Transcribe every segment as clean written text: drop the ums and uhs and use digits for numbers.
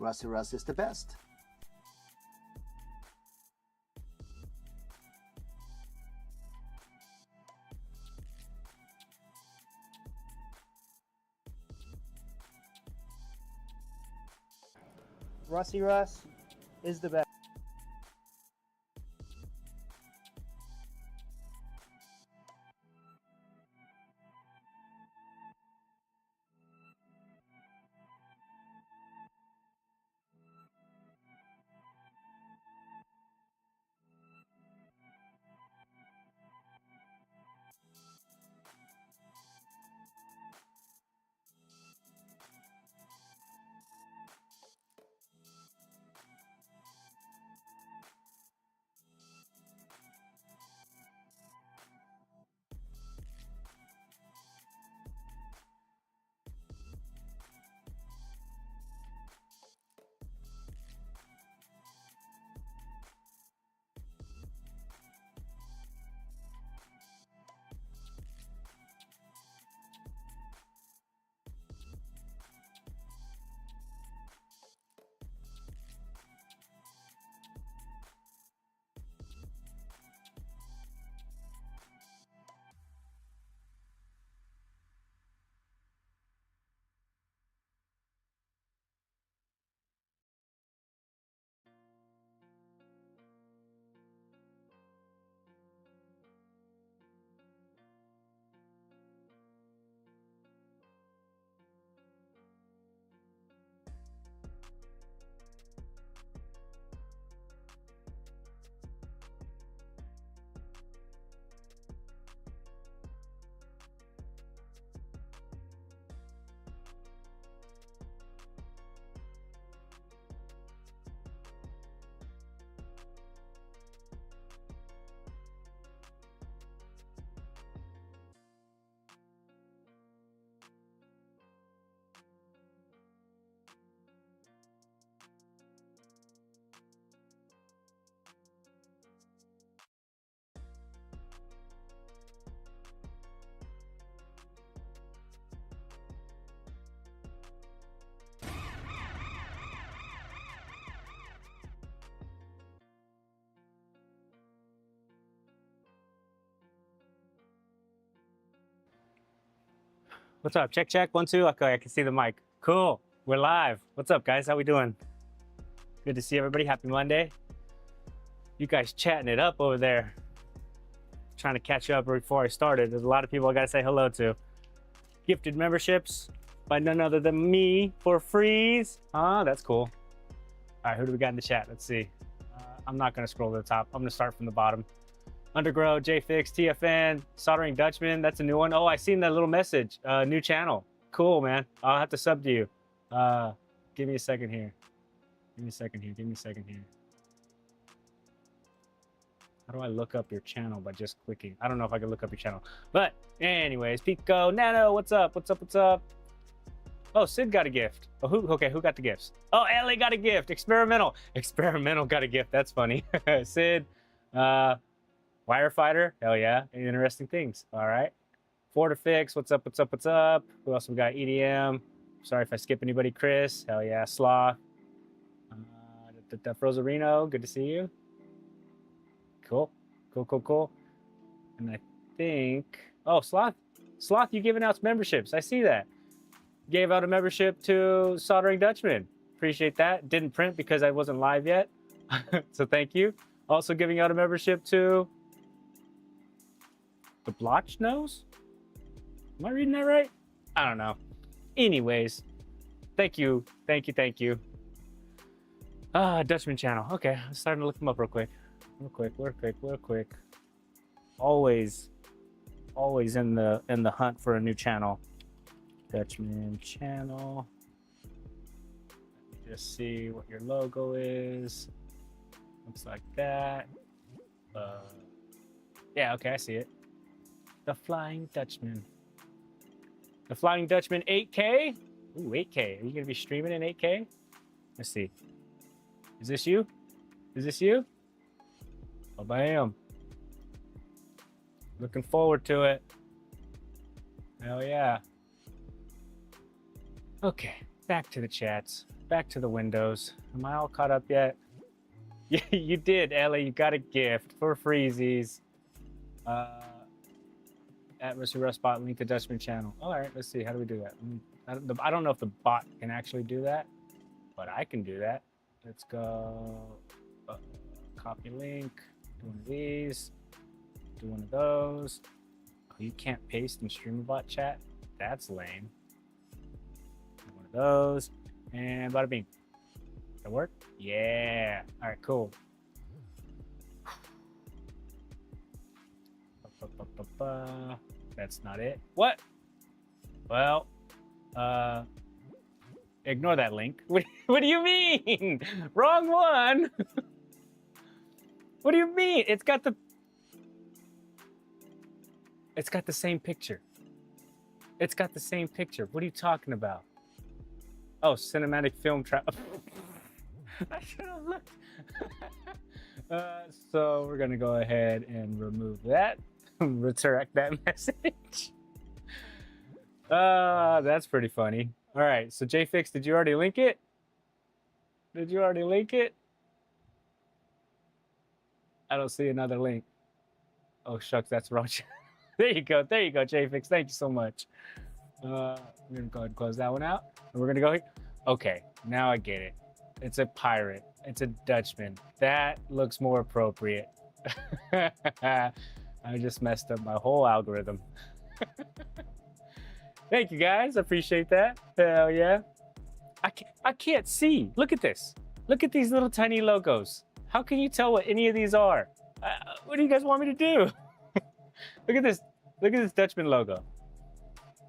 Rusty Russ is the best. Rusty Russ is the best. What's up? Check, check. 1, 2. Okay, I can see the mic. Cool. We're live. What's up, guys? How we doing? Good to see everybody. Happy Monday. You guys chatting it up over there. Trying to catch up before I started. There's a lot of people I got to say hello to. Gifted memberships by none other than me for freeze. That's cool. All right, who do we got in the chat? Let's see. I'm not going to scroll to the top. I'm going to start from the bottom. Undergrow, JFix, TFN, Soldering Dutchman. That's a new one. Oh, I seen that little message. New channel. Cool, man. I'll have to sub to you. Give me a second here. Give me a second here. Give me a second here. How do I look up your channel by just clicking? I don't know if I can look up your channel. But anyways, Pico, Nano, what's up? What's up? What's up? Oh, Sid got a gift. Oh, who got the gifts? Oh, Ellie got a gift. Experimental. Experimental got a gift. That's funny. Sid, Firefighter, hell yeah, interesting things. All right, Fortifix, what's up, what's up, what's up? Who else we got? EDM, sorry if I skip anybody. Chris, hell yeah, Sloth, Froserino, good to see you. Cool, cool, cool, cool. And I think, oh, Sloth, you giving out memberships. I see that. Gave out a membership to Soldering Dutchman. Appreciate that. Didn't print because I wasn't live yet, so thank you. Also giving out a membership to the Blotch Nose? Am I reading that right? I don't know. Anyways, thank you. Thank you. Thank you. Dutchman channel. Okay, I'm starting to look them up real quick. Real quick. Always in the hunt for a new channel. Dutchman channel. Let me just see what your logo is. Looks like that. Yeah, okay, I see it. The Flying Dutchman. The Flying Dutchman 8K? Ooh, 8K. Are you gonna be streaming in 8K? Let's see. Is this you? Is this you? Oh, bam. Looking forward to it. Hell yeah. Okay, back to the chats. back to the windows. Am I all caught up yet? Yeah, you did, Ellie. You got a gift for freezies. At Mr. Rustbot, link to Dutchman channel. All right, let's see. How do we do that? I don't know if the bot can actually do that, but I can do that. Let's go. Copy link. Do one of these. Do one of those. Oh, you can't paste in StreamerBot chat? That's lame. Do one of those. And bada bing. That work? Yeah. All right, cool. That's not it. What? Well, ignore that link. What do you mean? Wrong one. What do you mean? It's got the same picture. It's got the same picture. What are you talking about? Oh, cinematic film trap. I should have looked. So we're gonna go ahead and remove that. Resurrect that message. That's pretty funny. All right, so JFix, did you already link it? Did you already link it? I don't see another link. Oh shucks, that's wrong. There you go, JFix. Thank you so much. We're gonna go ahead and close that one out. And we're gonna go here. Okay, now I get it. It's a pirate. It's a Dutchman. That looks more appropriate. I just messed up my whole algorithm. Thank you guys, I appreciate that. Hell yeah. I can't see. Look at this. Look at these little tiny logos. How can you tell what any of these are? What do you guys want me to do? Look at this. Look at this Dutchman logo.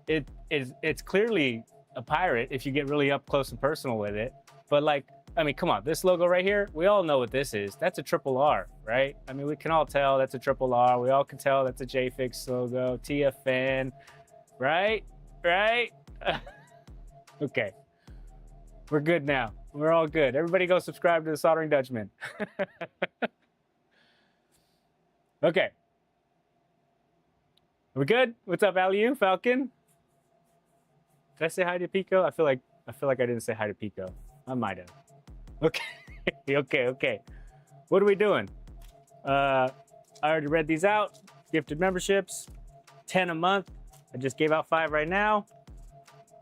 It's clearly a pirate if you get really up close and personal with it. But like, I mean, come on, this logo right here, we all know what this is. That's a triple R, right? I mean, we can all tell that's a triple R. We all can tell that's a JFix logo, TFN, right? Right? Okay. We're good now. We're all good. Everybody go subscribe to the Soldering Dutchman. Okay. We're good? What's up, Aliu, Falcon? Did I say hi to Pico? I feel like I didn't say hi to Pico. I might have. Okay. Okay. What are we doing? I already read these out. Gifted memberships, 10 a month. I just gave out 5 right now.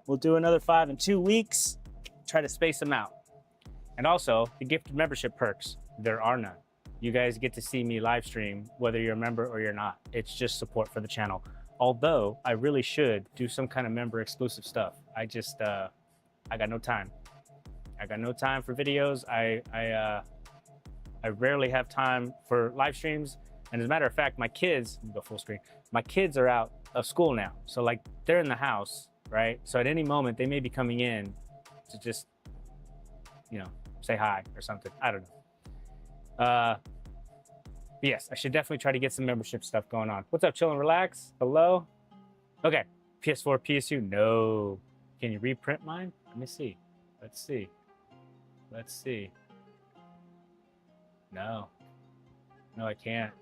We'll do another 5 in 2 weeks. Try to space them out. And also, the gifted membership perks, there are none. You guys get to see me live stream, whether you're a member or you're not. It's just support for the channel. Although, I really should do some kind of member exclusive stuff. I just, I got no time. I got no time for videos. I rarely have time for live streams. And as a matter of fact, my kids, let me go full screen. My kids are out of school now. So like they're in the house, right? So at any moment they may be coming in to just, you know, say hi or something. I don't know. Yes, I should definitely try to get some membership stuff going on. What's up, chill and relax? Hello? Okay, PS4, PSU, no. Can you reprint mine? Let me see. Let's see. Let's see. No, I can't.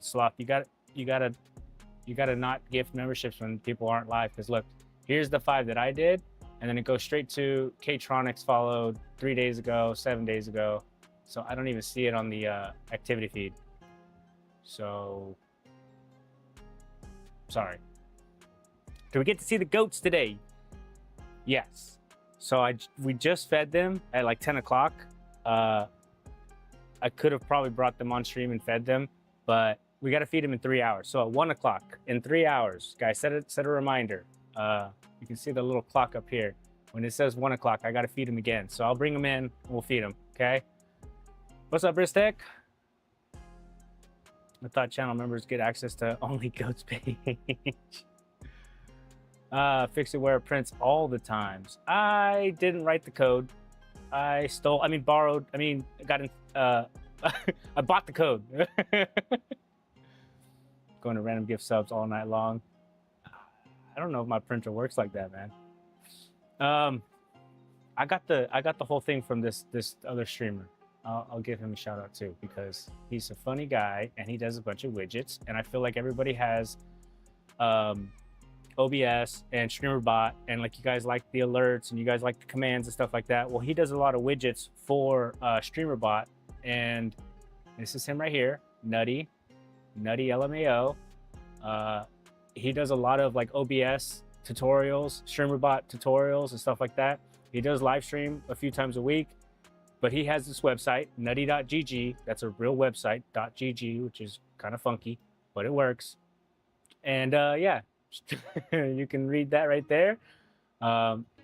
Sloth, you gotta not gift memberships when people aren't live. Because look, here's the 5 that I did, and then it goes straight to K-Tronics followed 3 days ago, 7 days ago. So I don't even see it on the activity feed. So sorry. Do we get to see the goats today? Yes. So we just fed them at like 10 o'clock. I could have probably brought them on stream and fed them, but we got to feed them in 3 hours. So at 1 o'clock, in 3 hours, guys, set a reminder. You can see the little clock up here. When it says 1 o'clock, I got to feed them again. So I'll bring them in and we'll feed them, okay? What's up, Ristek? I thought channel members get access to only goats page. Fix it where it prints all the times. I didn't write the code. I borrowed, got in, I bought the code. Going to random gift subs all night long. I don't know if my printer works like that, man. I got the whole thing from this other streamer. I'll give him a shout out too, because he's a funny guy and he does a bunch of widgets, and I feel like everybody has a OBS and StreamerBot, and like you guys like the alerts and you guys like the commands and stuff like that. Well, he does a lot of widgets for StreamerBot, and this is him right here, Nutty LMAO. He does a lot of like OBS tutorials, StreamerBot tutorials and stuff like that. He does live stream a few times a week, but he has this website, nutty.gg. That's a real website, .gg, which is kind of funky, but it works. And yeah, you can read that right there.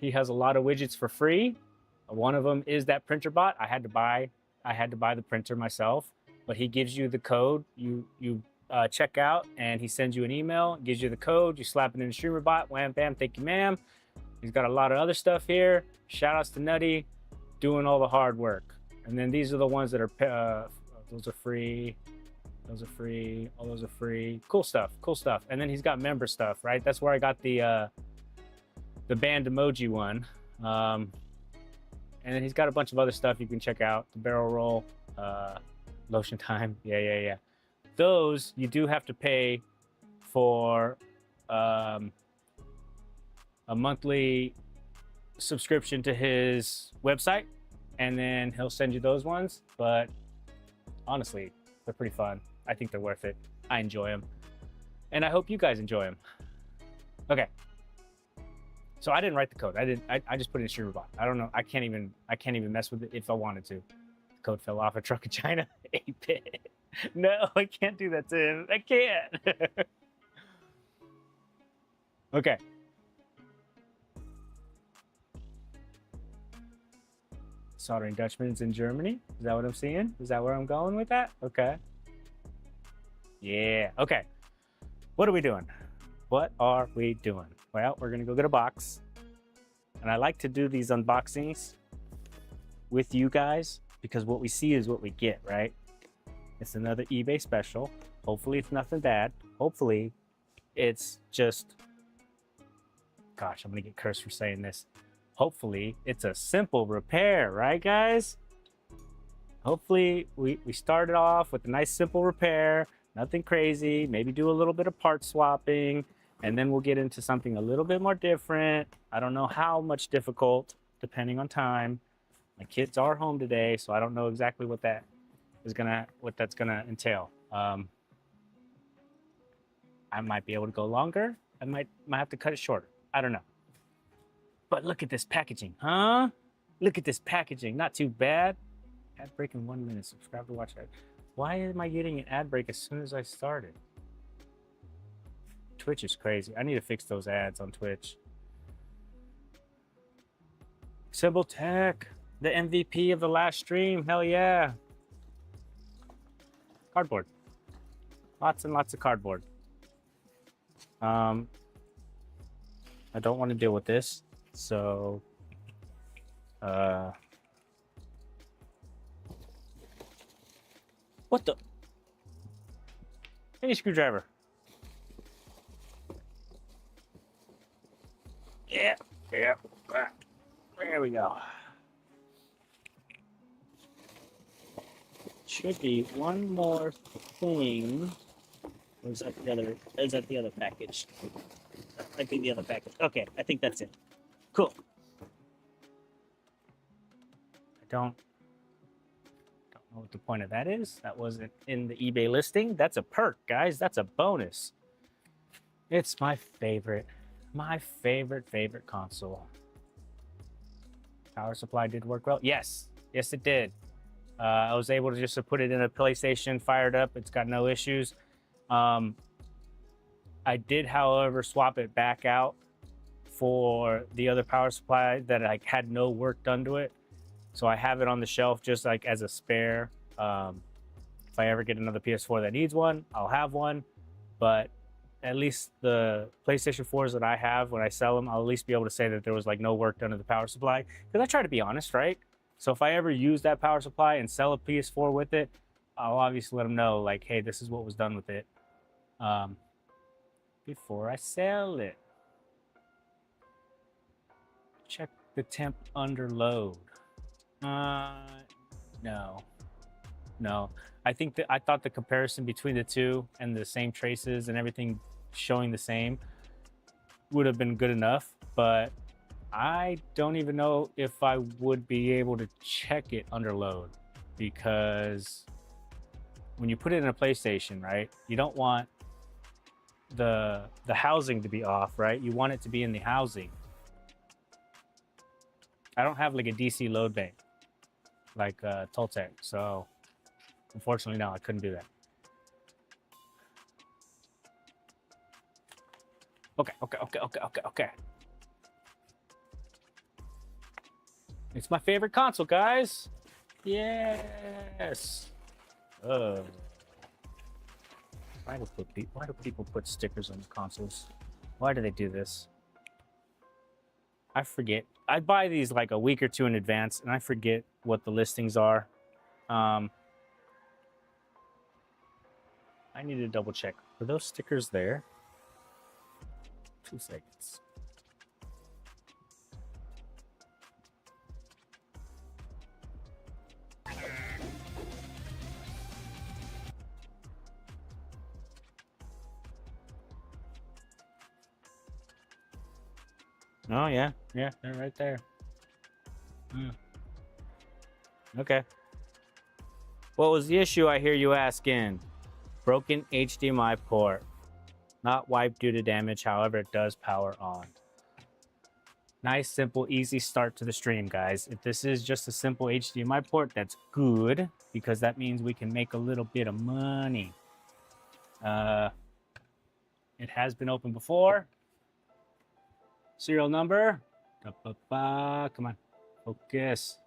He has a lot of widgets for free. One of them is that printer bot. I had to buy the printer myself, but he gives you the code. You check out, and he sends you an email, gives you the code. You slap it in the StreamerBot. Wham, bam, thank you, ma'am. He's got a lot of other stuff here. Shout outs to Nutty, doing all the hard work. And then these are the ones that are those are free. Those are free. All those are free. Cool stuff. Cool stuff. And then he's got member stuff, right? That's where I got the band emoji one. And then he's got a bunch of other stuff you can check out. The barrel roll, lotion time. Yeah. Those you do have to pay for a monthly subscription to his website, and then he'll send you those ones. But honestly, they're pretty fun. I think they're worth it. I enjoy them, and I hope you guys enjoy them. Okay, so I didn't write the code. I just put it in StreamerBot. I don't know. I can't even mess with it if I wanted to. The code fell off a truck in China. 8-bit. No, I can't do that to him. I can't. Okay. Soldering Dutchman's in Germany. Is that what I'm seeing? Is that where I'm going with that? Okay. Yeah. Okay. What are we doing? What are we doing? Well, we're going to go get a box. And I like to do these unboxings with you guys because what we see is what we get, right? It's another eBay special. Hopefully it's nothing bad. Hopefully it's just, gosh, I'm going to get cursed for saying this. Hopefully it's a simple repair, right guys? Hopefully we started off with a nice simple repair, nothing crazy, maybe do a little bit of part swapping, and then we'll get into something a little bit more different. I don't know how much difficult, depending on time. My kids are home today, so I don't know exactly what that's gonna entail. I might be able to go longer. I might have to cut it shorter. I don't know. But look at this packaging, huh? Look at this packaging, not too bad. Ad break in 1 minute, subscribe to watch that. Why am I getting an ad break as soon as I started? Twitch is crazy. I need to fix those ads on Twitch. Symbol Tech, the MVP of the last stream, hell yeah. Cardboard, lots and lots of cardboard. I don't want to deal with this. So, what the? Any screwdriver. Yeah. There we go. Should be one more thing. Or is that the other? Is that the other package? That might be the other package. Okay, I think that's it. Cool. I don't know what the point of that is. That wasn't in the eBay listing. That's a perk, guys. That's a bonus. It's my favorite console. Power supply did work well. Yes, it did. I was able to just put it in a PlayStation, fired up. It's got no issues. I did, however, swap it back out for the other power supply that I had no work done to it. So I have it on the shelf just like as a spare. If I ever get another PS4 that needs one, I'll have one. But at least the PlayStation 4s that I have, when I sell them, I'll at least be able to say that there was like no work done to the power supply. Because I try to be honest, right? So if I ever use that power supply and sell a PS4 with it, I'll obviously let them know, like, hey, this is what was done with it before I sell it. Check the temp under load. No. I thought the comparison between the two and the same traces and everything showing the same would have been good enough, but I don't even know if I would be able to check it under load, because when you put it in a PlayStation, right, you don't want the housing to be off, right? You want it to be in the housing. I don't have like a DC load bank like Toltec, so unfortunately, no, I couldn't do that. Okay. It's my favorite console, guys. Yes. Why do people put stickers on the consoles? Why do they do this? I forget. I buy these like a week or two in advance, and I forget what the listings are. I need to double check. Are those stickers there? 2 seconds. Oh, yeah, they're right there. Okay. What was the issue, I hear you asking? Broken HDMI port. Not wiped due to damage, however, it does power on. Nice, simple, easy start to the stream, guys. If this is just a simple HDMI port, that's good, because that means we can make a little bit of money. It has been opened before. Serial number. Come on. Focus.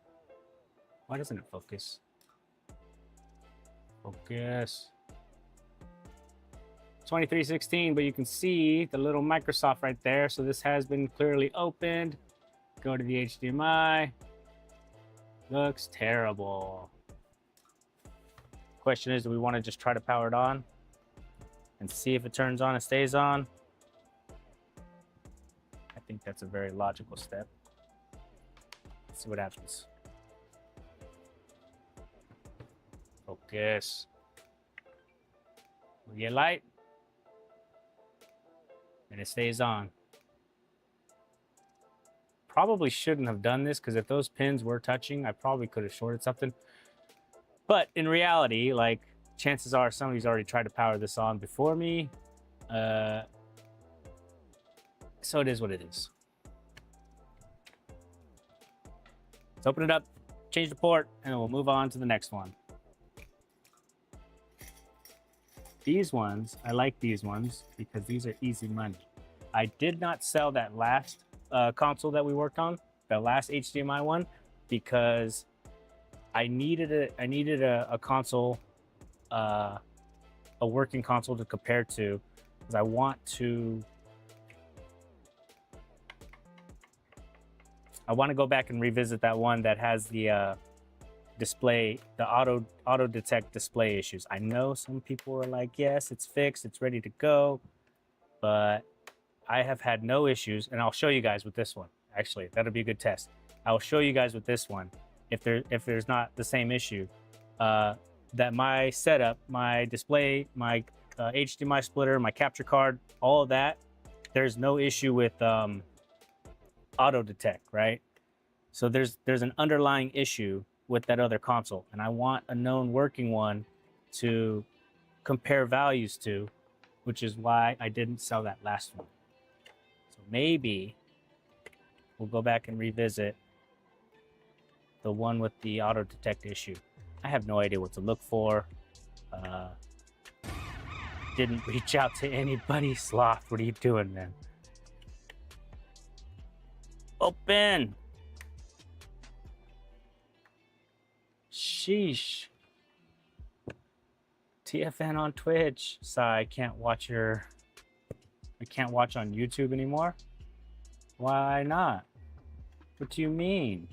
Why doesn't it focus? Focus. 2316, but you can see the little Microsoft right there. So this has been clearly opened. Go to the HDMI. Looks terrible. Question is, do we want to just try to power it on and see if it turns on and stays on? I think that's a very logical step. Let's see what happens. Focus. We get light. And it stays on. Probably shouldn't have done this, because if those pins were touching, I probably could have shorted something. But in reality, like, chances are somebody's already tried to power this on before me. So it is what it is. Let's open it up, change the port, and then we'll move on to the next one. These ones, I like these ones because these are easy money. I did not sell that last console that we worked on, the last HDMI one, because I needed a console, a working console to compare to, because I want to go back and revisit that one that has the display, the auto detect display issues. I know some people are like, yes, it's fixed, it's ready to go, but I have had no issues, and I'll show you guys with this one. Actually, that'll be a good test. I'll show you guys with this one if there's not the same issue. That my setup, my display, my HDMI splitter, my capture card, all of that, there's no issue with auto detect, right? So there's an underlying issue with that other console, and I want a known working one to compare values to, which is why I didn't sell that last one. So maybe we'll go back and revisit the one with the auto detect issue. I have no idea what to look for. Didn't reach out to anybody. Sloth, what are you doing, man? Open. Sheesh. TFN on Twitch. Sorry, I can't watch on YouTube anymore. Why not? What do you mean?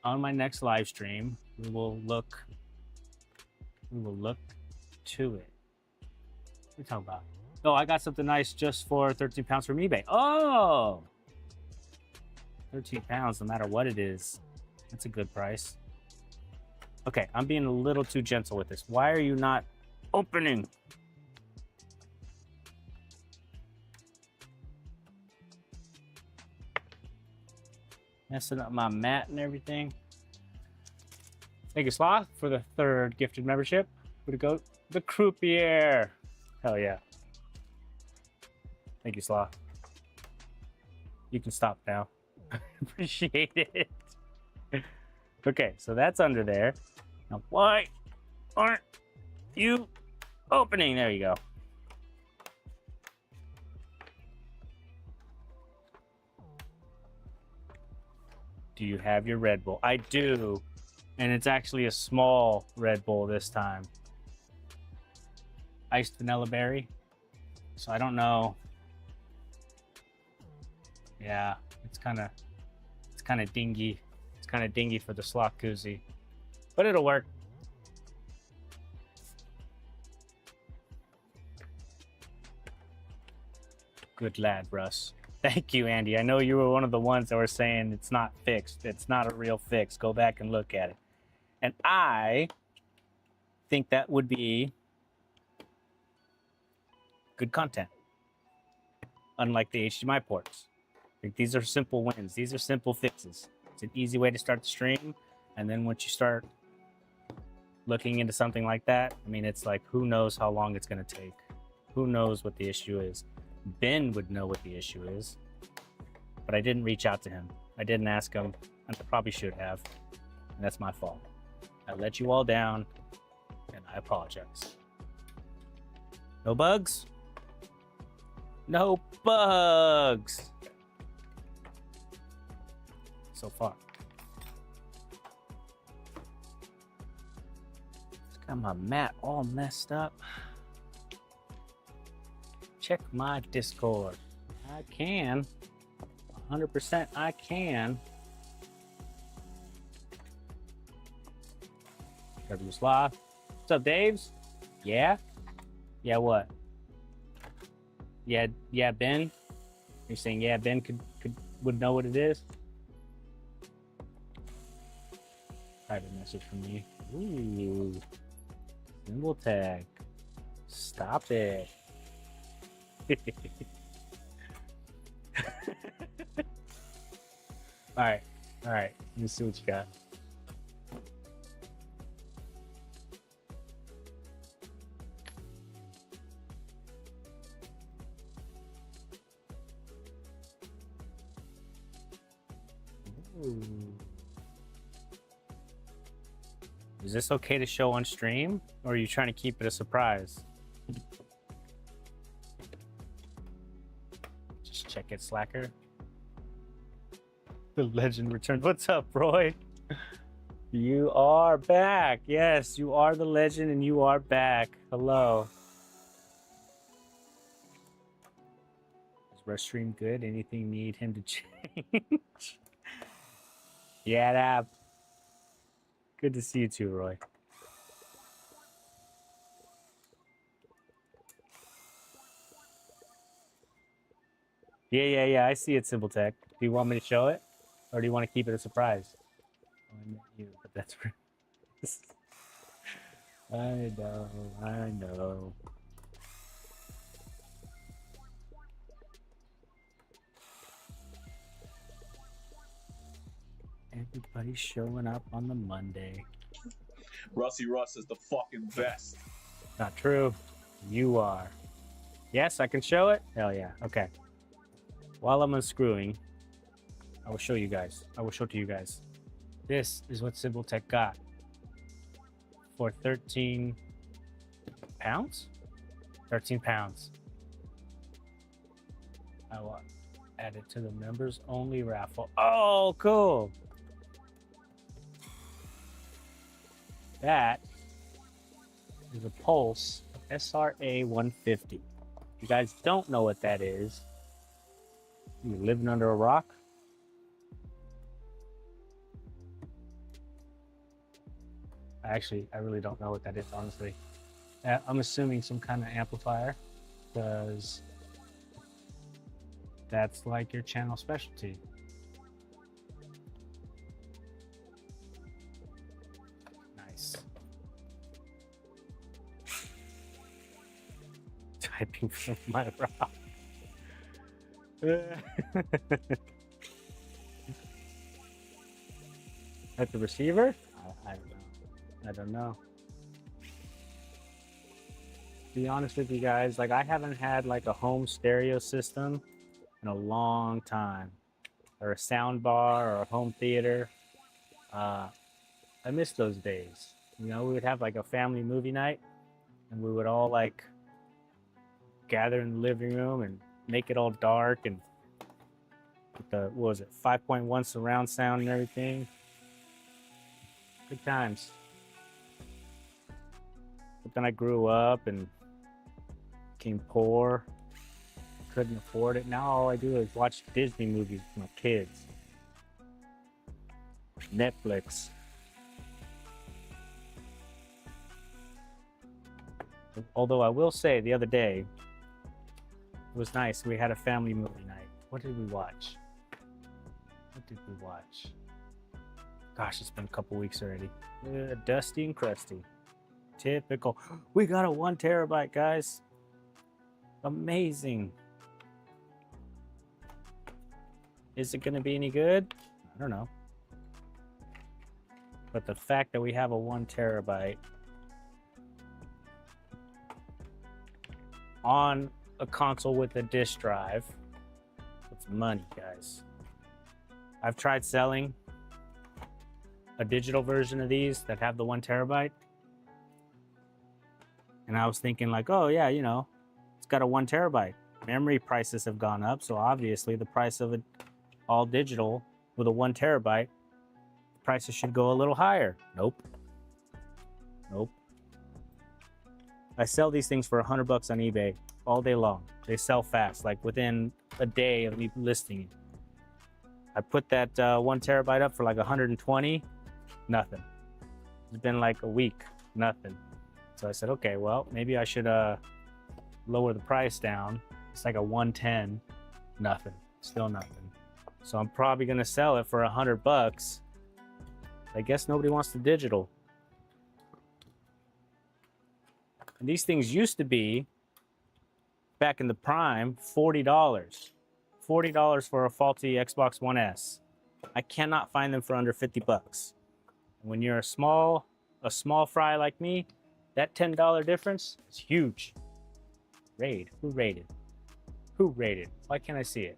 On my next live stream, we will look to it. What are you talking about? Oh, I got something nice just for 13 pounds from eBay. Oh, 13 pounds, no matter what it is. That's a good price. Okay, I'm being a little too gentle with this. Why are you not opening? Messing up my mat and everything. Thank you, Sloth, for the 3rd gifted membership. Way to go, the croupier. Hell yeah. Thank you, Sloth. You can stop now. Appreciate it. Okay, so that's under there. Now, why aren't you opening? There you go. Do you have your Red Bull? I do. And it's actually a small Red Bull this time. Iced vanilla berry. So I don't know. Yeah, it's kind of dingy. It's kind of dingy for the Sloth koozie, but it'll work. Good lad, Russ. Thank you, Andy. I know you were one of the ones that were saying it's not fixed. It's not a real fix. Go back and look at it. And I think that would be good content. Unlike the HDMI ports. Like, these are simple wins. These are simple fixes. It's an easy way to start the stream. And then once you start looking into something like that, I mean, it's like, who knows how long it's going to take? Who knows what the issue is? Ben would know what the issue is. But I didn't reach out to him. I didn't ask him. And I probably should have. And that's my fault. I let you all down. And I apologize. No bugs? No bugs! So far. It's got my mat all messed up. Check my Discord. I can. 100% I can. W Sloth. What's up, Daves? Yeah? Yeah, what? Yeah, Ben? You're saying, yeah, Ben would know what it is? Private message from me. Ooh. Symbol tag. Stop it. Alright. Alright. Let me see what you got. Ooh. Is this okay to show on stream, or are you trying to keep it a surprise? Just check it, slacker. The legend returned. What's up, Roy? You are back. Yes, you are the legend, and you are back. Hello. Is Rush stream good? Anything need him to change? Yeah, that. Good to see you too, Roy. Yeah. I see it, Simple Tech. Do you want me to show it? Or do you want to keep it a surprise? Oh, I meant you, but that's I know. Everybody's showing up on the Monday. Rusty Russ is the fucking best. Not true. You are. Yes, I can show it? Hell yeah. Okay. While I'm unscrewing, I will show you guys. I will show to you guys. This is what Simple Tech got for 13 pounds? 13 pounds. I will add it to the members only raffle. Oh, cool. That is a Pulse SRA 150. If you guys don't know what that is, you're living under a rock. I really don't know what that is, honestly. I'm assuming some kind of amplifier, because that's like your channel specialty. Nice. Typing from my rock. At the receiver? I don't know. I don't know. To be honest with you guys, like I haven't had like a home stereo system in a long time, or a sound bar or a home theater. I miss those days. You know, we would have like a family movie night, and we would all like gather in the living room and make it all dark and with the, what was it, 5.1 surround sound and everything. Good times. But then I grew up and became poor. Couldn't afford it. Now all I do is watch Disney movies with my kids. Netflix. Although I will say the other day, it was nice. We had a family movie night. What did we watch? What did we watch? Gosh, it's been a couple weeks already. Dusty and Crusty. Typical. We got a 1 terabyte, guys. Amazing. Is it going to be any good? I don't know. But the fact that we have a 1 terabyte on a console with a disk drive, it's money, guys. I've tried selling a digital version of these that have the 1 terabyte. And I was thinking like, oh yeah, you know, it's got a 1 terabyte. Memory prices have gone up, so obviously the price of it all digital with a 1 terabyte, the prices should go a little higher. Nope. Nope. I sell these things for $100 on eBay all day long. They sell fast, like within a day of me listing it. I put that 1 terabyte up for like 120, nothing. It's been like a week, nothing. So I said, okay, well, maybe I should lower the price down. It's like a 110, nothing, still nothing. So I'm probably gonna sell it for $100. I guess nobody wants the digital. And these things used to be, back in the prime, $40. $40 for a faulty Xbox One S. I cannot find them for under $50. When you're a small fry like me, that $10 difference is huge. Raid. Who raided? Who raided? Why can't I see it?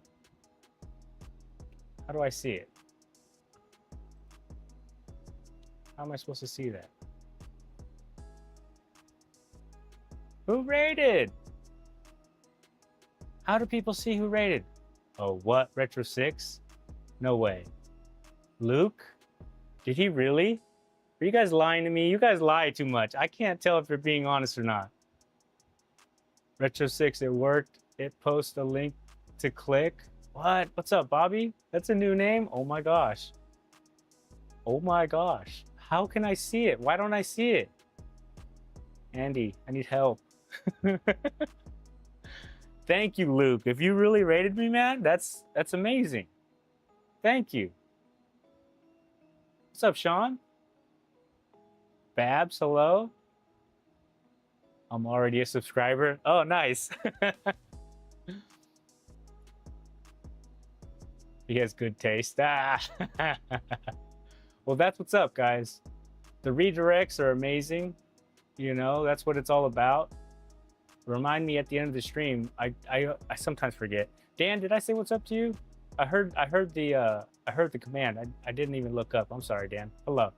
How do I see it? How am I supposed to see that? Who raided? How do people see who raided? Oh, what? Retro 6? No way. Luke? Did he really? Are you guys lying to me? You guys lie too much. I can't tell if you're being honest or not. Retro 6, it worked. It posts a link to click. What? What's up, Bobby? That's a new name? Oh my gosh. Oh my gosh. How can I see it? Why don't I see it? Andy, I need help. Thank you, Luke. If you really rated me, man, that's amazing. Thank you. What's up, Sean? Babs, hello. I'm already a subscriber. Oh, nice. He has good taste. Ah. Well, that's what's up, guys. The redirects are amazing. You know, that's what it's all about. Remind me at the end of the stream. I sometimes forget. Dan, did I say what's up to you? I heard the command. I didn't even look up. I'm sorry, Dan. Hello.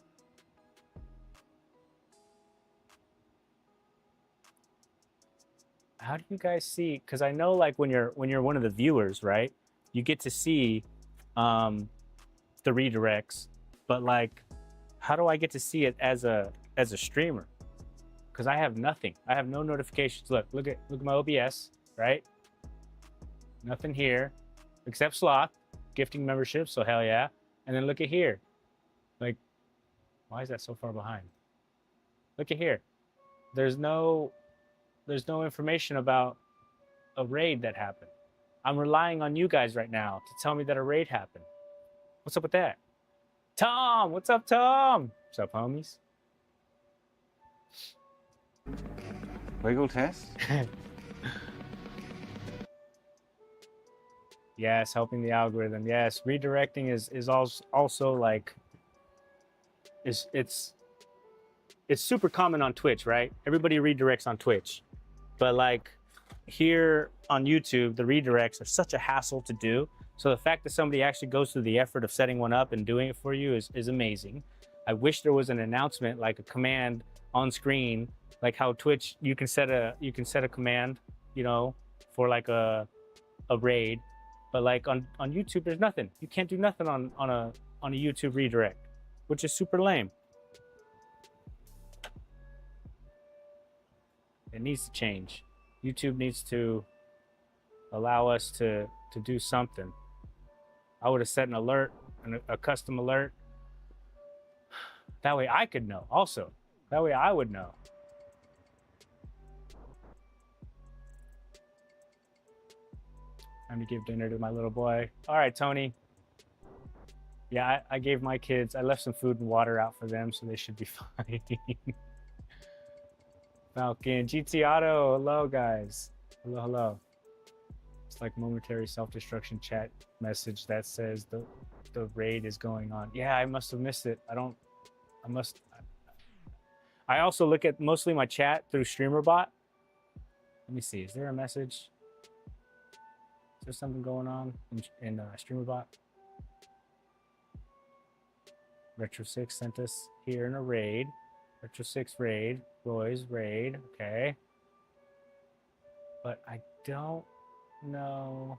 How do you guys see? Because I know, like, when you're one of the viewers, right? You get to see the redirects, but like, how do I get to see it as a streamer? Because I have nothing. I have no notifications. Look at my OBS, right? Nothing here, except Sloth gifting memberships. So hell yeah. And then look at here. Like, why is that so far behind? Look at here. There's no information about a raid that happened. I'm relying on you guys right now to tell me that a raid happened. What's up with that? Tom, what's up, Tom? What's up, homies? Legal test? Yes, helping the algorithm. Yes, redirecting is also like it's super common on Twitch, right? Everybody redirects on Twitch, but like here on YouTube, the redirects are such a hassle to do. So the fact that somebody actually goes through the effort of setting one up and doing it for you is amazing. I wish there was an announcement, like a command on screen, like how Twitch you can set a command, you know, for like a raid, but like on YouTube there's nothing. You can't do nothing on a YouTube redirect, which is super lame. It needs to change. YouTube needs to allow us to do something. I would have set an alert, a custom alert. That way I could know also. That way I would know. Time to give dinner to my little boy. All right, Tony. Yeah, I gave my kids, I left some food and water out for them, so they should be fine. Falcon, GT Auto, hello guys. Hello, hello. It's like momentary self-destruction chat message that says the raid is going on. Yeah, I must have missed it. I also look at mostly my chat through StreamerBot. Let me see, is there a message? Is there something going on in StreamerBot? Retro 6 sent us here in a raid. Retro 6 raid, Roy's raid, okay. But I don't know.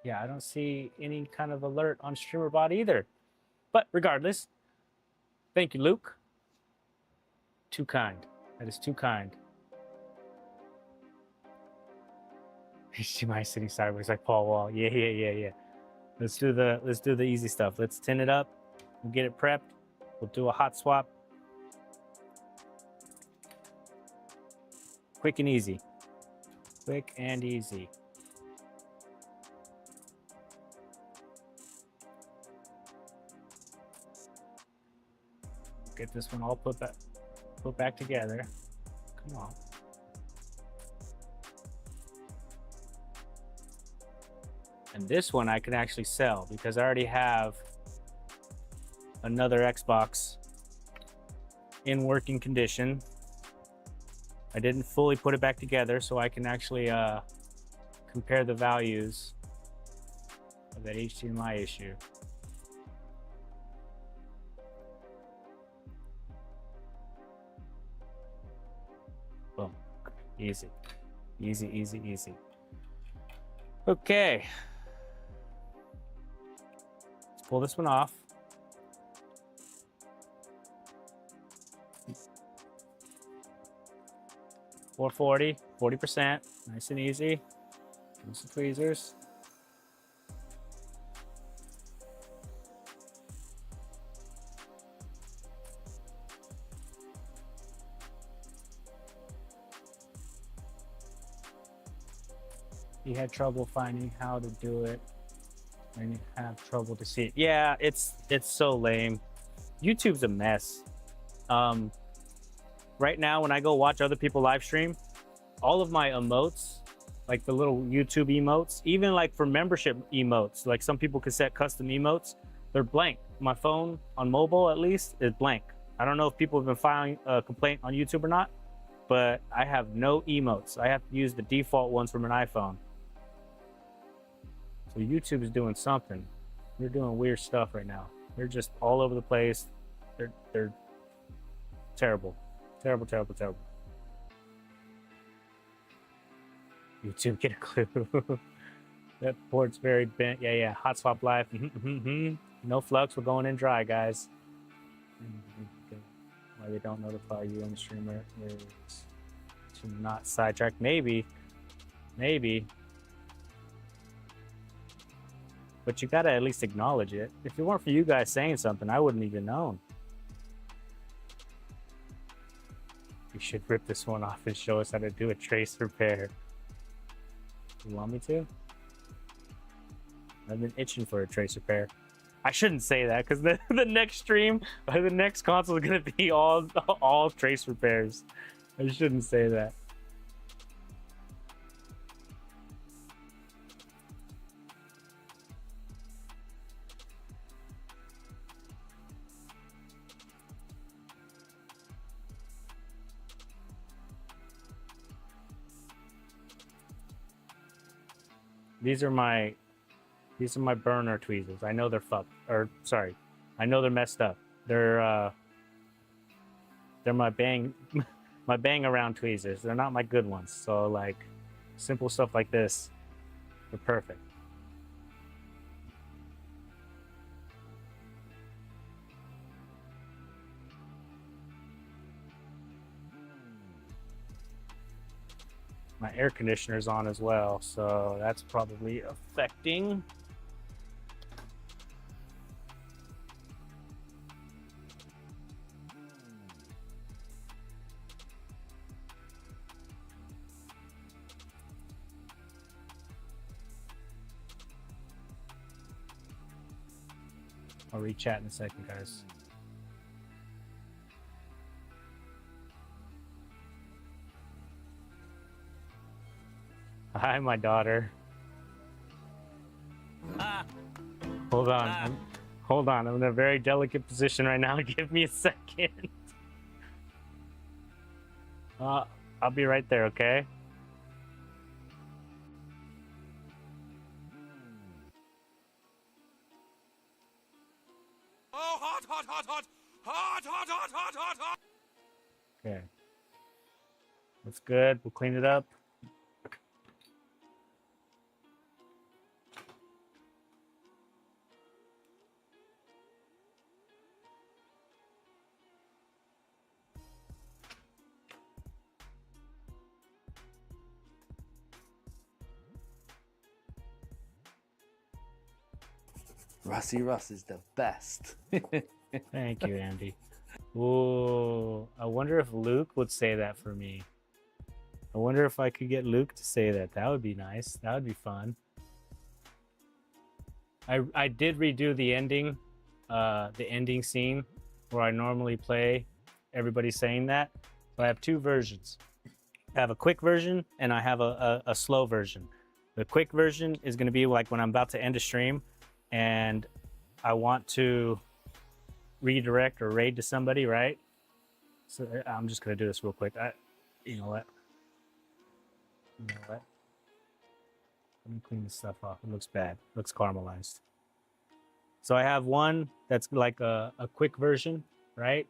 Yeah, I don't see any kind of alert on StreamerBot either. But regardless, thank you, Luke. Too kind. That is too kind. HDMI sitting sideways like Paul Wall. Yeah. Let's do the easy stuff. Let's tin it up. We'll get it prepped. We'll do a hot swap. Quick and easy. Quick and easy. Get this one all put back together. Come on. And this one I can actually sell because I already have another Xbox in working condition. I didn't fully put it back together, so I can actually compare the values of that HDMI issue. Boom. Easy. Easy. Okay. Let's pull this one off. $440, 40%, nice and easy. Use some tweezers. He had trouble finding how to do it and you have trouble to see it. Yeah, it's so lame. YouTube's a mess. Right now, when I go watch other people live stream, all of my emotes, like the little YouTube emotes, even like for membership emotes, like some people can set custom emotes, they're blank. My phone, on mobile at least, is blank. I don't know if people have been filing a complaint on YouTube or not, but I have no emotes. I have to use the default ones from an iPhone. So YouTube is doing something. They're doing weird stuff right now. They're just all over the place. They're terrible. Terrible. YouTube, get a clue. That port's very bent. Yeah. Hot swap live. No flux. We're going in dry, guys. Why they don't notify you on the streamer is to not sidetrack. Maybe. But you gotta at least acknowledge it. If it weren't for you guys saying something, I wouldn't even known. You should rip this one off and show us how to do a trace repair. You want me to? I've been itching for a trace repair. I shouldn't say that because the next stream, the next console is gonna be all trace repairs. I shouldn't say that. These are my burner tweezers. I know they're fucked. Or sorry, I know they're messed up. They're my bang my bang around tweezers. They're not my good ones. So like simple stuff like this, they're perfect. My air conditioner's on as well, so that's probably affecting. I'll re-chat in a second, guys. Hi, my daughter. Hold on. Hold on. I'm in a very delicate position right now. Give me a second. I'll be right there, okay? Oh, hot, hot, hot, hot, hot, hot, hot, hot, hot, hot. Okay. That's good. We'll clean it up. Rusty Russ is the best. Thank you, Andy. Ooh, I wonder if Luke would say that for me. I wonder if I could get Luke to say that. That would be nice. That would be fun. I did redo the ending scene where I normally play everybody saying that. So I have two versions. I have a quick version and I have a slow version. The quick version is going to be like when I'm about to end a stream and I want to redirect or raid to somebody, right? So I'm just going to do this real quick. You know what? Let me clean this stuff off. It looks bad. It looks caramelized. So I have one that's like a quick version, right?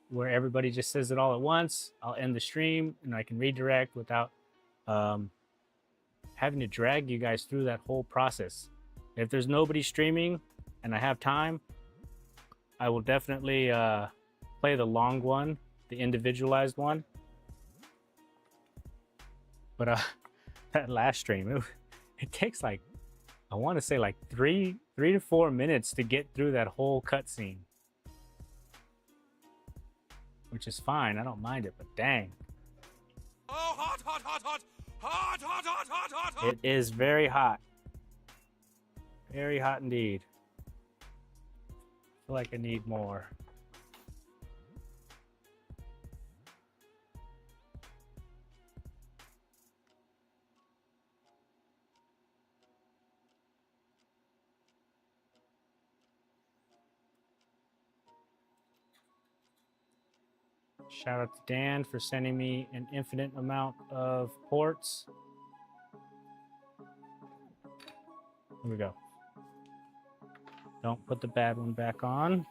Where everybody just says it all at once. I'll end the stream and I can redirect without having to drag you guys through that whole process. If there's nobody streaming and I have time, I will definitely play the long one, the individualized one. But that last stream, it takes like, I want to say like three to 4 minutes to get through that whole cutscene. Which is fine, I don't mind it, but dang. Oh, hot, hot, hot, hot, hot, hot, hot, hot, hot, hot. It is very hot. Very hot indeed. I feel like I need more. Shout out to Dan for sending me an infinite amount of ports. Here we go. Don't put the bad one back on.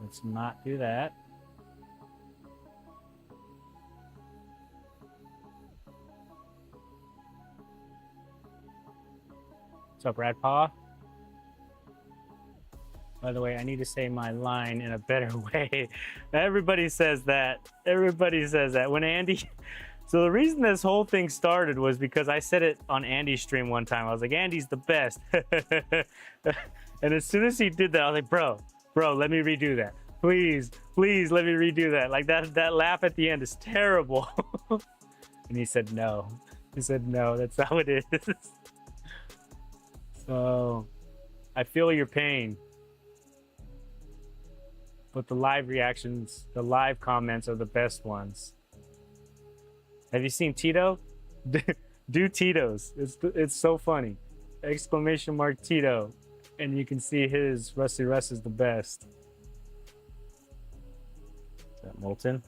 Let's not do that. What's up, Brad Paw? By the way, I need to say my line in a better way. Everybody says that. Everybody says that. When Andy... So the reason this whole thing started was because I said it on Andy's stream one time. I was like, Andy's the best. And as soon as he did that, I was like, bro, let me redo that. Please, let me redo that. Like that laugh at the end is terrible. And he said, no. He said, no, that's how it is. So I feel your pain. But the live reactions, the live comments are the best ones. Have you seen Tito? Do Tito's. It's so funny. Exclamation mark Tito. And you can see his Rusty Russ is the best. Is that molten?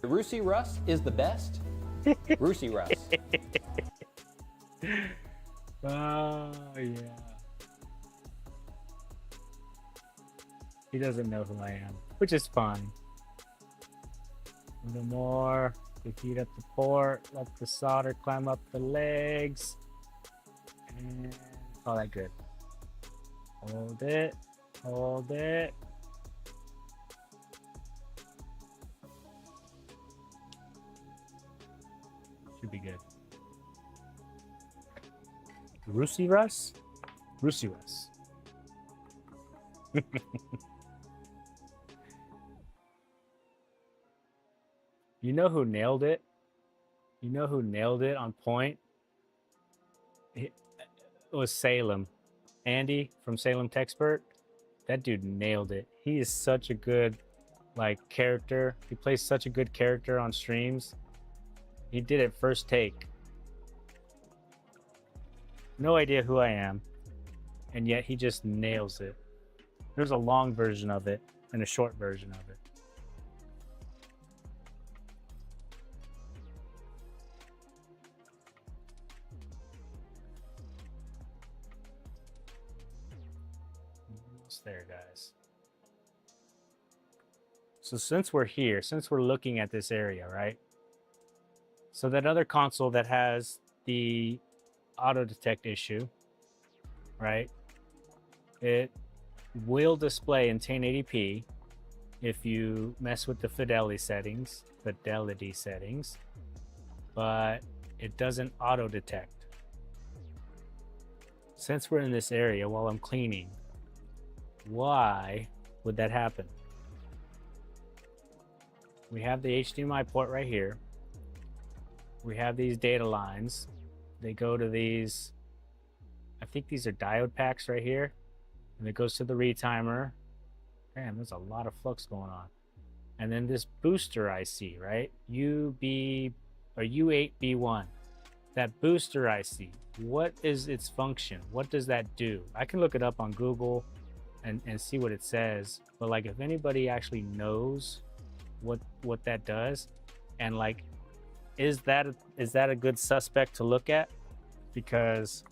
Rusty Russ is the best. Rusty Russ. Oh, yeah. He doesn't know who I am, which is fine. A little more. We heat up the port, let the solder climb up the legs. And it's all that good. Hold it. Hold it. Should be good. Rusty Russ? Rusty Russ. You know who nailed it? You know who nailed it on point? It was Salem. Andy from Salem Techspert. That dude nailed it. He is such a good character. He plays such a good character on streams. He did it first take. No idea who I am. And yet he just nails it. There's a long version of it and a short version of it. Almost there, guys. So since we're here, since we're looking at this area, right? So that other console that has the auto detect issue, right? It will display in 1080p if you mess with the fidelity settings, but it doesn't auto detect. Since we're in this area while I'm cleaning, why would that happen? We have the HDMI port right here. We have these data lines. They go to these, I think these are diode packs right here. And it goes to the retimer. Damn, there's a lot of flux going on. And then this booster IC, right? U8B1. That booster IC, what is its function? What does that do? I can look it up on Google and see what it says. But if anybody actually knows what that does, and is that a good suspect to look at? Because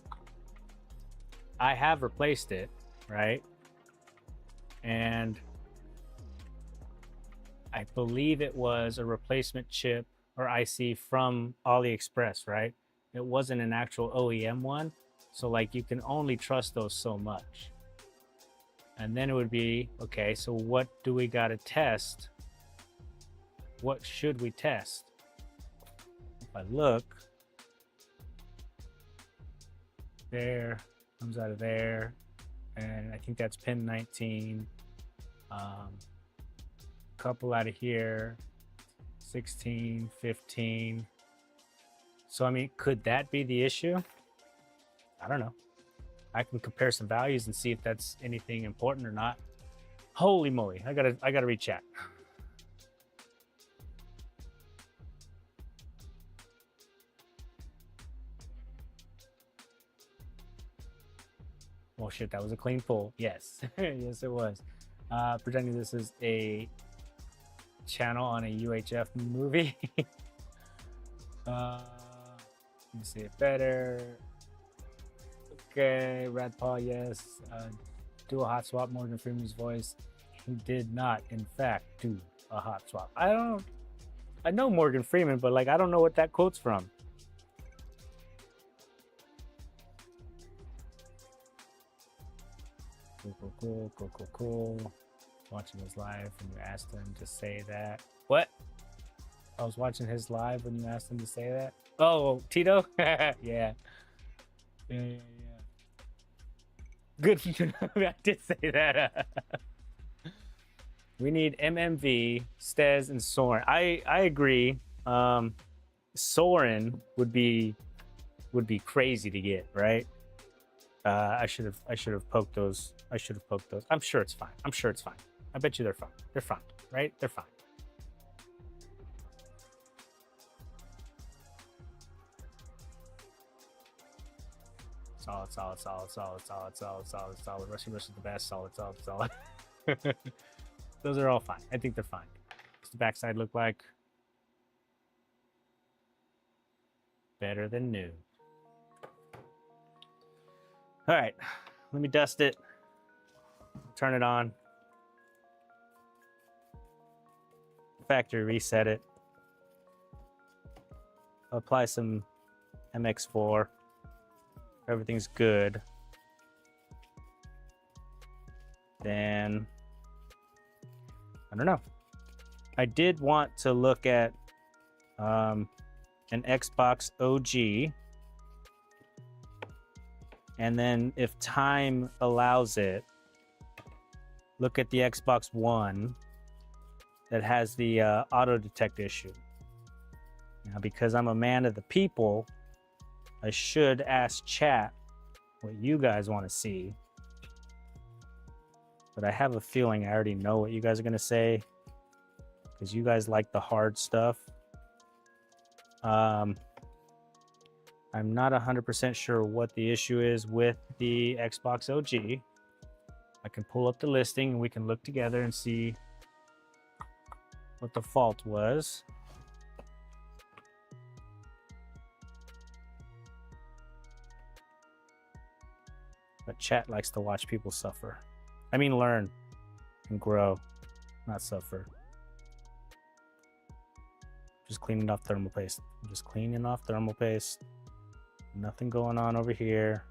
I have replaced it, right? And I believe it was a replacement chip or IC from AliExpress, right? It wasn't an actual OEM one. So you can only trust those so much. And then it would be, okay, so what do we got to test? What should we test? If I look, there, comes out of there, and I think that's pin 19. Couple out of here, 16, 15. So I mean, could that be the issue? I don't know. I can compare some values and see if that's anything important or not. Holy moly, I gotta read chat. Oh shit, that was a clean pull. Yes, yes it was. Pretending this is a channel on a UHF movie. Let me see it better. Okay, Radpaw, yes. Do a hot swap, Morgan Freeman's voice. He did not, in fact, do a hot swap. I know Morgan Freeman, but I don't know what that quote's from. Cool. Watching his live when you asked him to say that. What? I was watching his live when you asked him to say that. Oh, Tito? Yeah. Good. I did say that. We need MMV, Stez, and Soren. I agree. Soren would be crazy to get, right? I should have poked those. I'm sure it's fine. I bet you they're fine. They're fine, right? They're fine. Solid. Rusty Rush is the best. Solid. Those are all fine. I think they're fine. What's the backside look like? better than new. All right, let me dust it. Turn it on. Factory reset it. Apply some MX4. Everything's good. Then, I don't know. I did want to look at an Xbox OG. And then if time allows it, look at the Xbox One that has the auto detect issue. Now, because I'm a man of the people, I should ask chat what you guys want to see. But I have a feeling I already know what you guys are going to say, because you guys like the hard stuff. I'm not 100% sure what the issue is with the Xbox OG. I can pull up the listing and we can look together and see what the fault was. But chat likes to watch people suffer. I mean, learn and grow, not suffer. Just cleaning off thermal paste. Just cleaning off thermal paste. Nothing going on over here.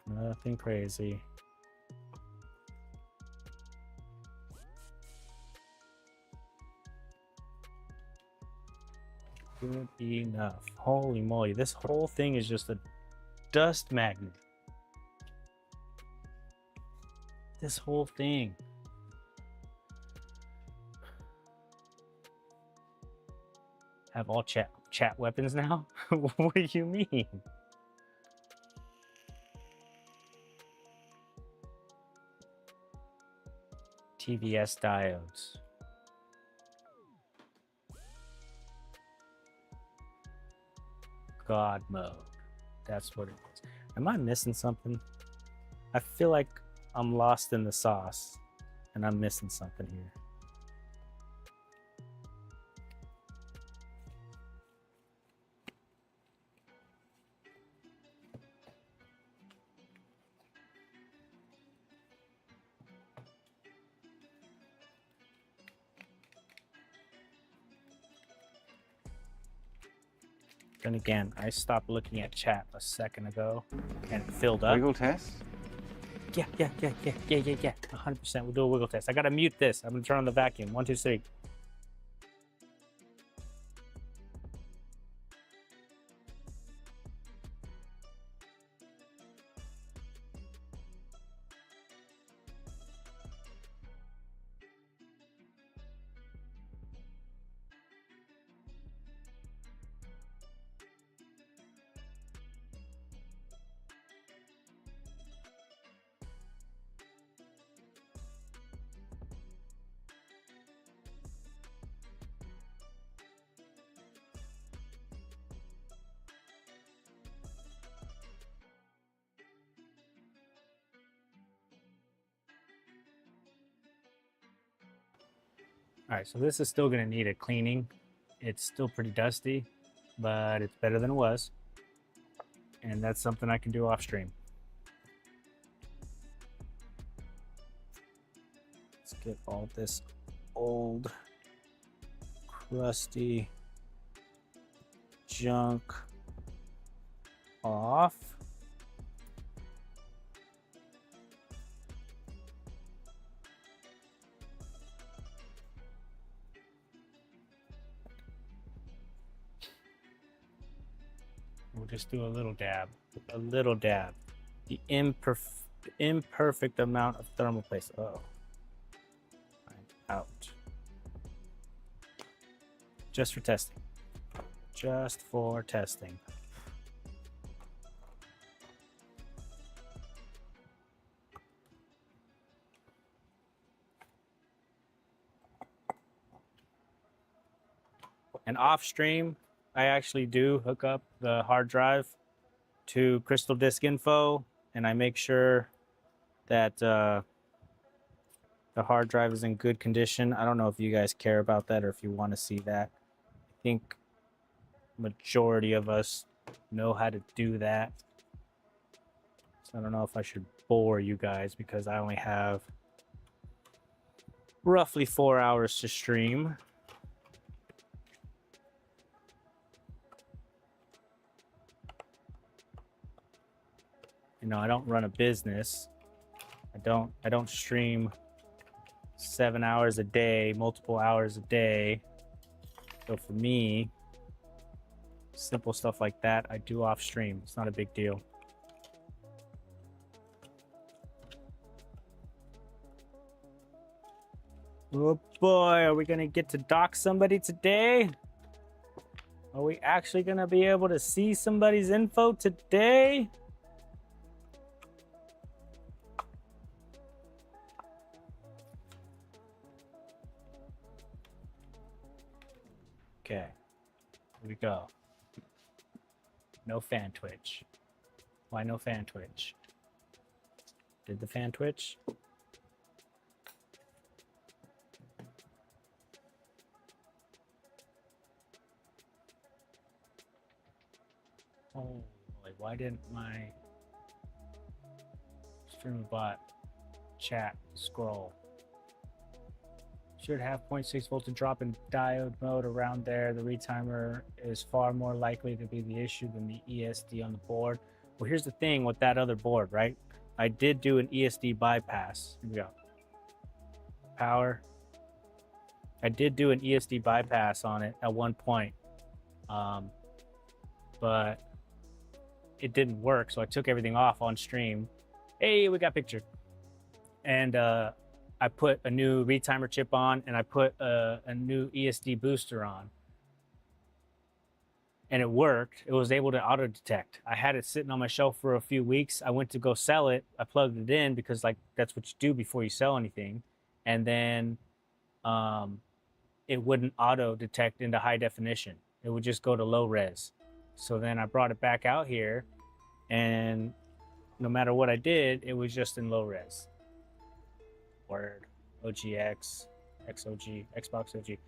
Nothing crazy. Good enough. Holy moly, this whole thing is just a dust magnet. This whole thing. Have all chat weapons now? What do you mean? TVS diodes. God mode. That's what it is. Am I missing something? I feel like I'm lost in the sauce and I'm missing something here. Then again, I stopped looking at chat a second ago and it filled up. Wiggle test? Yeah. 100%. We'll do a wiggle test. I gotta mute this. I'm gonna turn on the vacuum. 1, 2, 3. All right, so this is still gonna need a cleaning. It's still pretty dusty, but it's better than it was. And that's something I can do off stream. Let's get all this old, crusty junk off. We'll just do a little dab. The imperfect amount of thermal paste. Oh, I'm out. Just for testing. Just for testing. And off stream, I actually do hook up the hard drive to Crystal Disk Info, and I make sure that the hard drive is in good condition. I don't know if you guys care about that or if you want to see that. think majority of us know how to do that. So I don't know if I should bore you guys because I only have roughly 4 hours to stream. You know, I don't run a business. I don't stream 7 hours a day, multiple hours a day. So for me, simple stuff like that, I do off stream. It's not a big deal. Oh boy, are we gonna get to dock somebody today? Are we actually gonna be able to see somebody's info today? Okay, here we go. No fan twitch. Why no fan twitch? Did the fan twitch? Oh, boy, why didn't my Streamlabs chat scroll? Should have 0.6 volt to drop in diode mode around there. The retimer is far more likely to be the issue than the ESD on the board. Well, here's the thing with that other board, right? I did do an ESD bypass. Here we go. Power. I did do an ESD bypass on it at one point. But it didn't work, so I took everything off on stream. Hey, we got picture. And I put a new retimer chip on, and I put a new ESD booster on. And it worked. It was able to auto detect. I had it sitting on my shelf for a few weeks. I went to go sell it. I plugged it in because like that's what you do before you sell anything. And then it wouldn't auto detect into high definition. It would just go to low res. So then I brought it back out here, and no matter what I did, it was just in low res. Word. OGX, XOG, Xbox OG.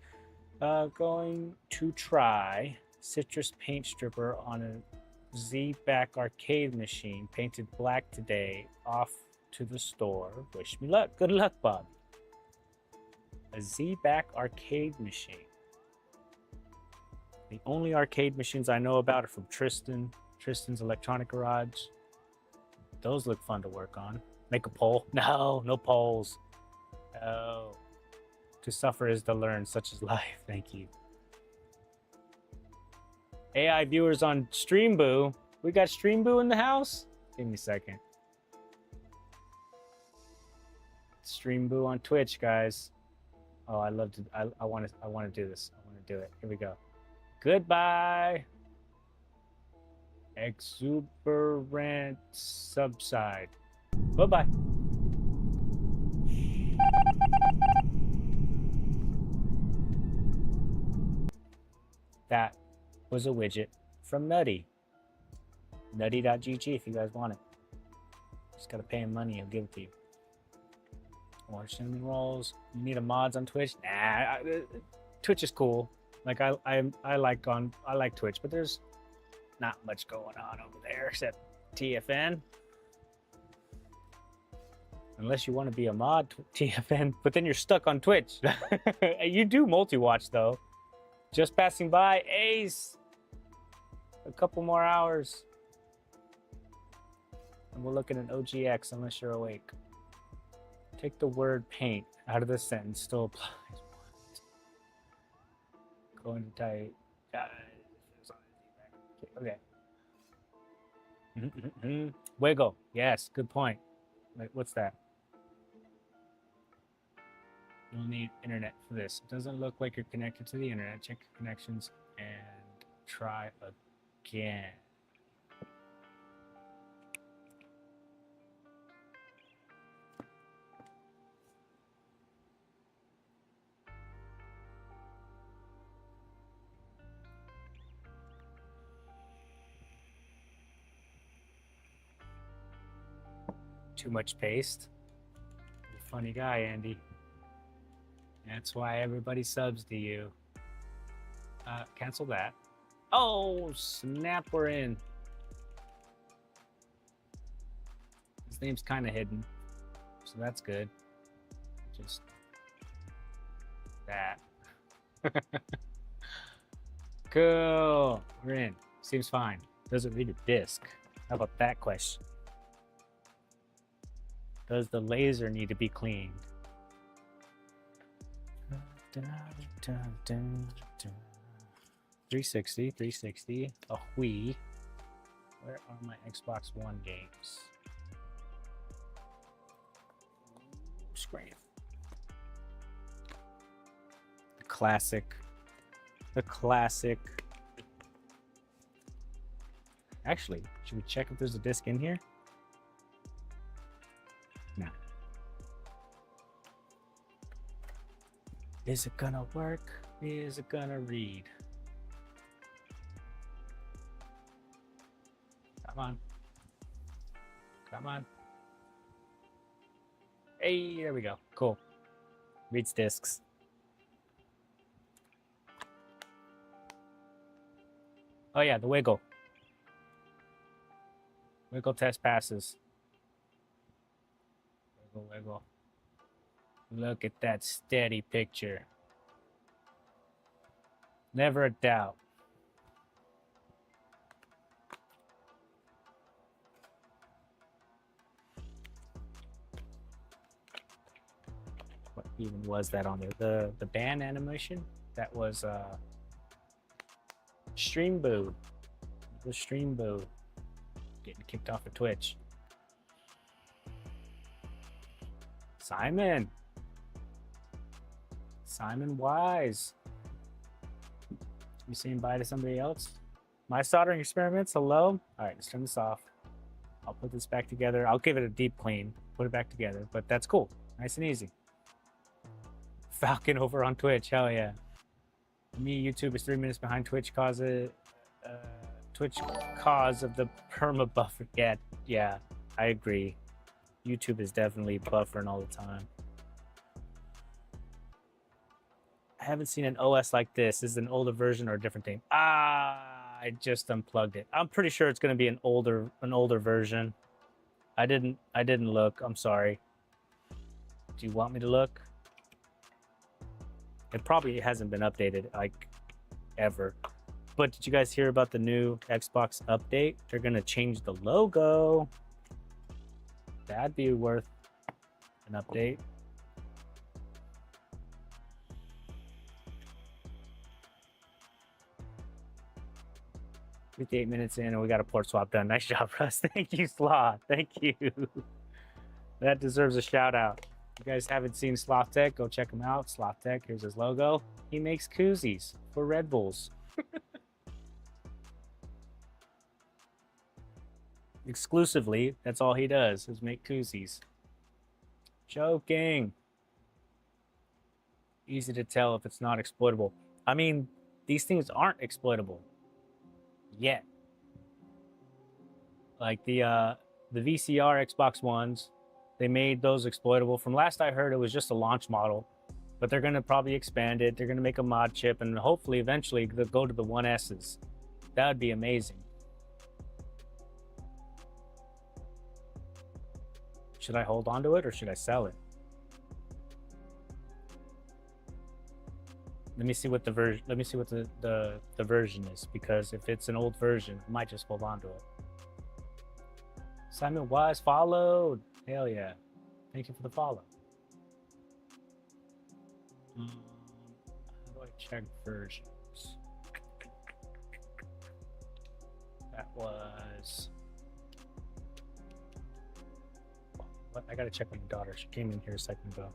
Going to try Citrus Paint Stripper on a Z-Back arcade machine, painted black today, off to the store. Wish me luck. Good luck, Bob. A Z-Back arcade machine. The only arcade machines I know about are from Tristan's Electronic Garage. Those look fun to work on. Make a poll? No, no polls. No. To suffer is to learn, such is life. Thank you. AI viewers on Streamboo. We got Streamboo in the house? Give me a second. Streamboo on Twitch, guys. Oh, I love to. I want to do this. I want to do it. Here we go. Goodbye. Exuberant subside. Bye-bye. That was a widget from Nutty. Nutty.gg if you guys want it. Just gotta pay him money, he'll give it to you. Or cinnamon rolls. You need a mods on Twitch? Nah, Twitch is cool. Like I like Twitch, but there's not much going on over there except TFN. Unless you want to be a mod TFN, but then you're stuck on Twitch. You do multi-watch though. Just passing by, Ace. A couple more hours. And we're looking at OGX unless you're awake. Take the word paint out of the sentence, still applies. Going to type. Okay. Wiggle. Yes, good point. Wait, what's that? You'll need internet for this. It doesn't look like you're connected to the internet. Check your connections and try again. Too much paste. You're a funny guy, Andy. That's why everybody subs to you. Cancel that. Oh, snap, we're in. His name's kind of hidden, so that's good. Just that. Cool. We're in. Seems fine. Doesn't read a disc. How about that question? Does the laser need to be cleaned? 360, a Wii. Where are my Xbox One games? Screen. The classic. The classic. Actually, should we check if there's a disc in here? No. Is it gonna work? Is it gonna read? Come on. Come on. Hey, there we go. Cool. Reads discs. Oh yeah, the wiggle. Wiggle test passes. Wiggle, wiggle. Look at that steady picture. Never a doubt. What even was that on there? The band animation? That was Stream Boo. The Stream Boo. Getting kicked off of Twitch. Simon. Simon Wise. You saying bye to somebody else? My soldering experiments, hello? All right, let's turn this off. I'll put this back together. I'll give it a deep clean, put it back together, but that's cool. Nice and easy. Falcon over on Twitch, hell yeah. Me, YouTube is 3 minutes behind Twitch cause of the perma buffer. Yeah, I agree. YouTube is definitely buffering all the time. I haven't seen an OS like this. Is it an older version or a different thing? I just unplugged it. I'm pretty sure it's going to be an older version. I didn't look. I'm sorry. Do you want me to look? It probably hasn't been updated like ever. But did you guys hear about the new Xbox update? They're going to change the logo. That'd be worth an update. 58 minutes in and we got a port swap done. Nice job, Russ. Thank you, Sloth. Thank you. That deserves a shout out. If you guys haven't seen Sloth Tech, go check him out. Sloth Tech, here's his logo. He makes koozies for Red Bulls. Exclusively, that's all he does, is make koozies. Joking. Easy to tell if it's not exploitable. I mean, these things aren't exploitable yet. Like the VCR Xbox Ones, they made those exploitable. From last I heard, it was just a launch model, but they're going to probably expand it. They're going to make a mod chip, and hopefully eventually they'll go to the 1S's. That would be amazing. Should I hold on to it or should I sell it? Let me see what the version. Let me see what the version is, because if it's an old version, I might just hold on to it. Simon Wise followed. Hell yeah! Thank you for the follow. How do I check versions? That was. What? I gotta check on my daughter. She came in here a second ago.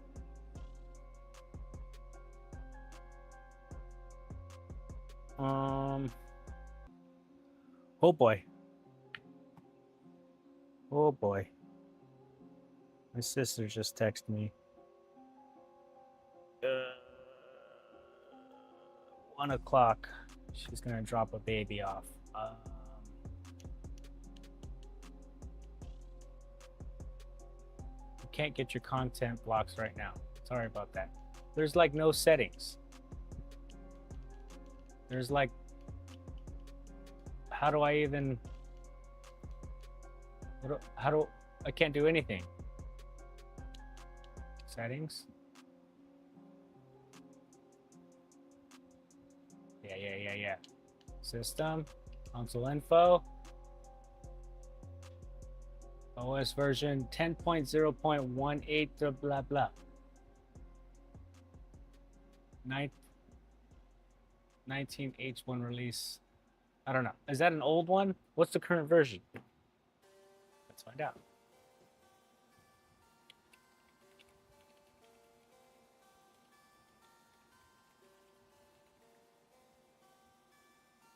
Oh boy. Oh boy. My sister just texted me. 1 o'clock. She's gonna drop a baby off. You can't get your content blocks right now. Sorry about that. There's like no settings. There's like, how do I even, I can't do anything. Settings. Yeah. System, console info. OS version 10.0.18 blah blah. 19H1 release. I don't know. Is that an old one? What's the current version? Let's find out.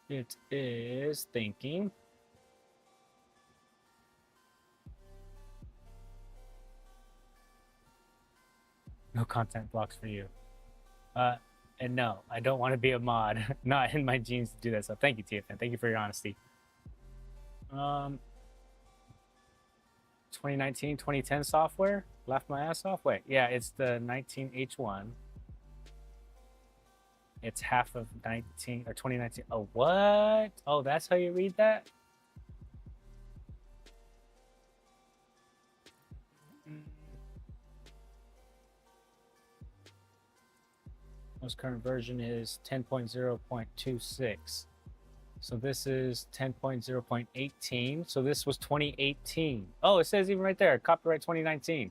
It is thinking. No content blocks for you. And no, I don't want to be a mod. Not in my genes to do that. So thank you, TFN. Thank you for your honesty. 2019, 2010 software. Laughed my ass off. Wait, yeah, it's the 19H1. It's half of 19 or 2019. Oh, what? Oh, that's how you read that? Most current version is 10.0.26. So this is 10.0.18. So this was 2018. Oh, it says even right there, copyright 2019.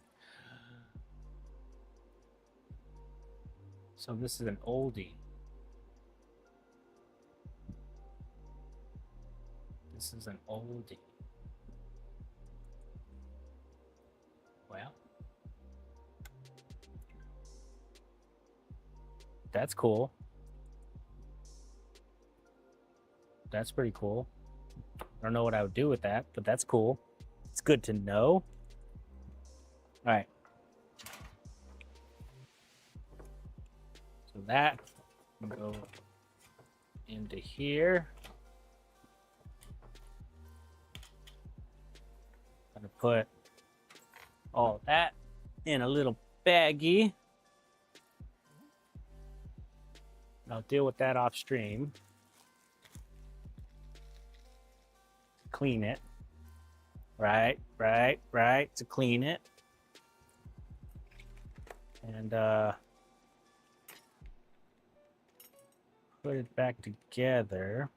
So this is an oldie. This is an oldie. Well, that's cool. That's pretty cool. I don't know what I would do with that, but that's cool. It's good to know. All right. So that will go into here. Gonna put all that in a little baggie. I'll deal with that off stream. Clean it. Right, to clean it. And put it back together.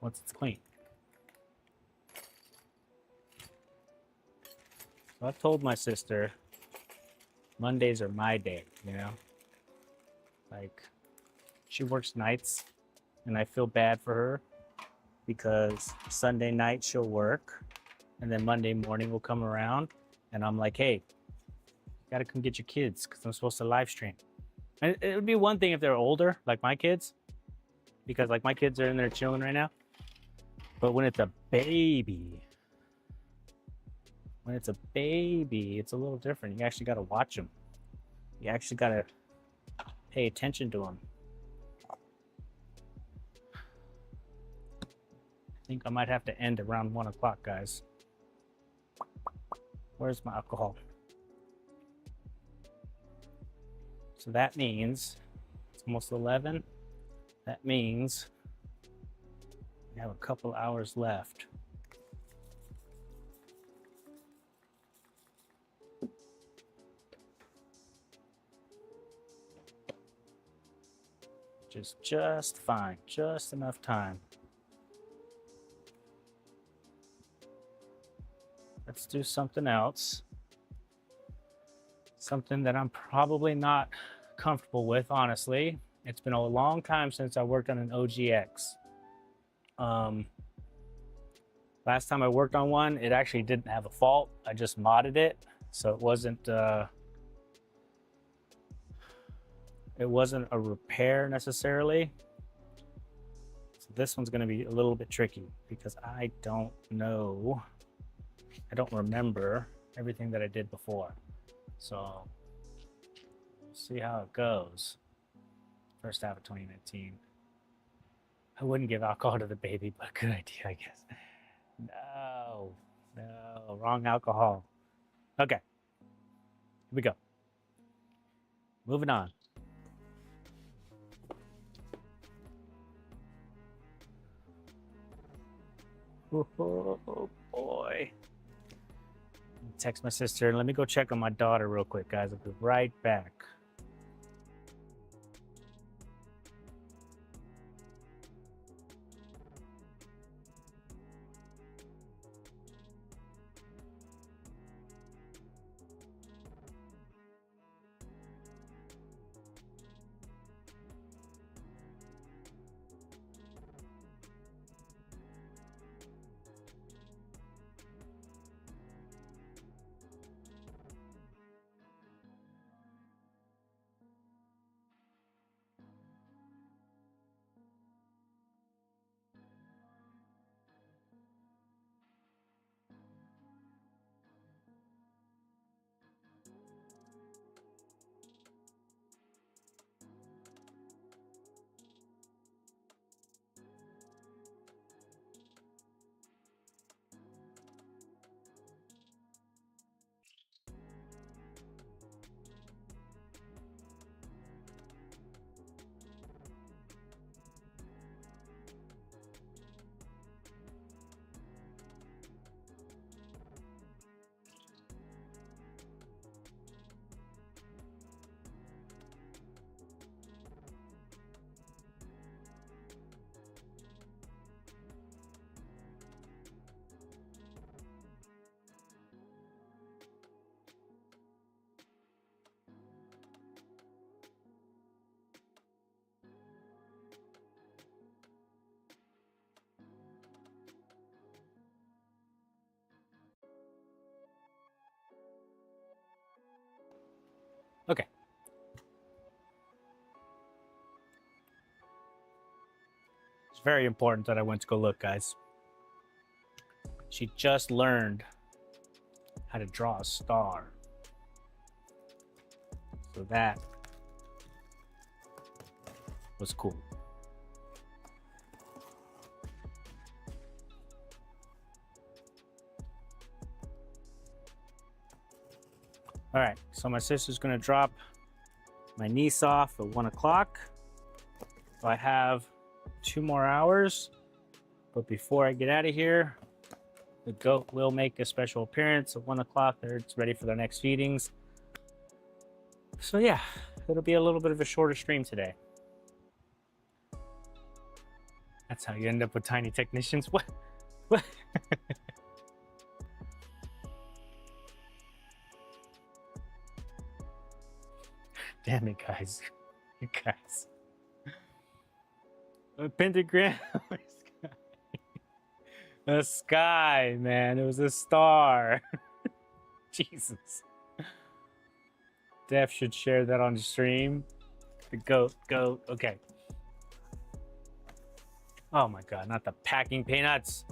Once it's clean. So I've told my sister Mondays are my day, you know? Like, she works nights and I feel bad for her because Sunday night she'll work and then Monday morning will come around and I'm like, hey, you gotta come get your kids because I'm supposed to live stream. And it would be one thing if they're older, like my kids, because like my kids are in there chilling right now. But when it's a baby, it's a little different. You actually got to watch them. You actually got to pay attention to them. I think I might have to end around 1 o'clock, guys. Where's my alcohol? So that means it's almost 11. That means we have a couple hours left. Just fine, just enough time. Let's do something else. Something that I'm probably not comfortable with, honestly. It's been a long time since I worked on an OGX. Last time I worked on one, it actually didn't have a fault. I just modded it, so it wasn't a repair necessarily. So this one's going to be a little bit tricky because I don't remember everything that I did before. So we'll see how it goes. First half of 2019. I wouldn't give alcohol to the baby, but good idea, I guess. No, wrong alcohol. Okay, here we go. moving on. Oh boy. Text my sister. Let me go check on my daughter real quick, guys. I'll be right back. Okay. It's very important that I went to go look, guys. She just learned how to draw a star. So that was cool. All right, so my sister's gonna drop my niece off at 1 o'clock. So I have 2 more hours, but before I get out of here, the goat will make a special appearance at 1 o'clock. It's ready for their next feedings. So yeah, it'll be a little bit of a shorter stream today. That's how you end up with tiny technicians. What? What? Damn it, guys. You guys. A pentagram. A sky, man. It was a star. Jesus. Def should share that on the stream. The goat. Okay. Oh my god, not the packing peanuts.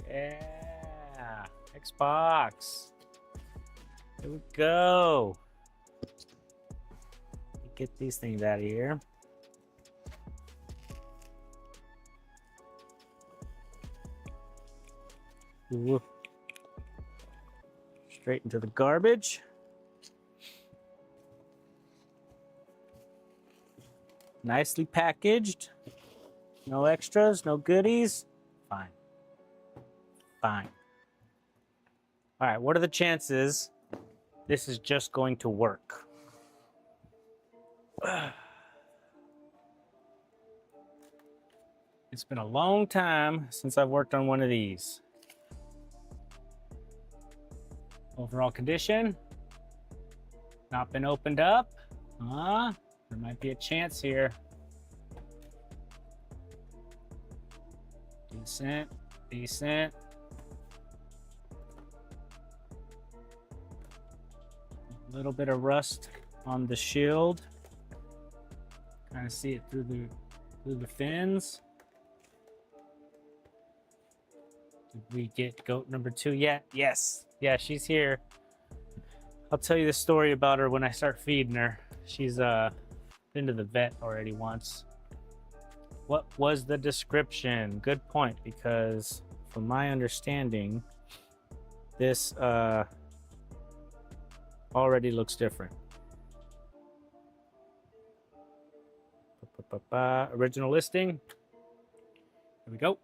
Yeah. Xbox. Here we go. Get these things out of here. Ooh. Straight into the garbage. Nicely packaged. No extras, no goodies. Fine. Fine. All right, what are the chances this is just going to work? It's been a long time since I've worked on one of these. Overall condition, not been opened up. There might be a chance here. Decent, decent. A little bit of rust on the shield. Kind of see it through the fins. Did we get goat number 2 yet? Yes. Yeah, she's here. I'll tell you the story about her when I start feeding her. She's been to the vet already once. What was the description? Good point, because from my understanding, this Already looks different. Original listing. Here we go.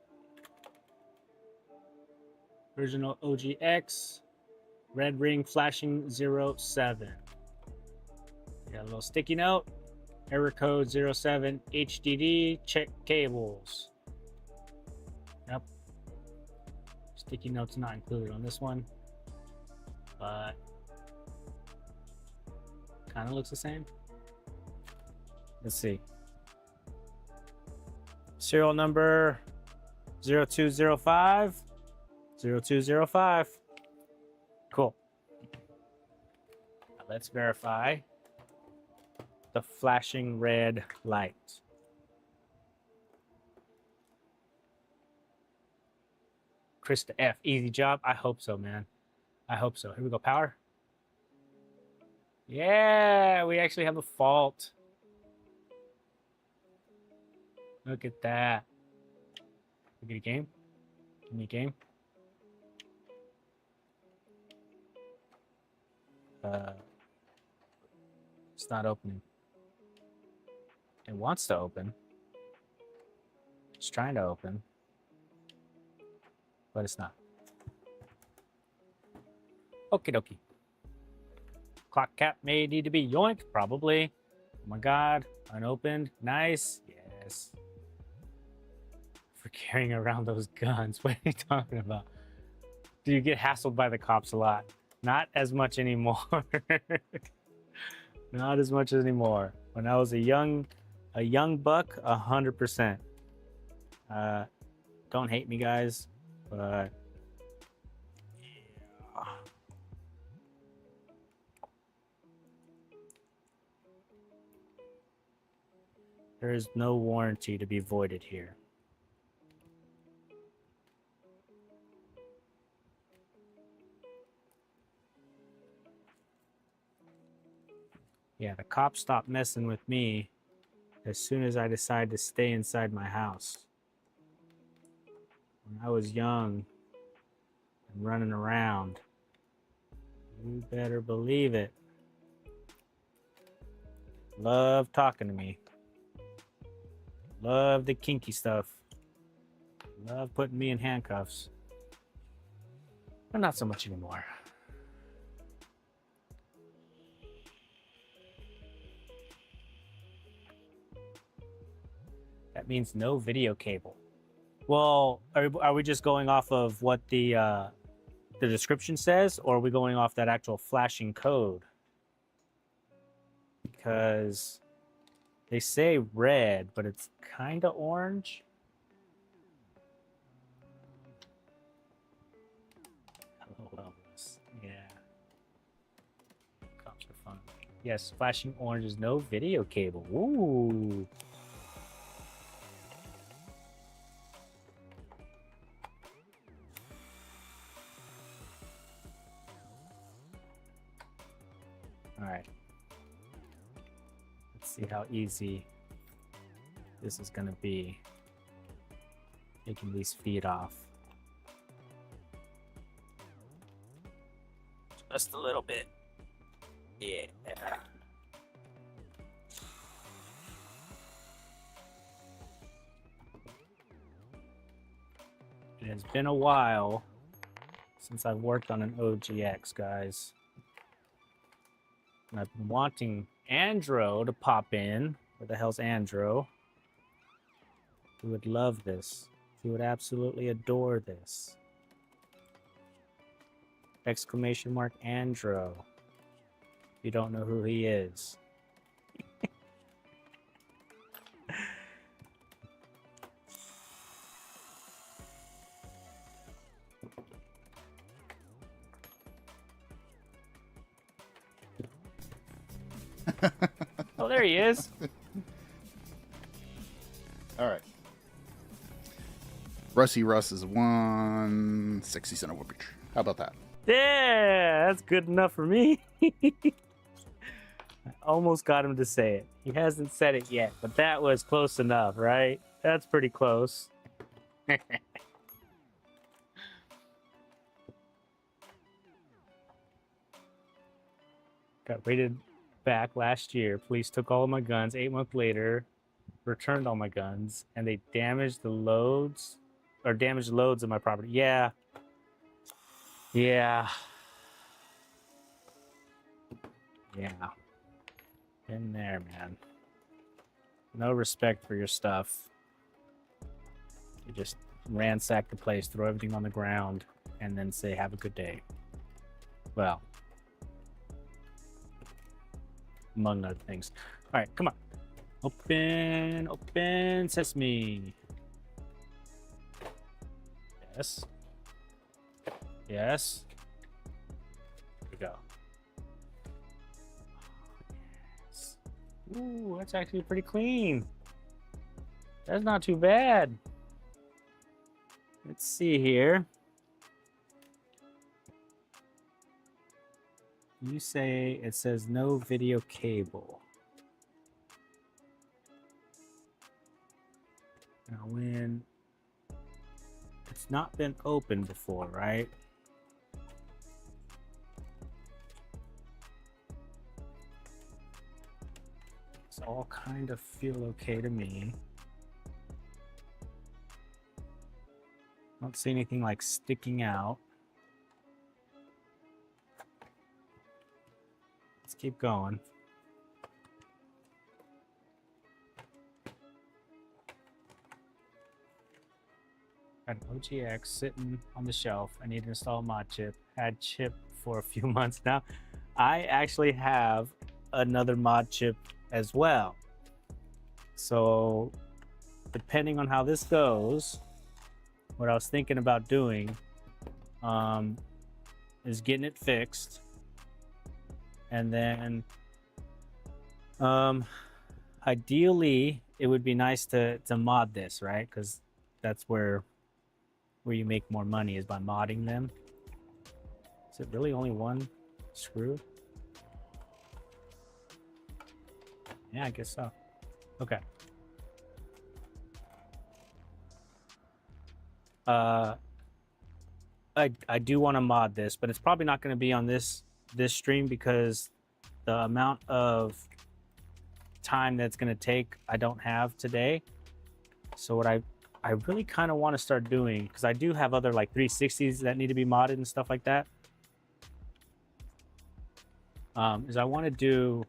Original OGX. Red ring flashing 07. Got a little sticky note. Error code 07 HDD. Check cables. Yep. Sticky note's not included on this one, but kind of looks the same. Let's see. Serial number 0205. 0205. Cool. Now let's verify the flashing red light. Krista F. Easy job. I hope so, man. I hope so. Here we go. Power. Yeah, we actually have a fault. Look at that. We get a game. Give me a game. It's not opening. It wants to open. It's trying to open, but it's not. Okie dokie. Clock cap may need to be yoinked, probably. Oh my god, unopened. Nice. Yes. For carrying around those guns. What are you talking about? Do you get hassled by the cops a lot? Not as much anymore. Not as much anymore. When I was a young buck, 100%. Don't hate me, guys, but yeah. There is no warranty to be voided here. Yeah, the cops stopped messing with me as soon as I decided to stay inside my house. When I was young and running around, you better believe it. Love talking to me. Love the kinky stuff. Love putting me in handcuffs. But not so much anymore. That means no video cable. Well, are we just going off of what the description says, or are we going off that actual flashing code? Because they say red, but it's kind of orange. Hello, Elvis. Yeah. Cops are fun. Yes, flashing orange is no video cable. Ooh. All right. Let's see how easy this is going to be. Taking these feet off. Just a little bit. Yeah. It has been a while since I've worked on an OGX, guys. And I've been wanting Andro to pop in. Where the hell's Andro? He would love this. He would absolutely adore this. Exclamation mark Andro. If you don't know who he is. Oh, there he is. All right. Rusty Russ is one 60 cent a whoopage. How about that? Yeah, that's good enough for me. I almost got him to say it. He hasn't said it yet, but that was close enough, right? That's pretty close. Got raided back last year. Police took all of my guns. 8 months later, returned all my guns, and they damaged the loads of my property. Yeah. Yeah. Yeah. In there, man. No respect for your stuff. You just ransack the place, throw everything on the ground, and then say, have a good day. Well, among other things. All right, come on. Open sesame. Yes. Yes. Here we go. Yes. Ooh, that's actually pretty clean. That's not too bad. Let's see here. You say it says no video cable. Now when it's not been opened before, right? It's all kind of feel okay to me. Don't see anything like sticking out. Let's keep going. Got an OGX sitting on the shelf. I need to install a mod chip. Had chip for a few months now. I actually have another mod chip as well. So depending on how this goes, what I was thinking about doing is getting it fixed. And then ideally it would be nice to mod this, right? Because that's where you make more money, is by modding them. Is it really only one screw? Yeah, I guess so. Okay. I do want to mod this, but it's probably not going to be on this stream because the amount of time that's going to take I don't have today. So what I really kind of want to start doing, because I do have other like 360s that need to be modded and stuff like that, is I want to do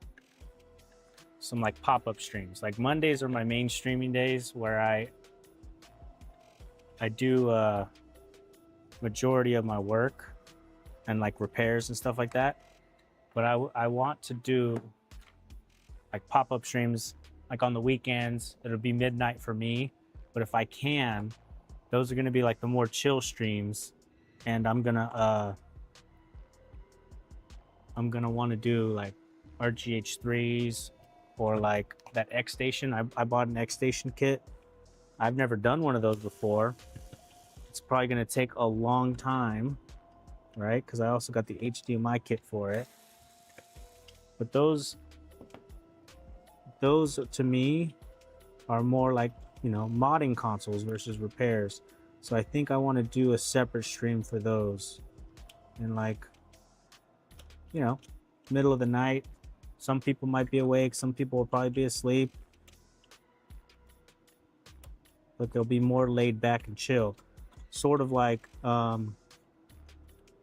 some like pop-up streams. Like Mondays are my main streaming days where I do majority of my work and like repairs and stuff like that. But I want to do like pop-up streams like on the weekends. It'll be midnight for me, but if I can, those are going to be like the more chill streams. And I'm gonna want to do like RGH3s or like that X Station. I bought an X Station kit. I've never done one of those before. It's probably going to take a long time, right? Because I also got the HDMI kit for it. But those to me are more like, you know, modding consoles versus repairs. So I think I want to do a separate stream for those. And like, you know, middle of the night. Some people might be awake. Some people will probably be asleep. But they'll be more laid back and chill. Sort of like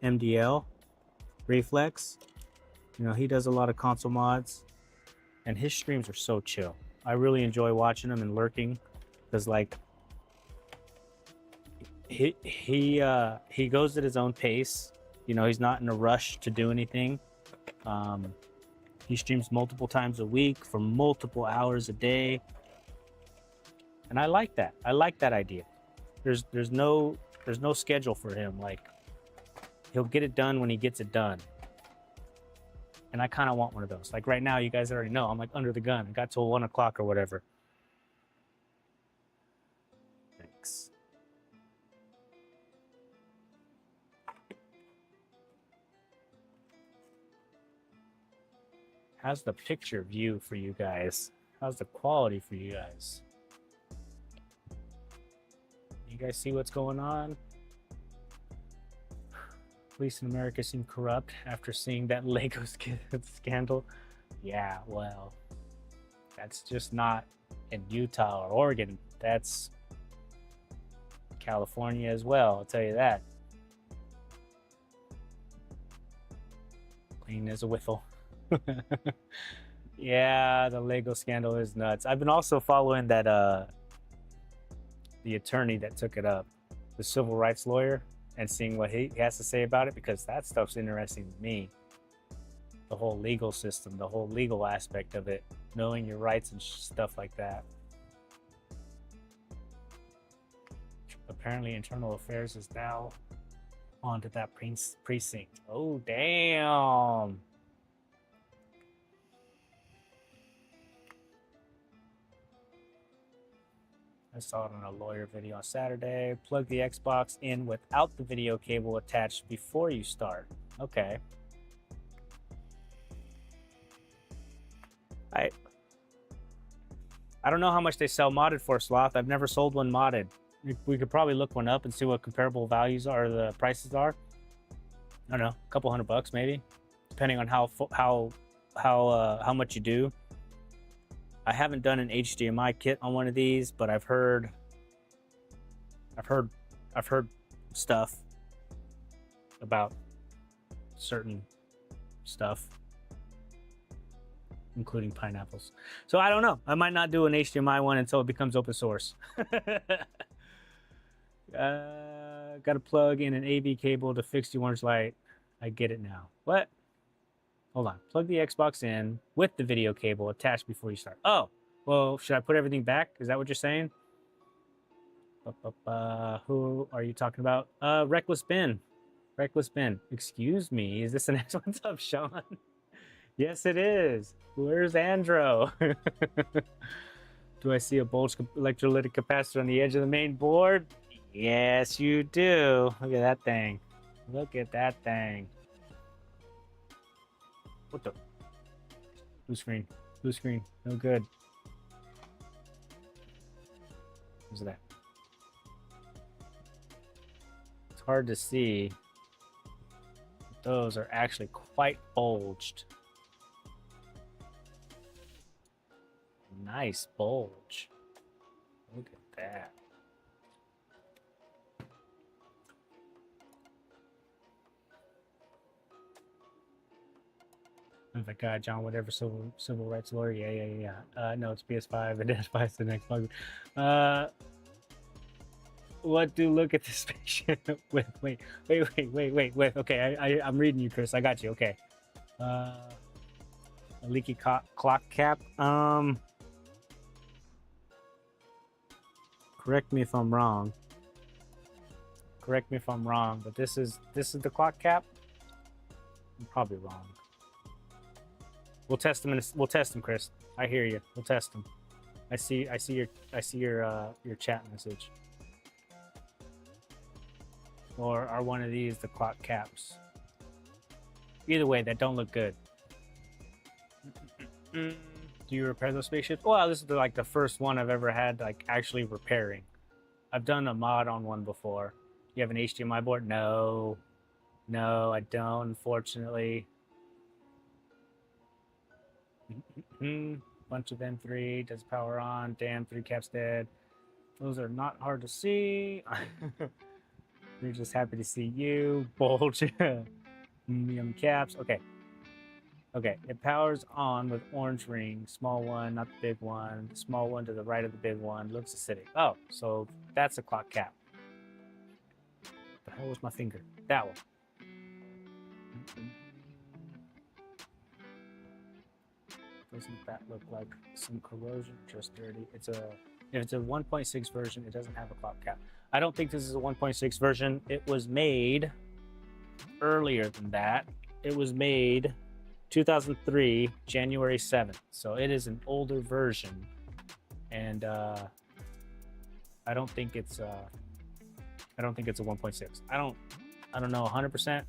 MDL, Reflex. You know, he does a lot of console mods. And his streams are so chill. I really enjoy watching them and lurking. Because like, he goes at his own pace. You know, he's not in a rush to do anything. He streams multiple times a week for multiple hours a day. And I like that. I like that idea. There's no schedule for him. Like, he'll get it done when he gets it done. And I kind of want one of those. Like right now, you guys already know I'm like under the gun. I got till 1 o'clock or whatever. Thanks. How's the picture view for you guys? How's the quality for you guys? You guys see what's going on? Police in America seem corrupt after seeing that Lego scandal. Yeah, well, that's just not in Utah or Oregon. That's California as well, I'll tell you that. Clean as a whiffle. Yeah, the Lego scandal is nuts. I've been also following that the attorney that took it up, the civil rights lawyer, and seeing what he has to say about it, because that stuff's interesting to me. The whole legal system, the whole legal aspect of it, knowing your rights and stuff like that. Apparently Internal Affairs is now onto that precinct. Oh, damn. I saw it on a lawyer video on Saturday. Plug the Xbox in without the video cable attached before you start. Okay. I don't know how much they sell modded for, Sloth. I've never sold one modded. We could probably look one up and see what comparable values are, the prices are. I don't know, a couple $100 maybe, depending on how much you do. I haven't done an HDMI kit on one of these, but I've heard stuff about certain stuff, including pineapples. So I don't know. I might not do an HDMI one until it becomes open source. Got to plug in an AV cable to fix the orange light. I get it now. What? Hold on. Plug the Xbox in with the video cable attached before you start. Oh, well, should I put everything back? Is that what you're saying? Who are you talking about? Reckless Ben. Reckless Ben. Excuse me. Is this the next one? What's up, Sean? Yes, it is. Where's Andro? Do I see a bulge electrolytic capacitor on the edge of the main board? Yes, you do. Look at that thing. Look at that thing. What the? Blue screen. Blue screen. No good. What's that? It's hard to see. Those are actually quite bulged. Nice bulge. Look at that. If I got John, whatever civil rights lawyer, yeah. No, it's PS5. Identifies the next bug. What do look at the spaceship with? Wait. Okay, I'm reading you, Chris. I got you. Okay. A leaky clock cap. Correct me if I'm wrong. But this is the clock cap. I'm probably wrong. We'll test them. We'll test them, Chris. I hear you. We'll test them. I see your chat message. Or are one of these the clock caps? Either way, that don't look good. Do you repair those spaceships? Well, this is like the first one I've ever had like actually repairing. I've done a mod on one before. You have an HDMI board? No, I don't, unfortunately. Bunch of M3, does power on, damn, 3 caps dead. Those are not hard to see. We're just happy to see you. Bulge. Medium caps. Okay, it powers on with orange ring. Small one, not the big one. The small one to the right of the big one. Looks acidic. Oh, so that's a clock cap. The hell was my finger? That one. Doesn't that look like some corrosion? Just dirty. If it's a 1.6 version, it doesn't have a clock cap. I don't think this is a 1.6 version. It was made earlier than that. It was made 2003, January 7th. So it is an older version, and I don't think it's a 1.6. I don't know 100%.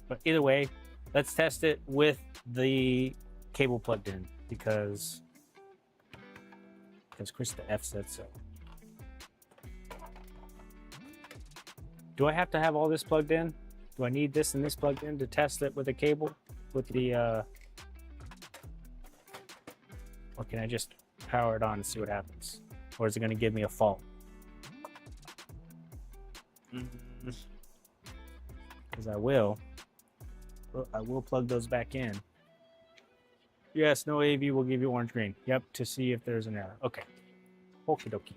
But either way, let's test it with the cable plugged in because Chris the F said so. Do I have to have all this plugged in? Do I need this and this plugged in to test it with a cable? With the, or can I just power it on and see what happens? Or is it going to give me a fault? Because I will plug those back in. Yes, no AV will give you orange green. Yep, to see if there's an error. Okay. Okie dokie.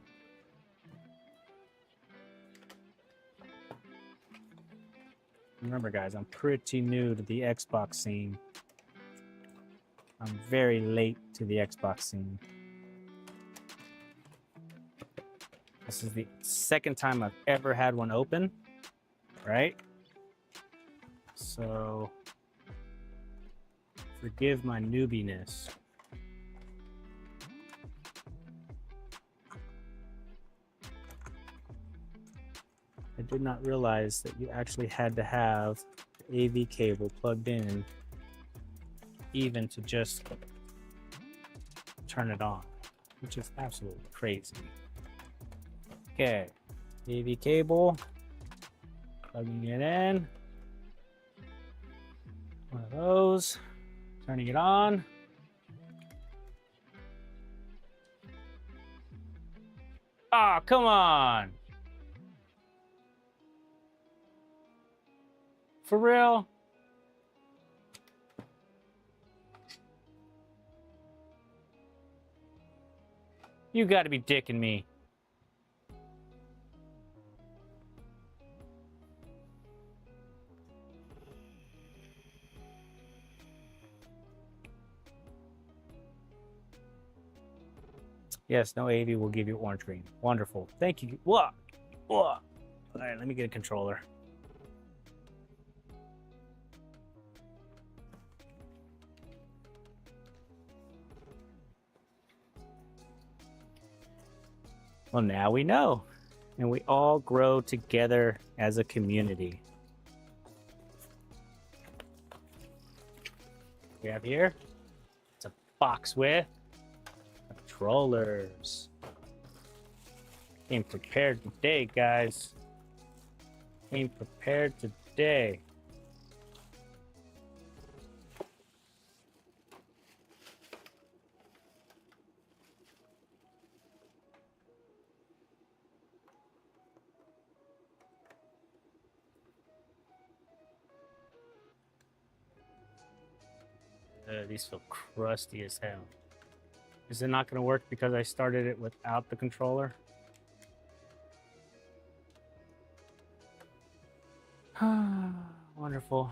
Remember, guys, I'm pretty new to the Xbox scene. I'm very late to the Xbox scene. This is the second time I've ever had one open, right? So, forgive my newbiness. I did not realize that you actually had to have the AV cable plugged in even to just turn it on, which is absolutely crazy. Okay, AV cable, plugging it in. One of those, turning it on. Ah, come on. For real? You gotta be dicking me. Yes, no AV will give you orange green. Wonderful. Thank you. Whoa. Whoa. All right, let me get a controller. Well, now we know, and we all grow together as a community. We have here, it's a box with controllers. Came prepared today, guys. Came prepared today. These feel crusty as hell. Is it not going to work because I started it without the controller? Wonderful.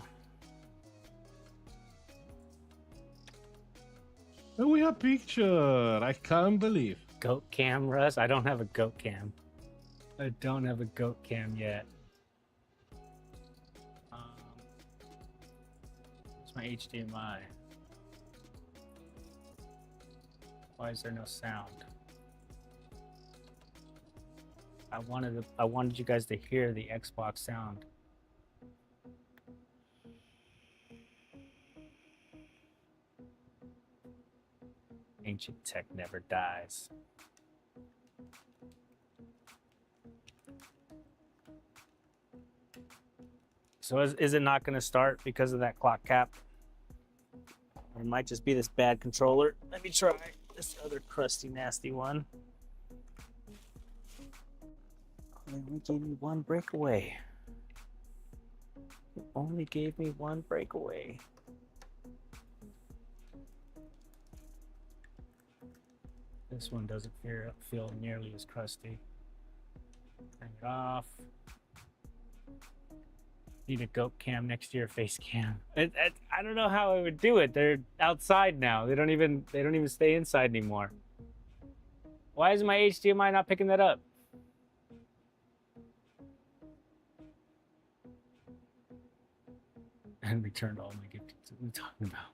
Oh, we have picture. I can't believe. Goat cam, Russ? I don't have a goat cam. I don't have a goat cam yet. What's my HDMI? Why is there no sound? I wanted you guys to hear the Xbox sound. Ancient tech never dies. So is it not going to start because of that clock cap? Or it might just be this bad controller. Let me try this other crusty, nasty one. They only gave me one breakaway. It only gave me one breakaway. This one doesn't feel nearly as crusty. Turn it off. Need a goat cam next to your face cam. I don't know how I would do it. They're outside now. They don't even stay inside anymore. Why is my HDMI not picking that up? And returned all my gifts. What are we talking about?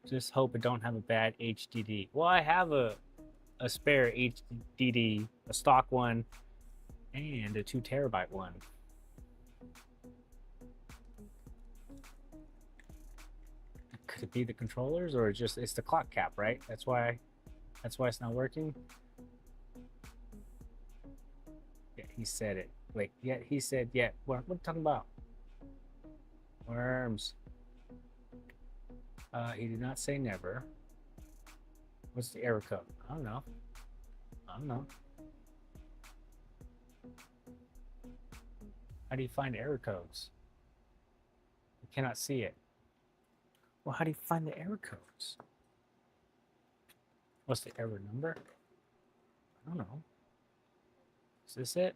Just hope it don't have a bad HDD. Well, I have a spare HDD, a stock one, and a 2 terabyte one. Could it be the controllers, or it's the clock cap, right? That's why it's not working. Yeah, he said it. Wait, yeah, he said, yeah. What are you talking about? Worms. He did not say never. What's the error code? I don't know. I don't know. How do you find error codes? You cannot see it. Well, how do you find the error codes? What's the error number? I don't know. Is this it?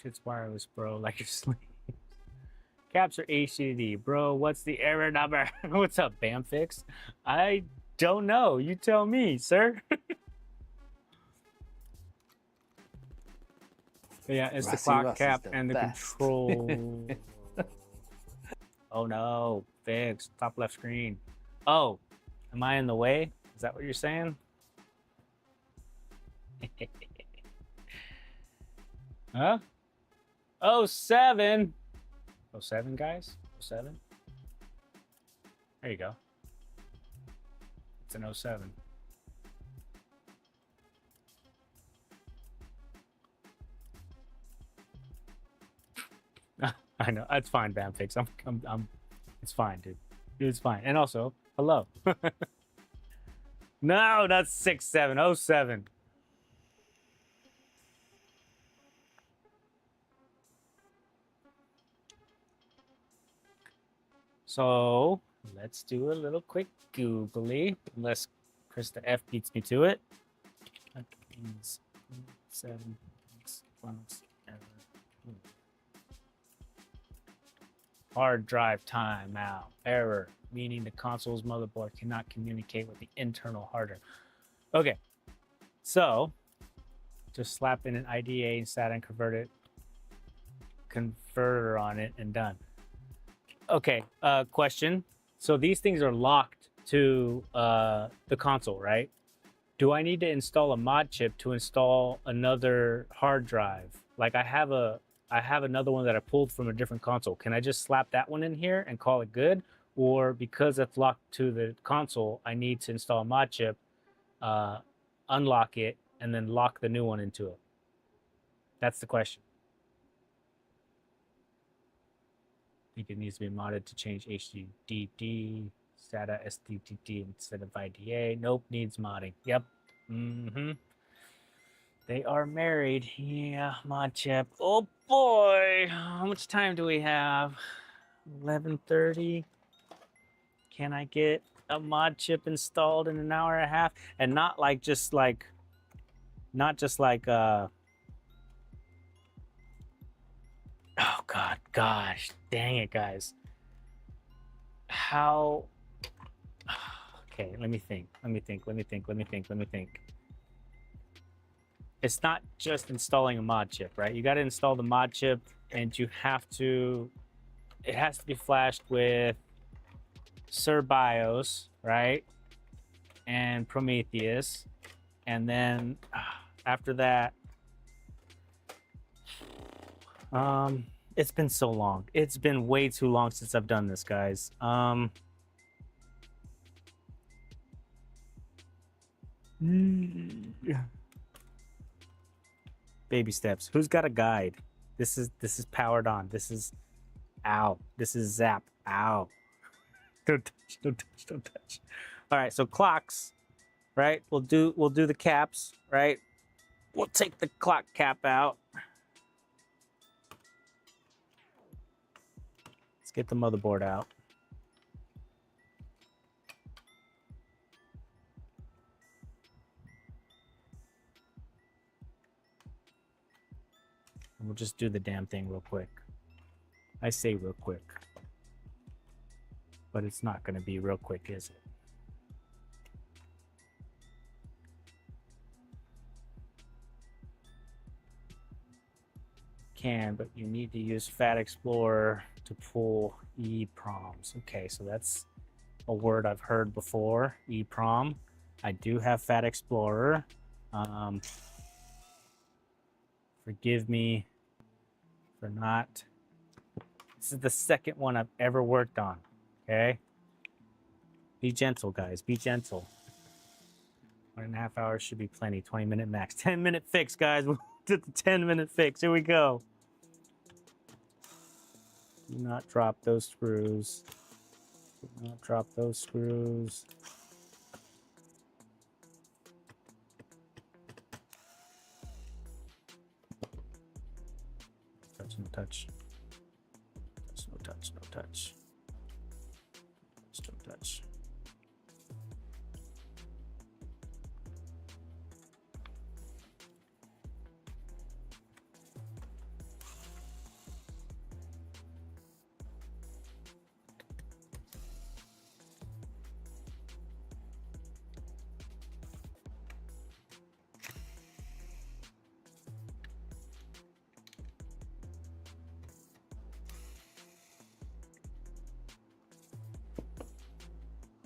Shit's wireless, bro. Like you're sleep. Caps are HDD, bro. What's the error number? What's up, Bamfix? I don't know. You tell me, sir. But yeah, it's the Rusty clock Russ is cap the and the best. control. Oh no, fix top left screen. Oh, am I in the way? Is that what you're saying? Huh? 07. 07, guys? 07? There you go. It's an 07. I know. That's fine, Bamfix. I'm it's fine, dude. Dude, it's fine. And also, hello. No, not 67, 07. So let's do a little quick googly, unless Krista F beats me to it. That means 7 plus error. Hard drive timeout. Error, meaning the console's motherboard cannot communicate with the internal hard drive. Okay, so just slap in an IDA and SATA converter on it and done. Okay, question. So these things are locked to the console, right? Do I need to install a mod chip to install another hard drive? Like I have another one that I pulled from a different console. Can I just slap that one in here and call it good? Or because it's locked to the console, I need to install a mod chip, unlock it, and then lock the new one into it? That's the question. I think it needs to be modded to change HDD, SATA, SDTT instead of IDA. Nope, needs modding. Yep. They are married. Yeah, mod chip. Oh boy, how much time do we have? 11:30. Can I get a mod chip installed in an hour and a half? And not just like oh god, gosh, dang it, guys. How? Okay, let me think. It's not just installing a mod chip, right? You got to install the mod chip, and it has to be flashed with SirBIOS, right? And Prometheus. And then after that, it's been so long. It's been way too long since I've done this, guys. Baby steps. Who's got a guide? This is powered on. This is ow. This is zap. Ow. Don't touch. All right, so clocks, right? We'll do the caps, right? We'll take the clock cap out. Let's get the motherboard out. And we'll just do the damn thing real quick. I say real quick. But it's not going to be real quick, is it? But you need to use Fat Explorer to pull EEPROMs. Okay, so that's a word I've heard before, EEPROM. I do have Fat Explorer. Forgive me for not. This is the second one I've ever worked on. Okay? Be gentle, guys. Be gentle. 1.5 hours should be plenty. 20-minute max. 10-minute fix, guys. We'll do the 10-minute fix. Here we go. Do not drop those screws. Do not drop those screws. Touch, no touch. Touch, no touch, no touch. Touch, no touch.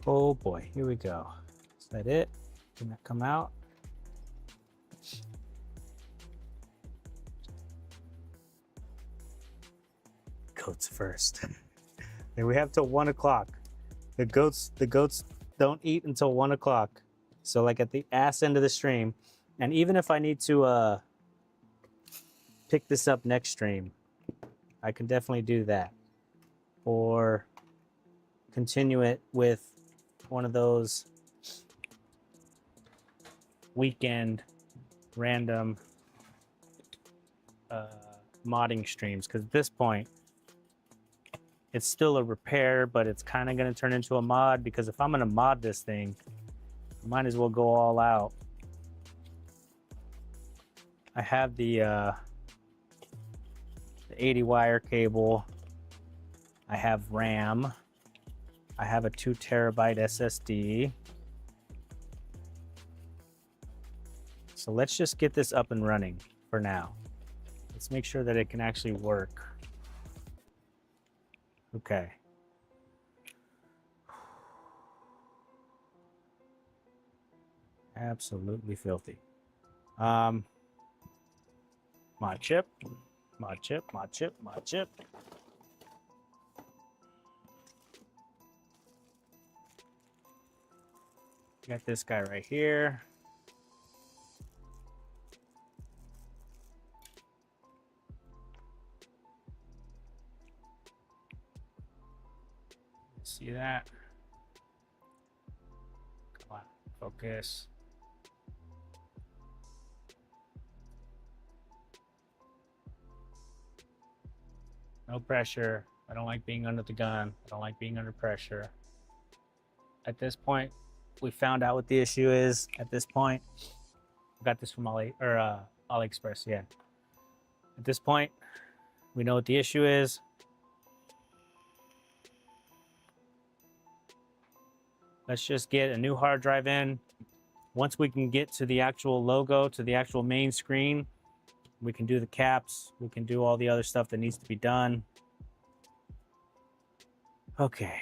Oh boy, here we go. Is that it? Can that come out? Goats first. And we have till 1 o'clock. The goats don't eat until 1 o'clock. So like at the ass end of the stream. And even if I need to pick this up next stream, I can definitely do that. Or continue it with one of those weekend random modding streams, because at this point it's still a repair, but it's kind of going to turn into a mod, because if I'm going to mod this thing, I might as well go all out. I have the 80 wire cable. I have RAM. I have a 2 terabyte SSD. So let's just get this up and running for now. Let's make sure that it can actually work. Okay. Absolutely filthy. Mod chip, mod chip, mod chip, mod chip. Got this guy right here. See that? Come on, focus. No pressure. I don't like being under the gun. I don't like being under pressure. At this point, we found out what the issue is. At this point, I got this from AliExpress, yeah. At this point, we know what the issue is. Let's just get a new hard drive in. Once we can get to the actual logo, to the actual main screen, we can do the caps. We can do all the other stuff that needs to be done. Okay.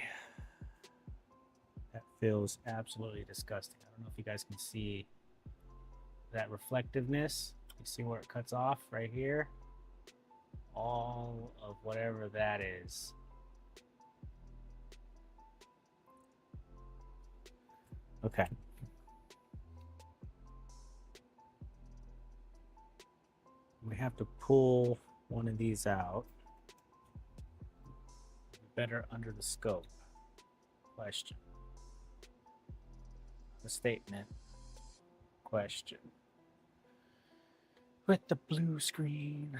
That feels absolutely disgusting. I don't know if you guys can see that reflectiveness. You see where it cuts off right here? All of whatever that is. Okay. We have to pull one of these out. Better under the scope. Question. The statement. Question. With the blue screen.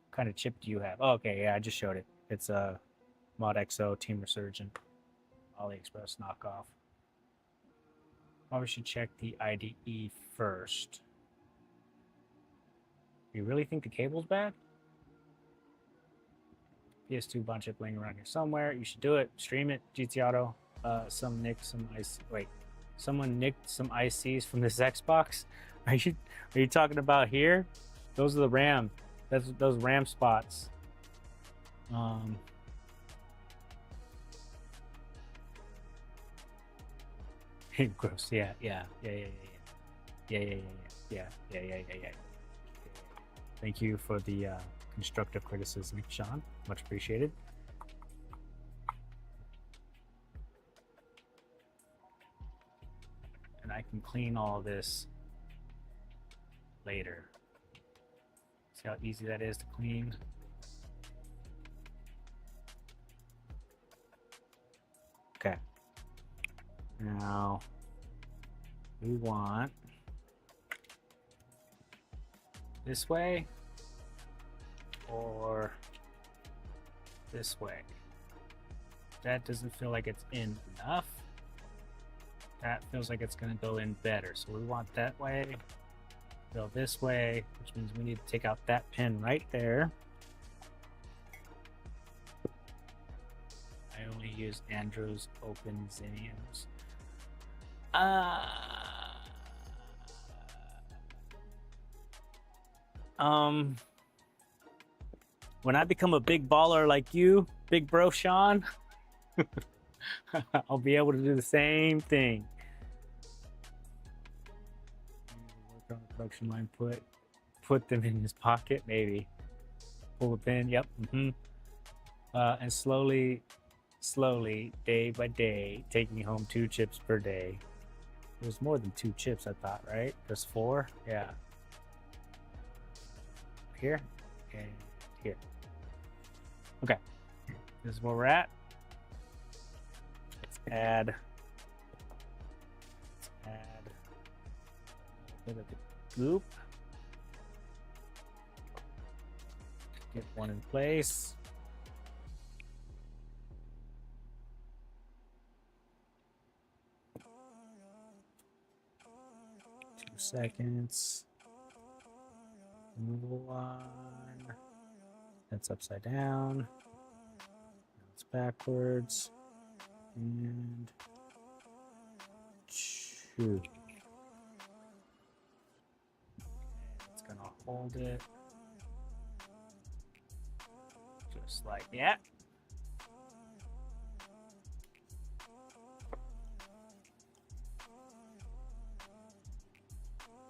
What kind of chip do you have? Oh, okay, yeah, I just showed it. It's a Mod XO Team Resurgent AliExpress knockoff. Probably should check the IDE first. You really think the cable's bad? PS2 bunch up laying around here somewhere. You should do it. Stream it. GT Auto. Someone nicked some ICs from this Xbox. Are you talking about here? Those are the RAM. Those RAM spots. Gross. Yeah. Thank you for the constructive criticism, Sean. Much appreciated. I can clean all this later. See how easy that is to clean? Okay. Now we want this way or this way. That doesn't feel like it's in enough. That feels like it's gonna go in better. So we want that way, go this way, which means we need to take out that pin right there. I only use Andrew's Open Xeniums. When I become a big baller like you, big bro Sean, I'll be able to do the same thing. Work on the production line, put them in his pocket, maybe. Pull a pin, yep. And slowly, day by day, taking home 2 chips per day. There's more than 2 chips, I thought, right? There's 4? Yeah. Here and here. Okay. This is where we're at. Let's add a bit of the goop. Get one in place. Seconds. Move on. That's upside down. Now it's backwards. And 2. It's gonna hold it. Just like that.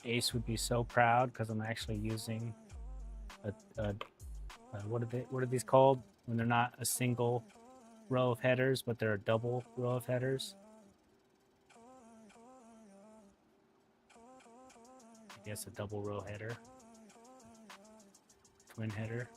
Ace would be so proud because I'm actually using what are these called when they're not a single row of headers but they're a double row of headers? I guess a double row header, twin header.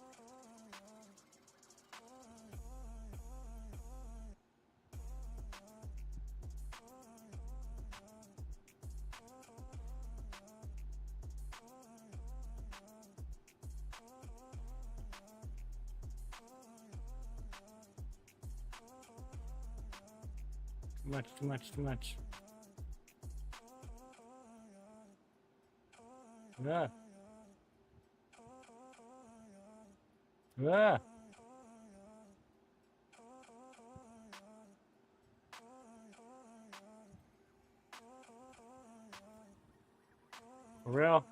Too much. Yeah. Yeah. For real.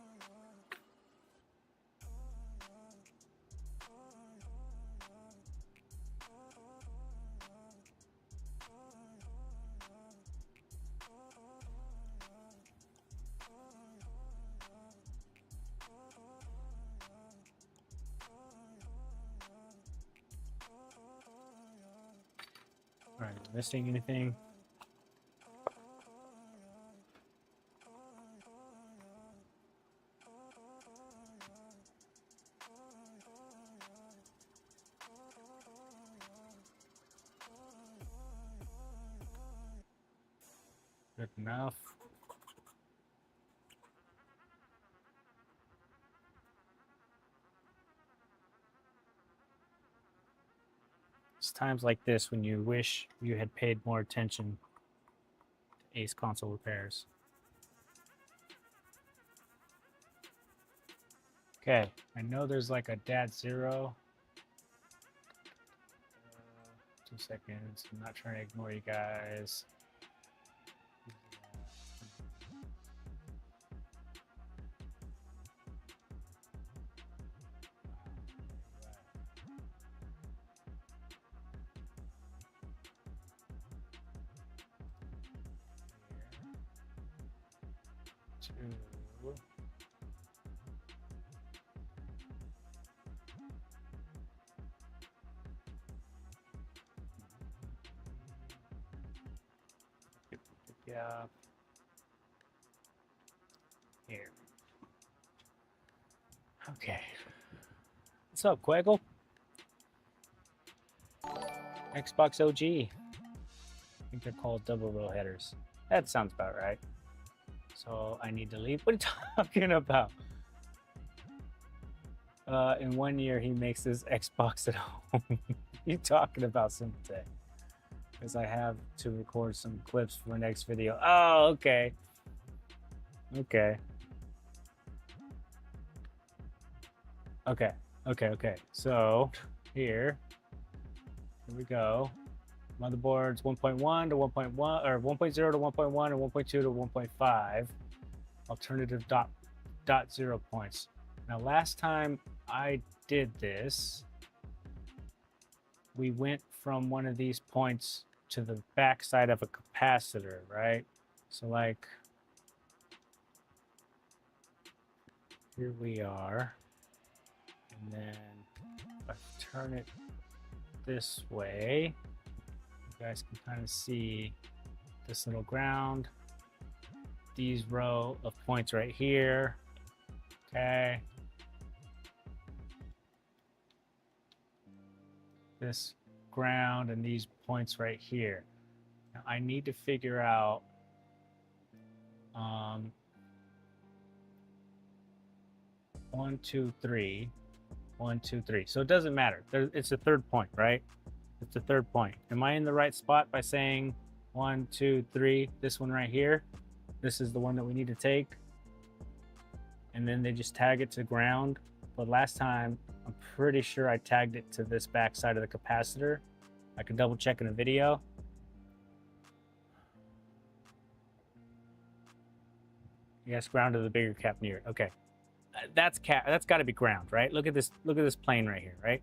All right, missing anything? Good enough. It's times like this when you wish you had paid more attention to Ace console repairs. Okay, I know there's like a dad 0. 2 seconds. I'm not trying to ignore you guys. Yeah. Here. Okay. What's up, Quaggle? Xbox OG. I think they're called double row headers. That sounds about right. So I need to leave. What are you talking about? In 1 year, he makes his Xbox at home. You talking about Simte? Because I have to record some clips for my next video. Oh, okay. Okay. Okay. So here we go. Motherboards 1.1 to 1.1 or 1.0 to 1.1 and 1.2 to 1.5. Alternative dot 0 points. Now, last time I did this, we went from one of these points to the back side of a capacitor, right? So like here we are, and then if I turn it this way, you guys can kind of see this little ground, these row of points right here. Okay. This ground and these points right here. Now I need to figure out 1, 2, 3, 1, 2, 3. So it doesn't matter. It's the third point, right? It's the third point. Am I in the right spot by saying 1, 2, 3? This one right here. This is the one that we need to take. And then they just tag it to ground. But last time, I'm pretty sure I tagged it to this back side of the capacitor. I can double check in the video. Yes, ground to the bigger cap near it. Okay, that's got to be ground, right? Look at this plane right here, right?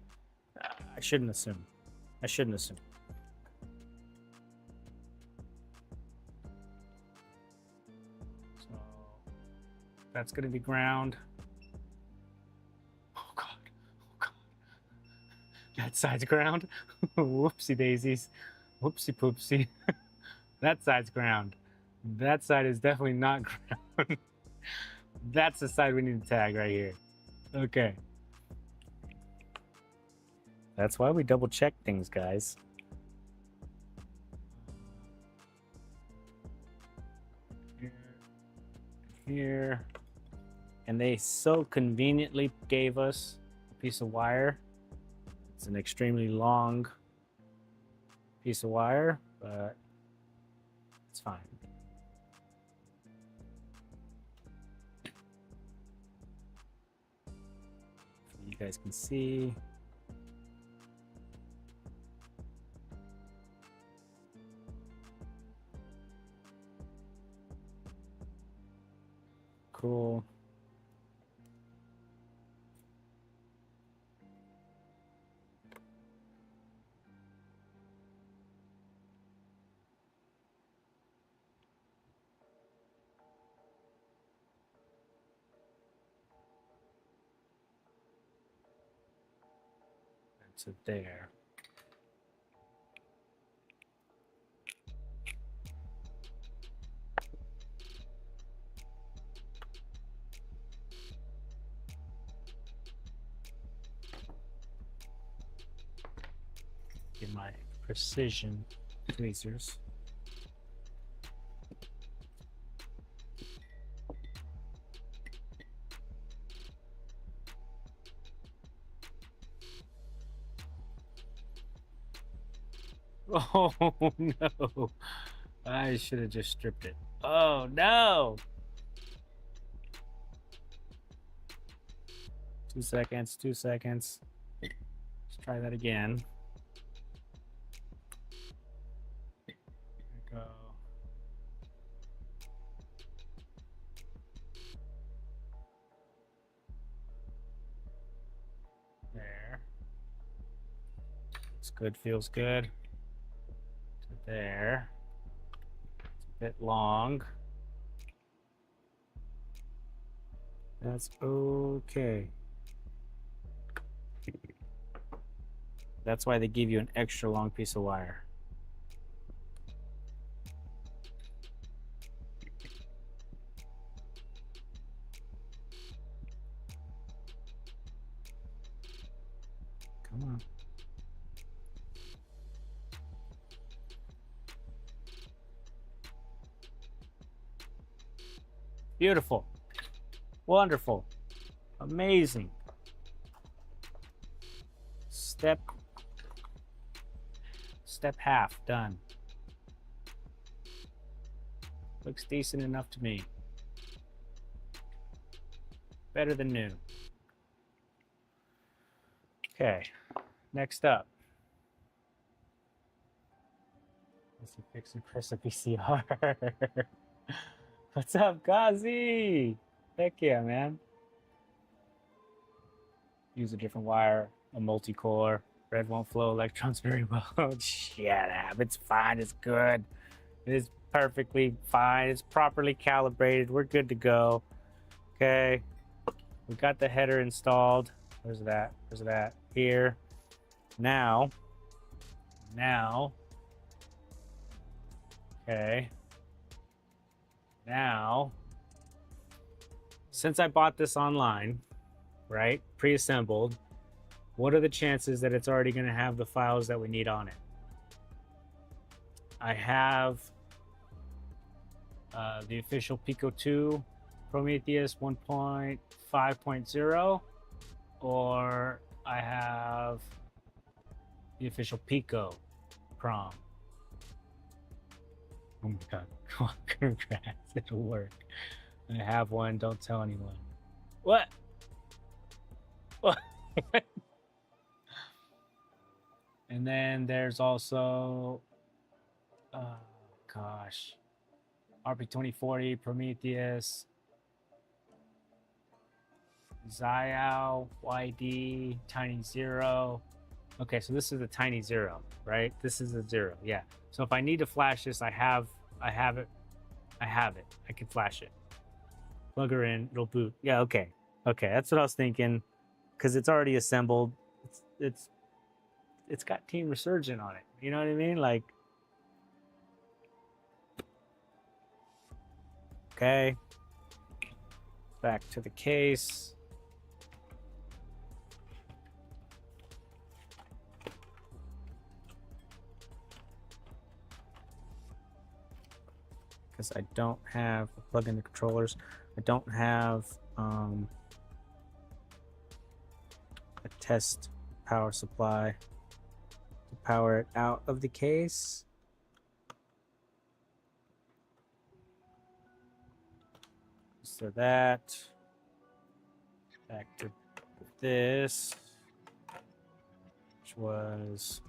I shouldn't assume. So that's going to be ground. Oh God. That side's ground. Whoopsie daisies. Whoopsie poopsie. That side's ground. That side is definitely not ground. That's the side we need to tag right here. Okay. That's why we double check things, guys. Here. And they so conveniently gave us a piece of wire. It's an extremely long piece of wire, but it's fine. So you guys can see. Cool. That's it there. Get my precision tweezers. Oh no, I should have just stripped it. Oh no. 2 seconds, 2 seconds. Let's try that again. There we go. There. It's good, feels good. There. It's a bit long. That's okay. That's why they give you an extra long piece of wire. Beautiful. Wonderful. Amazing. Step half done. Looks decent enough to me. Better than new. Okay, next up. Let's see, fix and press a VCR. What's up, Gazi? Heck yeah, man. Use a different wire, a multi-core. Red won't flow electrons very well. Shut up, it's fine, it's good. It is perfectly fine, it's properly calibrated, we're good to go. Okay, we got the header installed. Where's that? Where's that? Here. Now. Okay. Now, since I bought this online, right, pre-assembled, what are the chances that it's already going to have the files that we need on it? I have the official Pico 2 Prometheus 1.5.0, or I have the official Pico Prom. Oh my god, congrats, it'll work. I have one, don't tell anyone. What? What? And then there's also, gosh, RP2040, Prometheus, Xiao, YD, Tiny Zero. Okay, so this is a Tiny Zero, right? This is a 0, yeah. So if I need to flash this, I have it. I can flash it. Plug her in, it'll boot. Yeah, okay. Okay, that's what I was thinking. Because it's already assembled. It's got Team Resurgent on it. You know what I mean? Like, okay. Back to the case. Because I don't have plug in the controllers. I don't have a test power supply to power it out of the case. So that, back to this, which was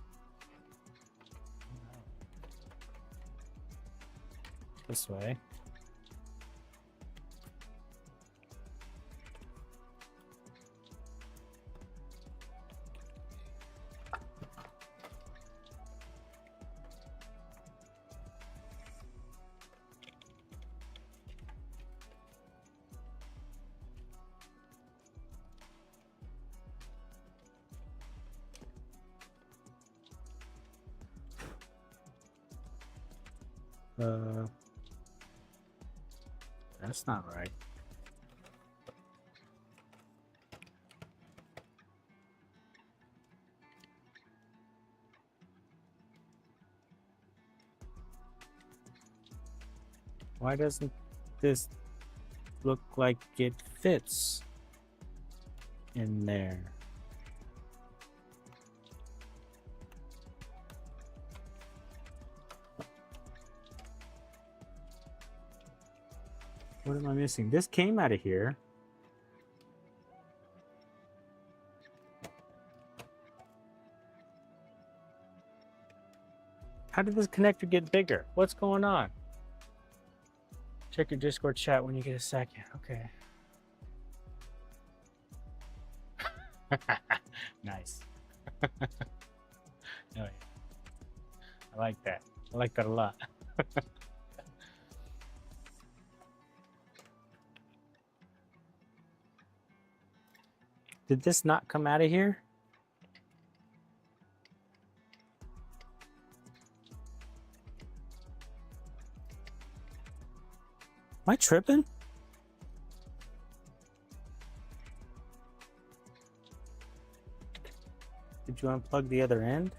this way. That's not right. Why doesn't this look like it fits in there? What am I missing? This came out of here. How did this connector get bigger? What's going on? Check your Discord chat when you get a second. Okay. Nice. Oh, yeah. I like that. I like that a lot. Did this not come out of here? Am I tripping? Did you unplug the other end?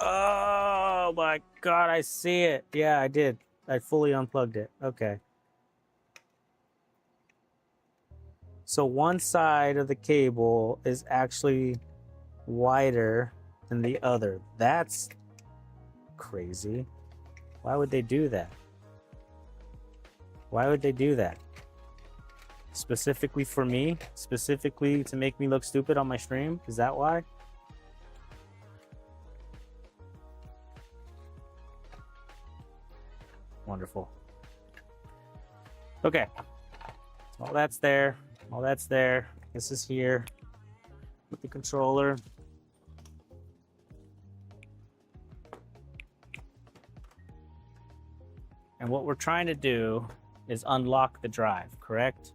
Oh my god, I see it. Yeah, I did. I fully unplugged it. Okay. So one side of the cable is actually wider than the other. That's crazy. Why would they do that? Why would they do that? Specifically for me? Specifically to make me look stupid on my stream? Is that why? Wonderful. Okay. All that's there. All that's there. This is here with the controller. And what we're trying to do is unlock the drive, correct?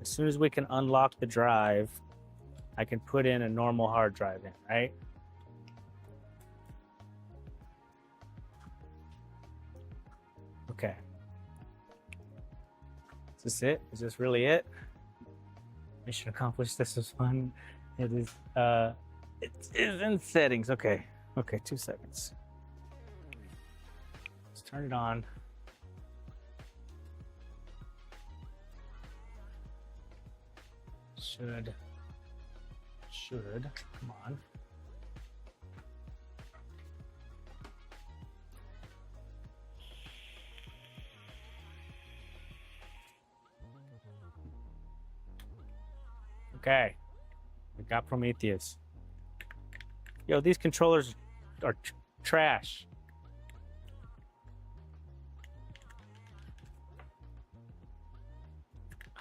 As soon as we can unlock the drive, I can put in a normal hard drive in, right? Okay. Is this it? Is this really it? Mission accomplished. This was fun. It is in settings. Okay. Okay, 2 seconds. Let's turn it on. Should. Come on. Okay. We got Prometheus. Yo, these controllers are trash.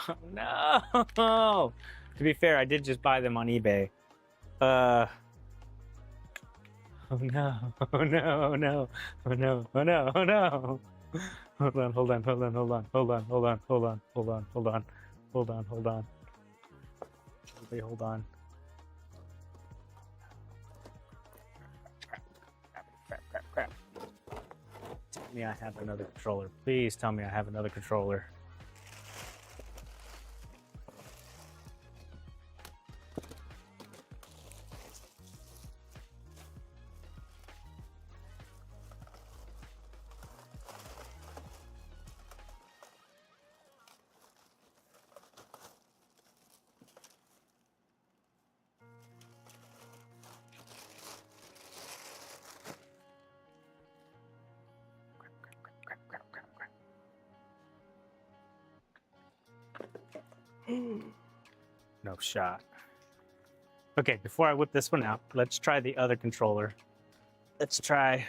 Oh, no. To be fair, I did just buy them on eBay. Oh no. Oh no. Oh no. Oh no. Oh no. Oh no. Hold on. Everybody hold on. Crap. Tell me I have another controller. Please tell me I have another controller. No shot. Okay, before I whip this one out, let's try the other controller. Let's try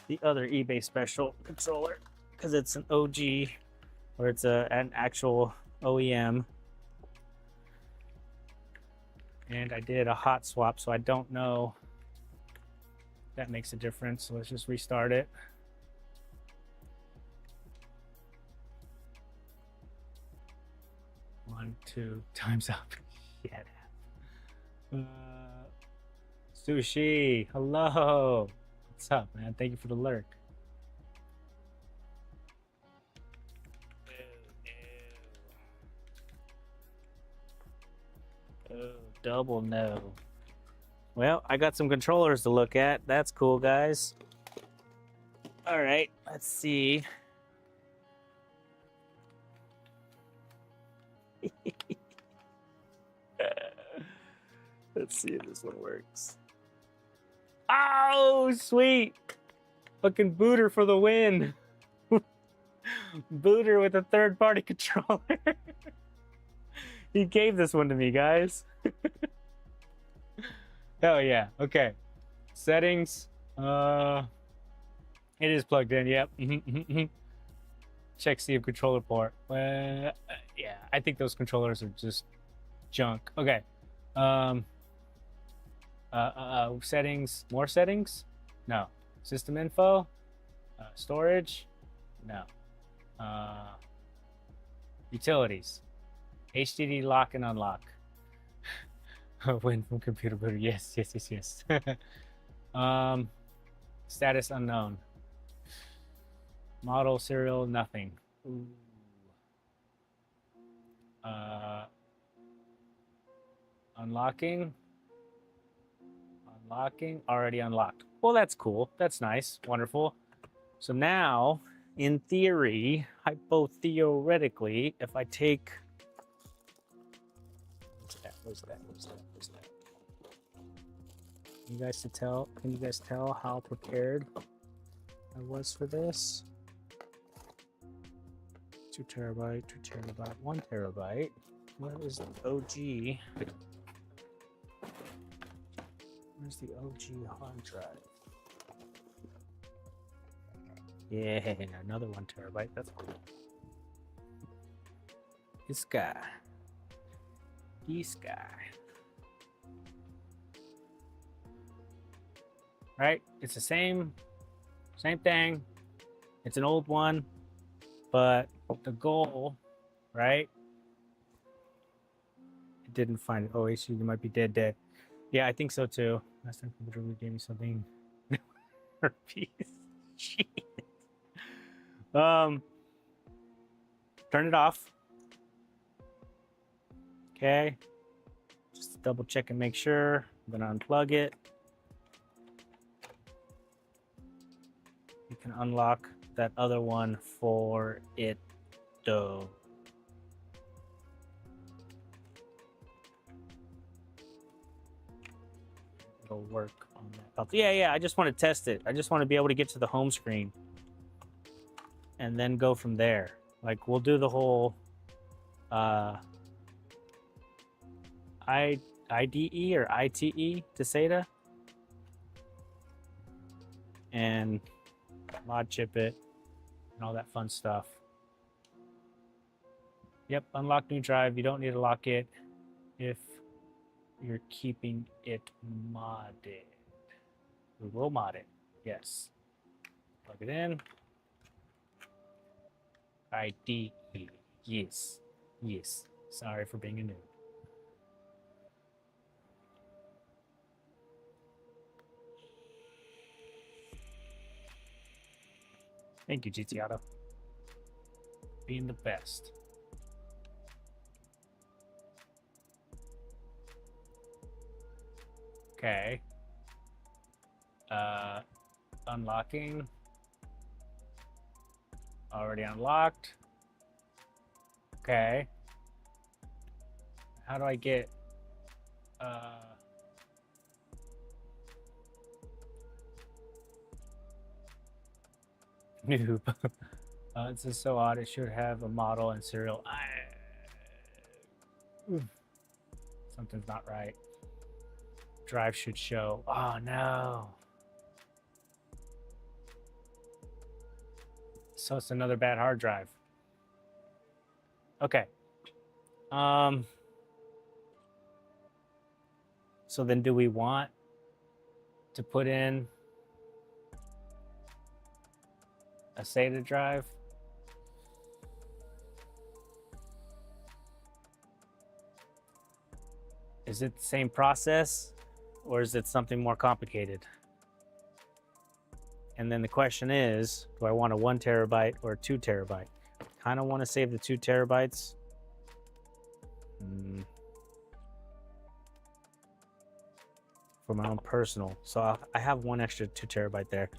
the other eBay special controller because it's an OG or it's an actual OEM. And I did a hot swap, so I don't know if that makes a difference. So let's just restart it. One, two, time's up. Shit. Sushi, hello. What's up, man? Thank you for the lurk. Oh, double no. Well, I got some controllers to look at. That's cool, guys. All right, let's see. Let's see if this one works. Oh, sweet. Fucking booter for the win. Booter with a third-party controller. He gave this one to me, guys. Hell yeah. Okay. Settings. It is plugged in. Yep. Check see if controller port. Yeah, I think those controllers are just junk. Okay. Settings. More settings? No. System info. Storage. No. Utilities. HDD lock and unlock. Win from computer booter. Yes. Status unknown. Model serial nothing. Ooh. Unlocking. Already unlocked. Well, that's cool. That's nice. Wonderful. So now in theory, hypotheoretically, if I take, where's that? You guys can you guys tell how prepared I was for this? 2 terabyte, 2 terabyte, 1 terabyte. Where is the OG? Where's the OG hard drive? Yeah, another 1 terabyte. That's cool. This guy. Right? It's the same thing. It's an old one, but the goal, right? It didn't find it. Oh, HC, you might be dead. Yeah, I think so too. Last time computer really gave me something. Piece. Shit. Turn it off. Okay. Just double check and make sure. I'm gonna unplug it. You can unlock that other one for it though. It'll work on that. Yeah, I just want to test it. I just want to be able to get to the home screen and then go from there. Like we'll do the whole IDE or ITE to SATA and mod chip it and all that fun stuff. Yep, unlock new drive. You don't need to lock it if you're keeping it modded. We will mod it. Yes. Plug it in. IDE. Yes. Sorry for being a noob. Thank you, GT Auto. Being the best. Okay. Unlocking. Already unlocked. Okay. How do I get noob? This is so odd. It should have a model and serial. Something's not right. Drive should show. Oh no. So it's another bad hard drive. Okay. So then do we want to put in a SATA drive? Is it the same process or is it something more complicated? And then the question is, do I want a 1 terabyte or a 2 terabyte? Kind of want to save the 2 terabytes. For my own personal. So I have one extra 2 terabyte there.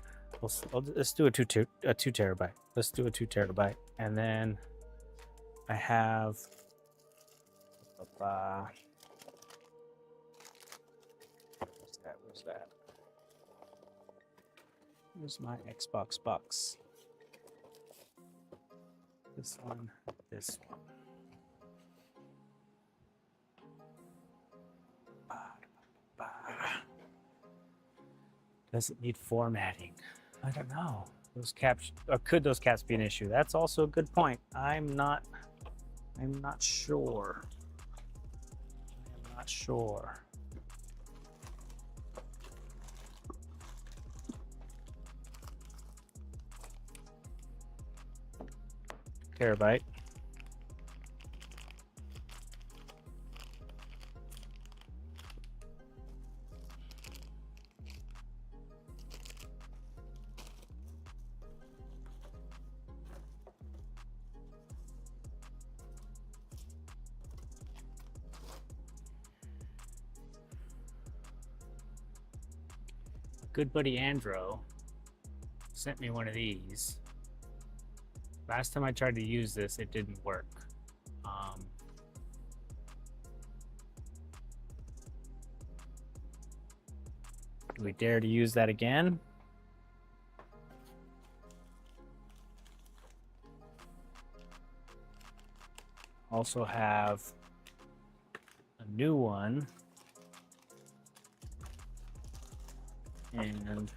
Let's do a 2 terabyte. Let's do a 2 terabyte. And then I have where's that? Where's my Xbox box? This one, this one. Does it need formatting? I don't know. Those caps, or could those caps be an issue? That's also a good point. I'm not sure. I'm not sure. Terabyte. Good buddy Andro sent me one of these. Last time I tried to use this, it didn't work. Do we dare to use that again? Also have a new one. And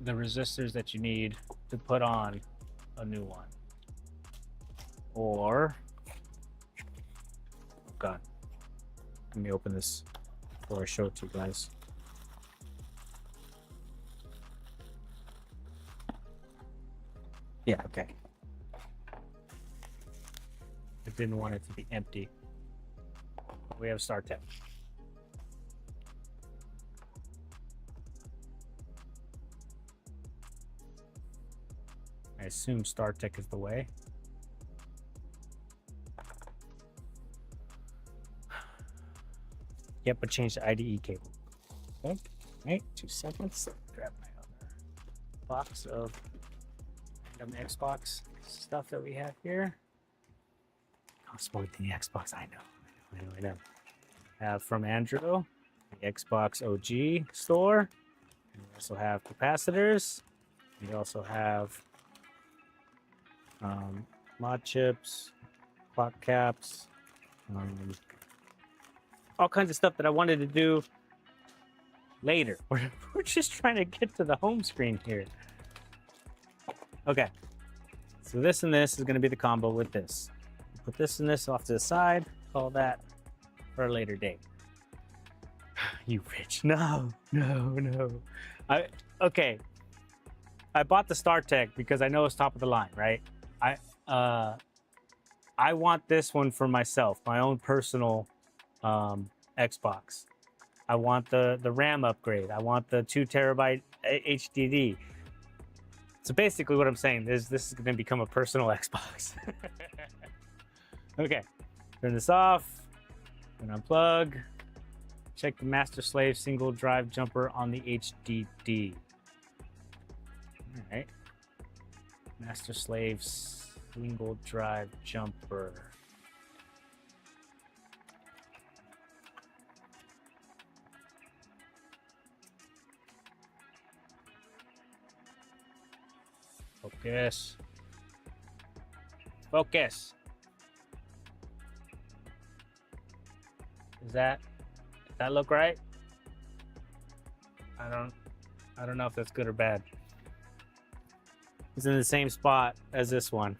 the resistors that you need to put on a new one. Or, oh God, let me open this before I show it to you guys. Yeah, okay. I didn't want it to be empty. We have StarTech. I assume StarTech is the way. Yep, but change the IDE cable. Okay, wait 2 seconds. Grab my other box of random Xbox stuff that we have here. Oh, smaller than the Xbox, I know. Have from Andrew, the Xbox OG store. We also have capacitors. We also have mod chips, clock caps, all kinds of stuff that I wanted to do later. We're just trying to get to the home screen here. Okay, so this and this is going to be the combo with this. Put this and this off to the side. Call that for a later date. You rich? No. Okay. I bought the StarTech because I know it's top of the line, right? I want this one for myself, my own personal Xbox. I want the RAM upgrade. I want the 2 terabyte HDD. So basically what I'm saying is this is going to become a personal Xbox. Okay, turn this off and unplug. Check the master slave single drive jumper on the HDD. All right, master slave single drive jumper. Focus. Focus. Does that look right? I don't know if that's good or bad. It's in the same spot as this one.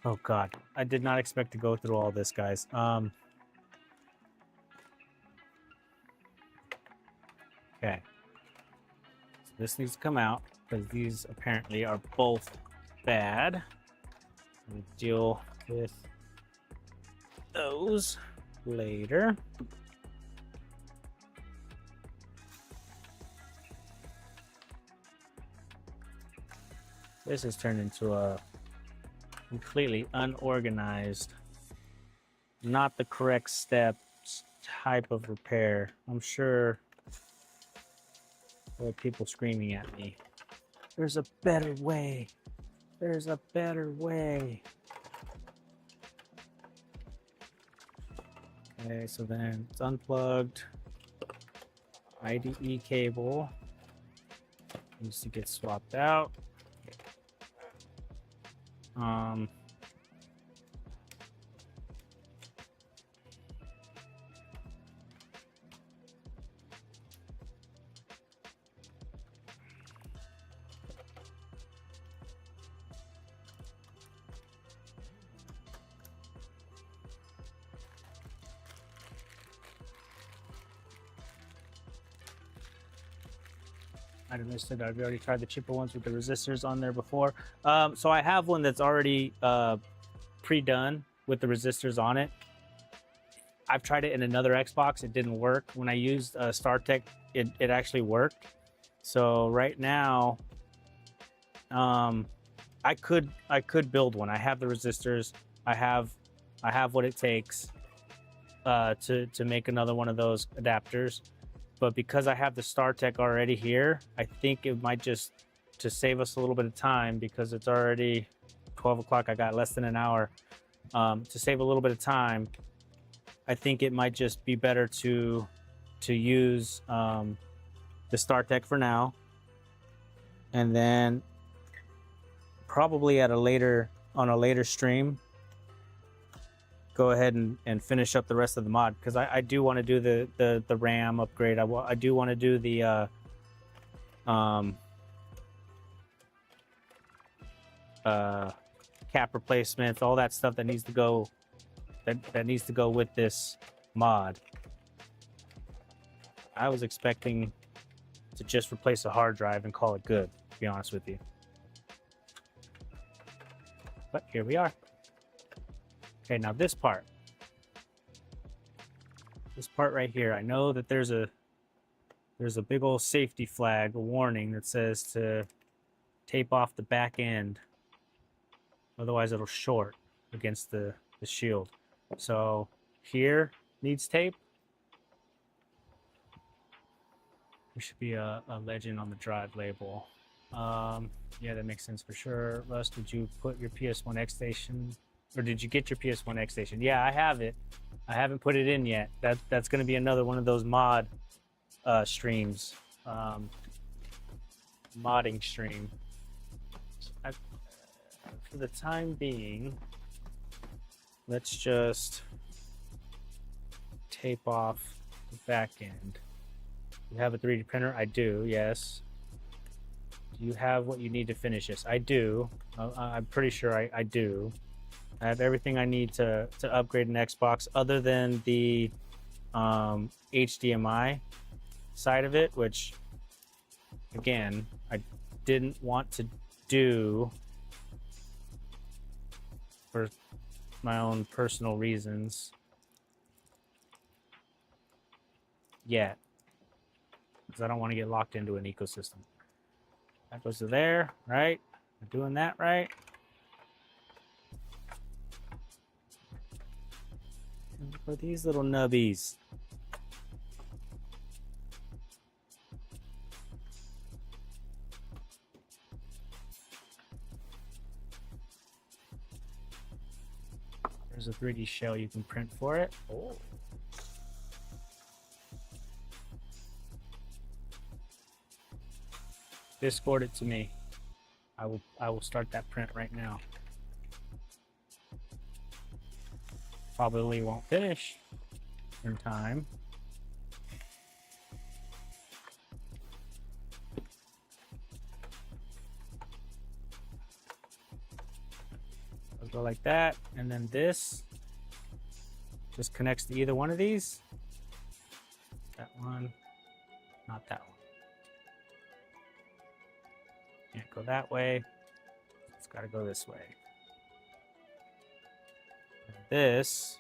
Oh God, I did not expect to go through all this, guys. Okay. So this needs to come out because these apparently are both bad. We'll deal with those later. This has turned into a completely unorganized, not the correct steps type of repair. I'm sure there are people screaming at me. There's a better way. There's a better way. Okay, so then it's unplugged. IDE cable needs to get swapped out. I understood. I've already tried the cheaper ones with the resistors on there before. So I have one that's already pre-done with the resistors on it. I've tried it in another Xbox. It didn't work. When I used StarTech, it actually worked. So right now, I could build one. I have the resistors. I have what it takes. to make another one of those adapters. But because I have the StarTech already here, I think it might just, to save us a little bit of time, because it's already 12 o'clock, I got less than an hour, to save a little bit of time, I think it might just be better to use the StarTech for now, and then probably on a later stream, go ahead and finish up the rest of the mod, because I do want to do the RAM upgrade. I do want to do the cap replacements, all that stuff that needs to go that needs to go with this mod. I was expecting to just replace a hard drive and call it good, to be honest with you. But here we are. Okay, now this part right here, I know that there's a big old safety flag, a warning that says to tape off the back end, otherwise it'll short against the shield. So here needs tape. There should be a legend on the drive label. Yeah, that makes sense for sure. Russ, did you put your PS1X station, or did you get your PS1X station? Yeah, I have it. I haven't put it in yet. That's going to be another one of those mod streams, modding stream. For the time being, let's just tape off the back end. You have a 3D printer? I do, yes. Do you have what you need to finish this? I do. I'm pretty sure I do. I have everything I need to upgrade an Xbox, other than the HDMI side of it, which, again, I didn't want to do for my own personal reasons yet, because I don't want to get locked into an ecosystem. That goes to there, right? I'm doing that right. And for these little nubbies. There's a 3D shell you can print for it. Oh. Discord it to me. I will start that print right now. Probably won't finish in time. I'll go like that, and then this just connects to either one of these. That one, not that one. Can't go that way. It's got to go this way. And this,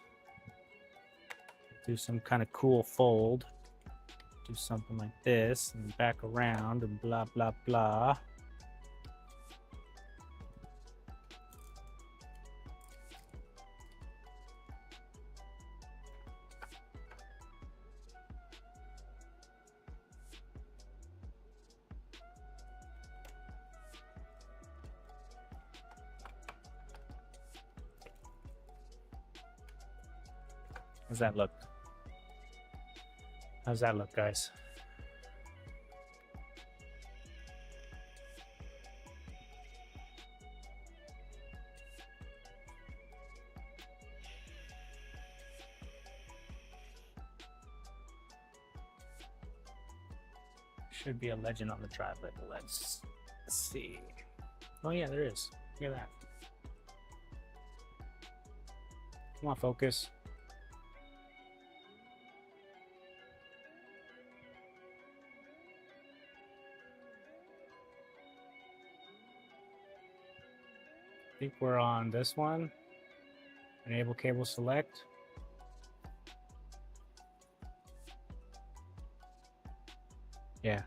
do some kind of cool fold. Do something like this, and back around, and blah, blah, blah. How's that look? How's that look, guys? Should be a legend on the drive label. Let's see. Oh yeah, there is. Look at that. Come on, focus. I think we're on this one. Enable cable select. Yeah.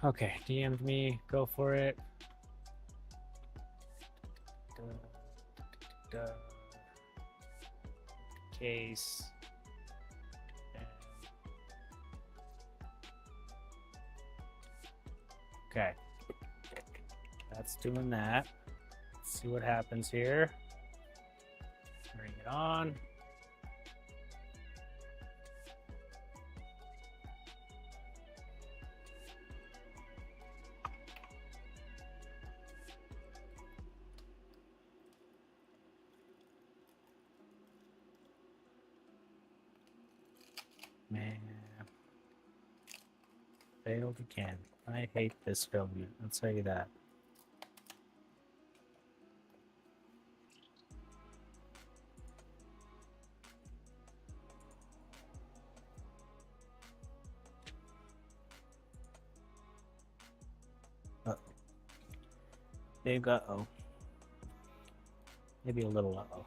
Okay, DM'd me. Go for it. case. Okay. That's doing that. Let's see what happens here. Bring it on. Man. Failed again. I hate this failure. I'll tell you that. Big uh-oh. Maybe a little uh-oh.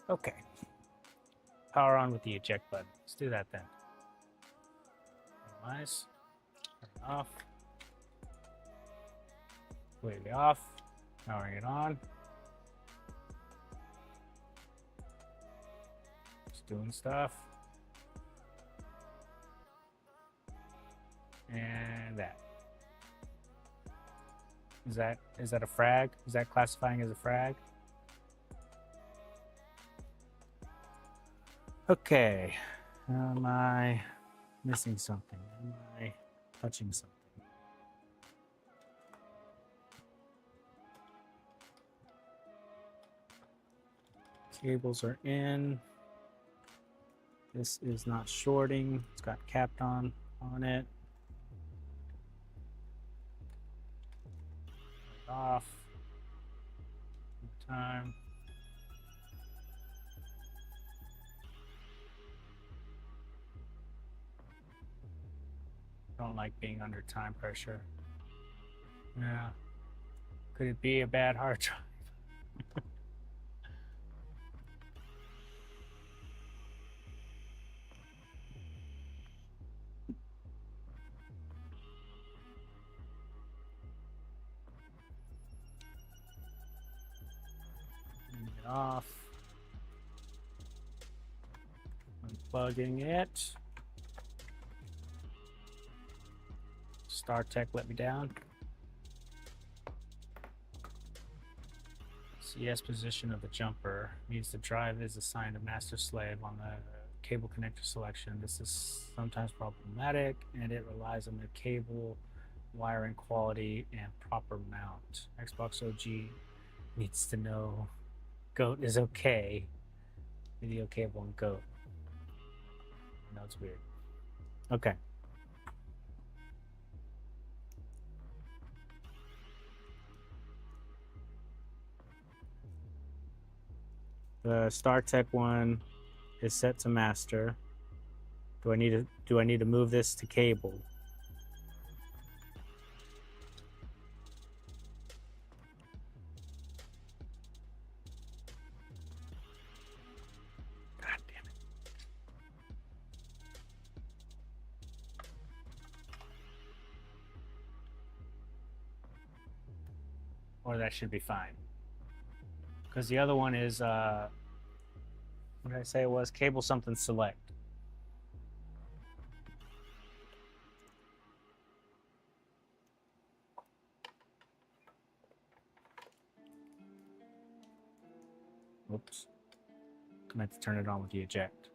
Okay. Power on with the eject button. Let's do that then. Minimize. Turn it off. Completely off. Powering it on. Just doing stuff. And that. Is that a frag? Is that classifying as a frag? Okay, am I missing something? Am I touching something? Cables are in. This is not shorting. It's got capped on it. Off. Time. Don't like being under time pressure. Yeah. Could it be a bad hard drive? Turn it off. Unplugging it. StarTech let me down. CS position of the jumper means the drive is assigned a master slave on the cable connector selection. This is sometimes problematic and it relies on the cable wiring quality and proper mount. Xbox OG needs to know GOAT is okay. Video cable and GOAT. No, it's weird. Okay. The StarTech one is set to master. Do I need to move this to cable? God damn it. Or that should be fine. Because the other one is, what did I say it was? Cable something select. Oops. I meant to turn it on with the eject.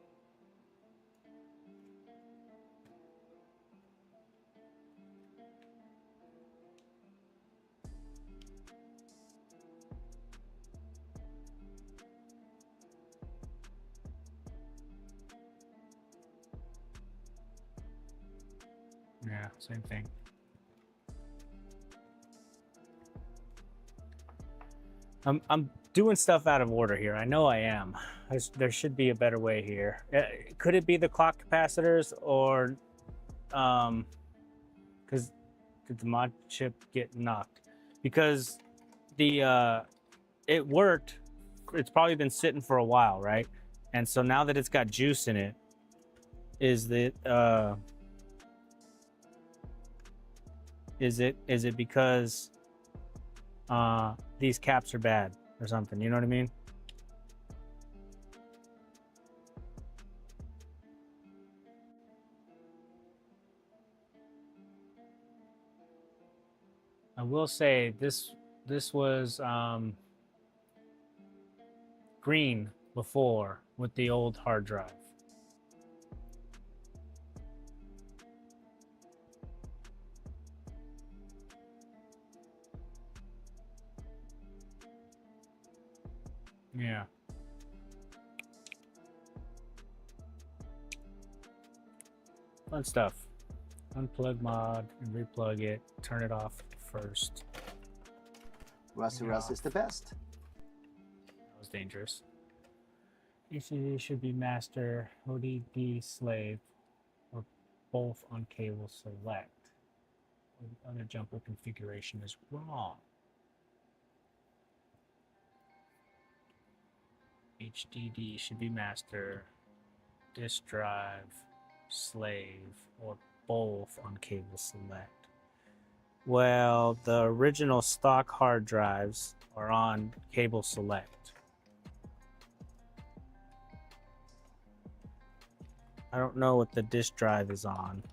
Yeah, same thing. I'm doing stuff out of order here. I know I am. There should be a better way here. Could it be the clock capacitors, or because did the mod chip get knocked? Because the it worked. It's probably been sitting for a while, right? And so now that it's got juice in it, is it because these caps are bad or something? You know what I mean? I will say this was green before with the old hard drive. Yeah. Fun stuff. Unplug mod and replug it. Turn it off first. Rusty Russ is the best. That was dangerous. ECD should be master, ODD slave, or both on cable select. The other jumper configuration is wrong. HDD should be master, disk drive, slave, or both on cable select. Well, the original stock hard drives are on cable select. I don't know what the disk drive is on.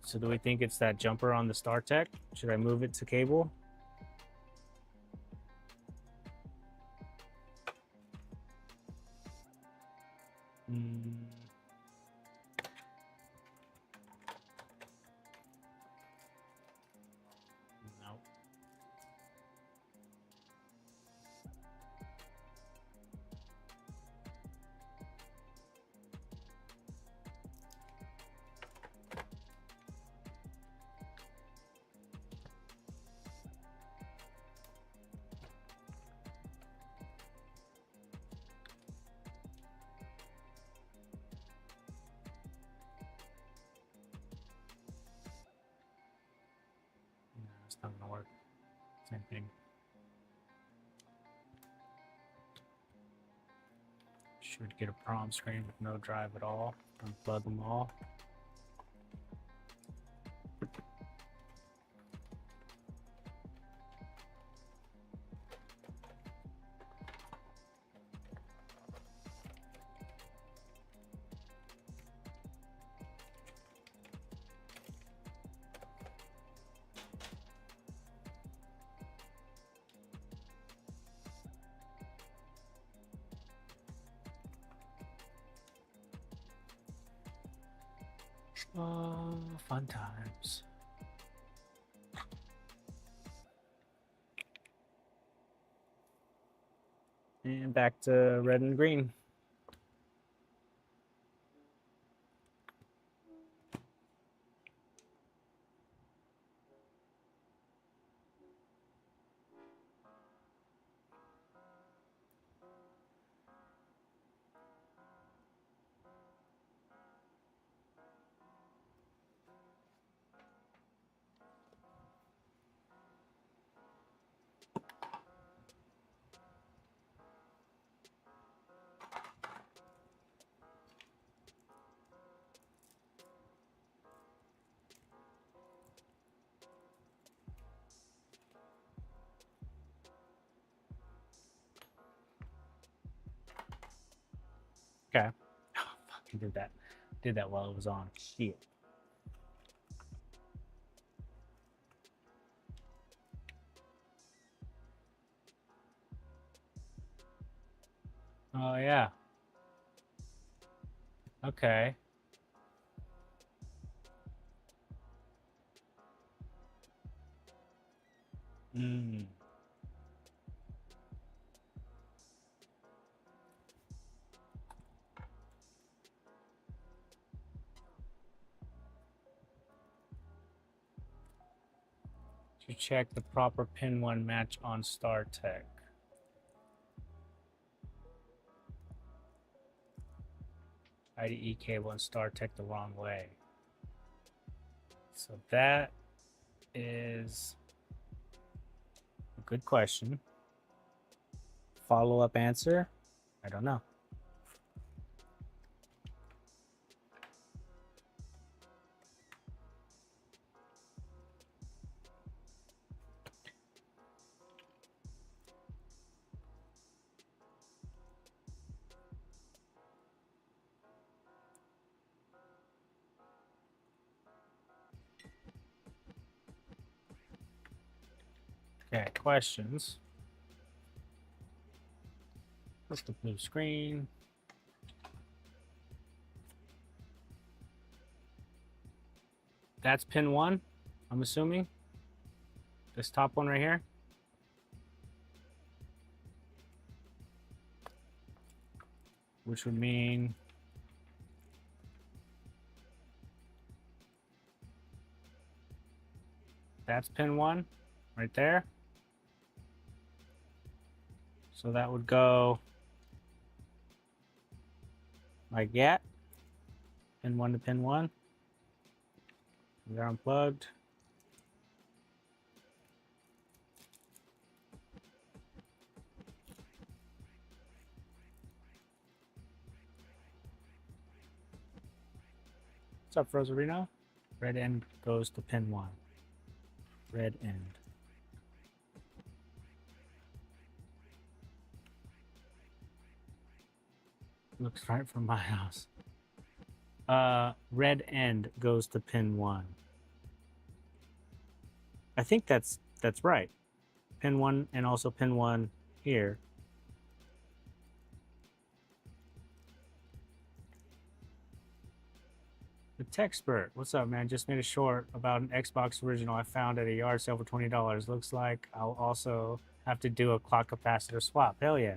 So do we think it's that jumper on the StarTech? Should I move it to cable? No. It's not gonna work. Same thing. Should get a prom screen with no drive at all. Unplug them all. Fun times. And back to red and green. Okay. Oh, fucking did that. Did that while it was on. Shit. Oh, yeah. Okay. Hmm. to check the proper pin 1 match on StarTech. IDE cable and StarTech the wrong way. So that is a good question. Follow-up answer? I don't know. Okay, questions. What's the blue screen? That's pin 1, I'm assuming. This top one right here. Which would mean that's pin 1 right there. So that would go like that. Pin 1 to pin 1. They're unplugged. What's up, Rosarino? Red end goes to pin 1. Red end. Looks right from my house. Red end goes to pin 1. I think that's right. Pin 1 and also pin 1 here. The Techspert, what's up, man? Just made a short about an Xbox original I found at a yard sale for $20. Looks like I'll also have to do a clock capacitor swap. Hell yeah.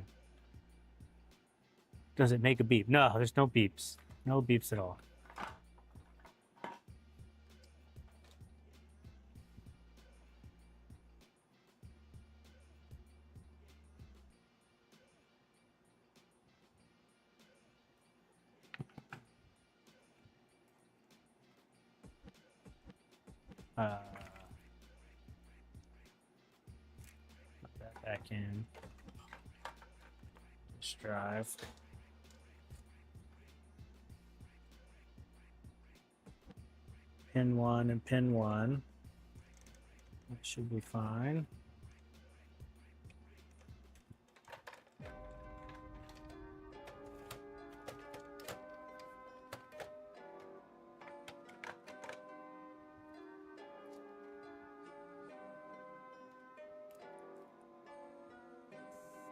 Does it make a beep? No, there's no beeps. No beeps at all. Put that back in. This drive. Pin 1 and pin 1. That should be fine.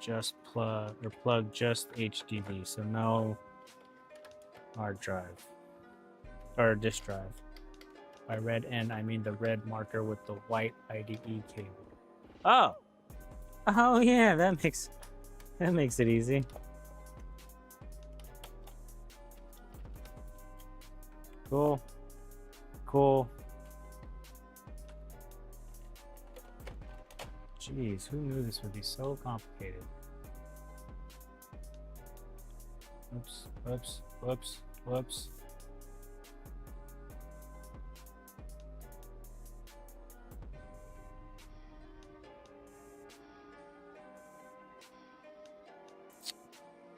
Just plug just HDD, so no hard drive or disk drive. By red end, I mean the red marker with the white IDE cable. Oh, oh yeah, that makes it easy. Cool, cool. Jeez, who knew this would be so complicated? Oops, whoops, whoops, whoops.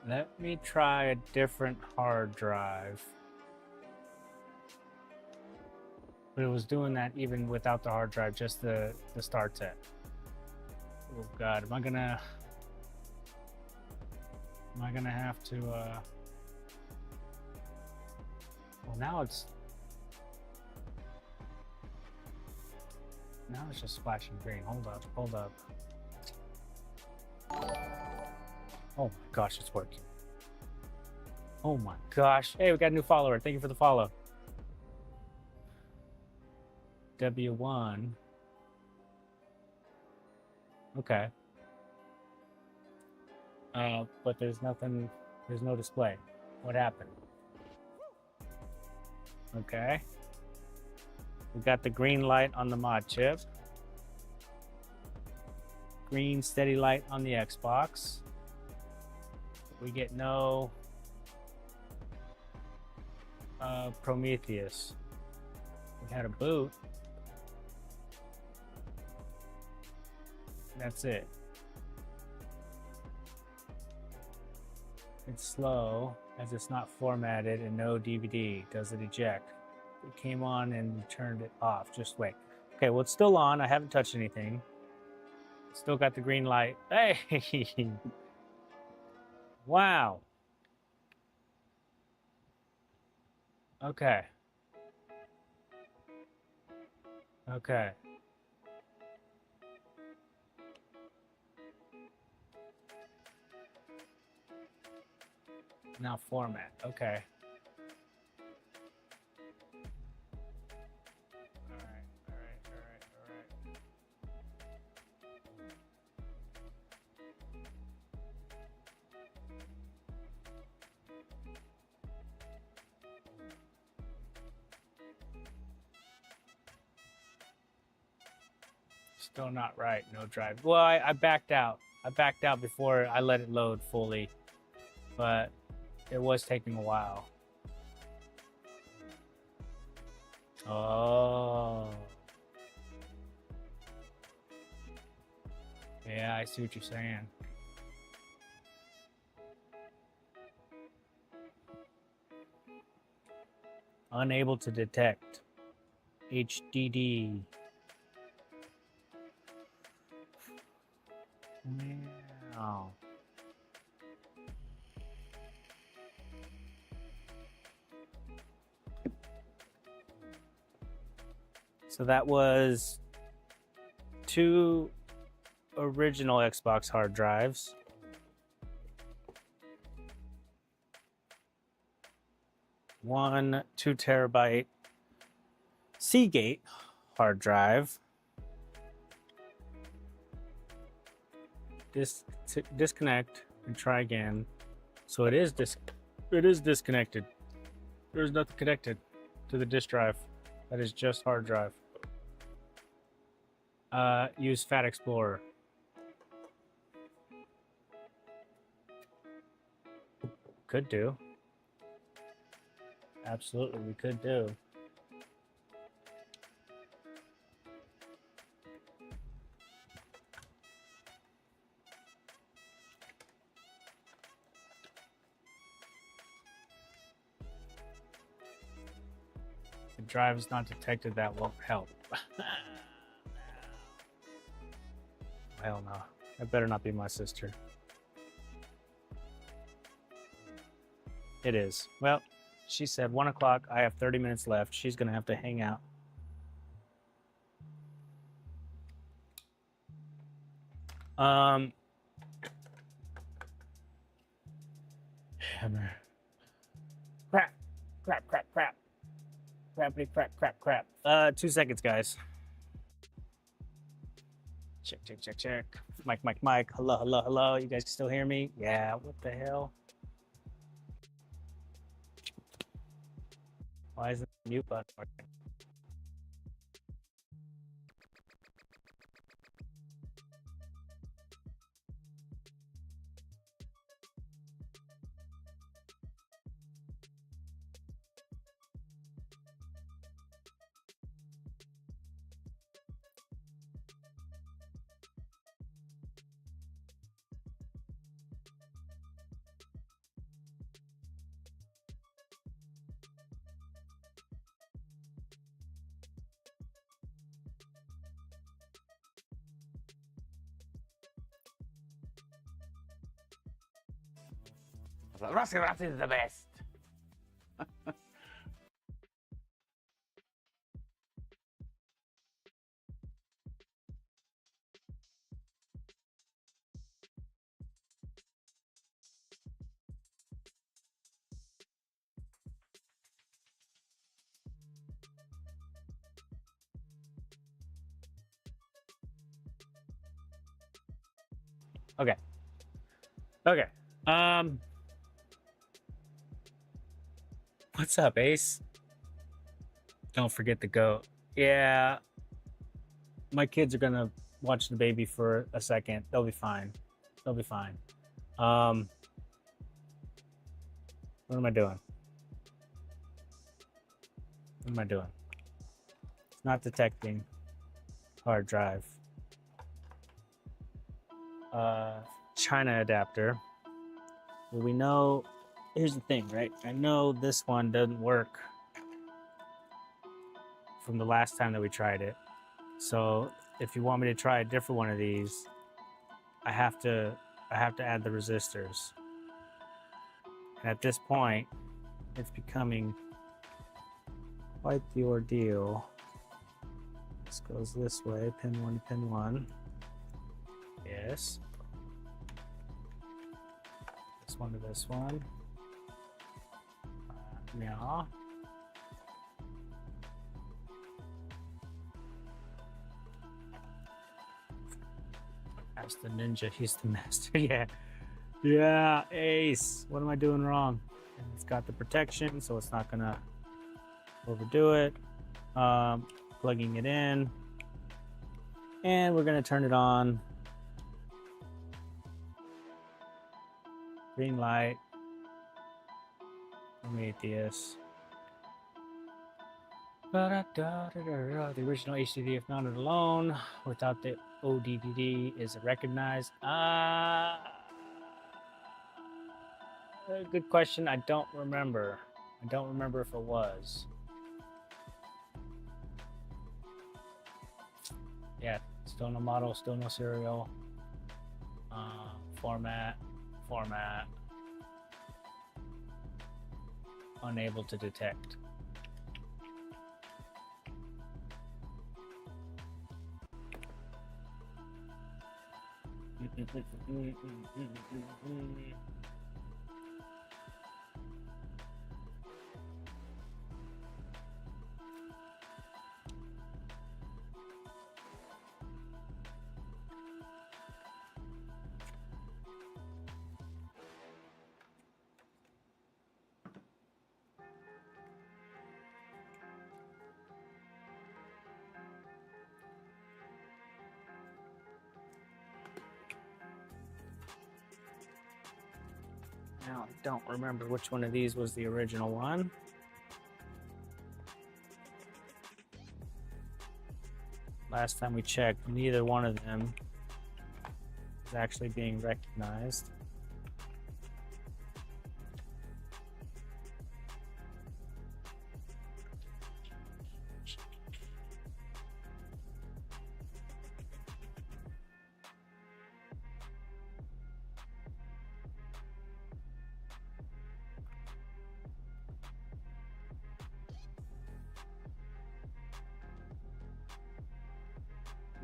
Let me try a different hard drive. But it was doing that even without the hard drive, just the StarTech. Oh God, am I gonna have to well, now it's just flashing green. Hold up, hold up. Oh my gosh, it's working. Oh my gosh. Hey, we got a new follower. Thank you for the follow. W1. Okay. But there's nothing, there's no display. What happened? Okay. We got the green light on the mod chip. green steady light on the Xbox. We get no Prometheus. We had a boot. That's it. It's slow as it's not formatted and no DVD. Does it eject? It came on and turned it off. Just wait. Okay, well, it's still on. I haven't touched anything. Still got the green light. Hey! Wow. Okay. Okay. Now format. Okay. All right. Still not right. No drive. Well, I backed out. I backed out before I let it load fully, but it was taking a while. Oh. Yeah, I see what you're saying. Unable to detect. HDD. Wow. So that was 2 original Xbox hard drives. One 2 terabyte Seagate hard drive. Disconnect and try again. So it is disconnected. There's nothing connected to the disk drive. That is just hard drive. Use Fat Explorer. Could do. Absolutely, we could do. The drive is not detected. That won't help. Hell no. That better not be my sister. It is. Well, she said 1 o'clock. I have 30 minutes left. She's going to have to hang out. Hammer. Crap. Crappity crap. 2 seconds, guys. Check. Mic. Hello. You guys can still hear me? Yeah, what the hell? Why isn't the mute button working? Rossi is the best. Okay. What's up, Ace? Don't forget the goat. Yeah. My kids are gonna watch the baby for a second. They'll be fine. They'll be fine. What am I doing? What am I doing? It's not detecting hard drive. China adapter. Well, we know, here's the thing, right? I know this one doesn't work from the last time that we tried it. So if you want me to try a different one of these, I have to add the resistors. And at this point, it's becoming quite the ordeal. This goes this way, pin 1 to pin 1. Yes. This one to this one. Yeah. That's the ninja. He's the master. Yeah. Yeah. Ace. What am I doing wrong? And it's got the protection, so it's not gonna overdo it. Plugging it in. And we're gonna turn it on. Green light. Let me atheist. The original HDD, if mounted alone, without the ODD, is it recognized? Good question. I don't remember. I don't remember if it was. Yeah, still no model, still no serial. Format. Unable to detect. Now, I don't remember which one of these was the original one. Last time we checked, neither one of them is actually being recognized.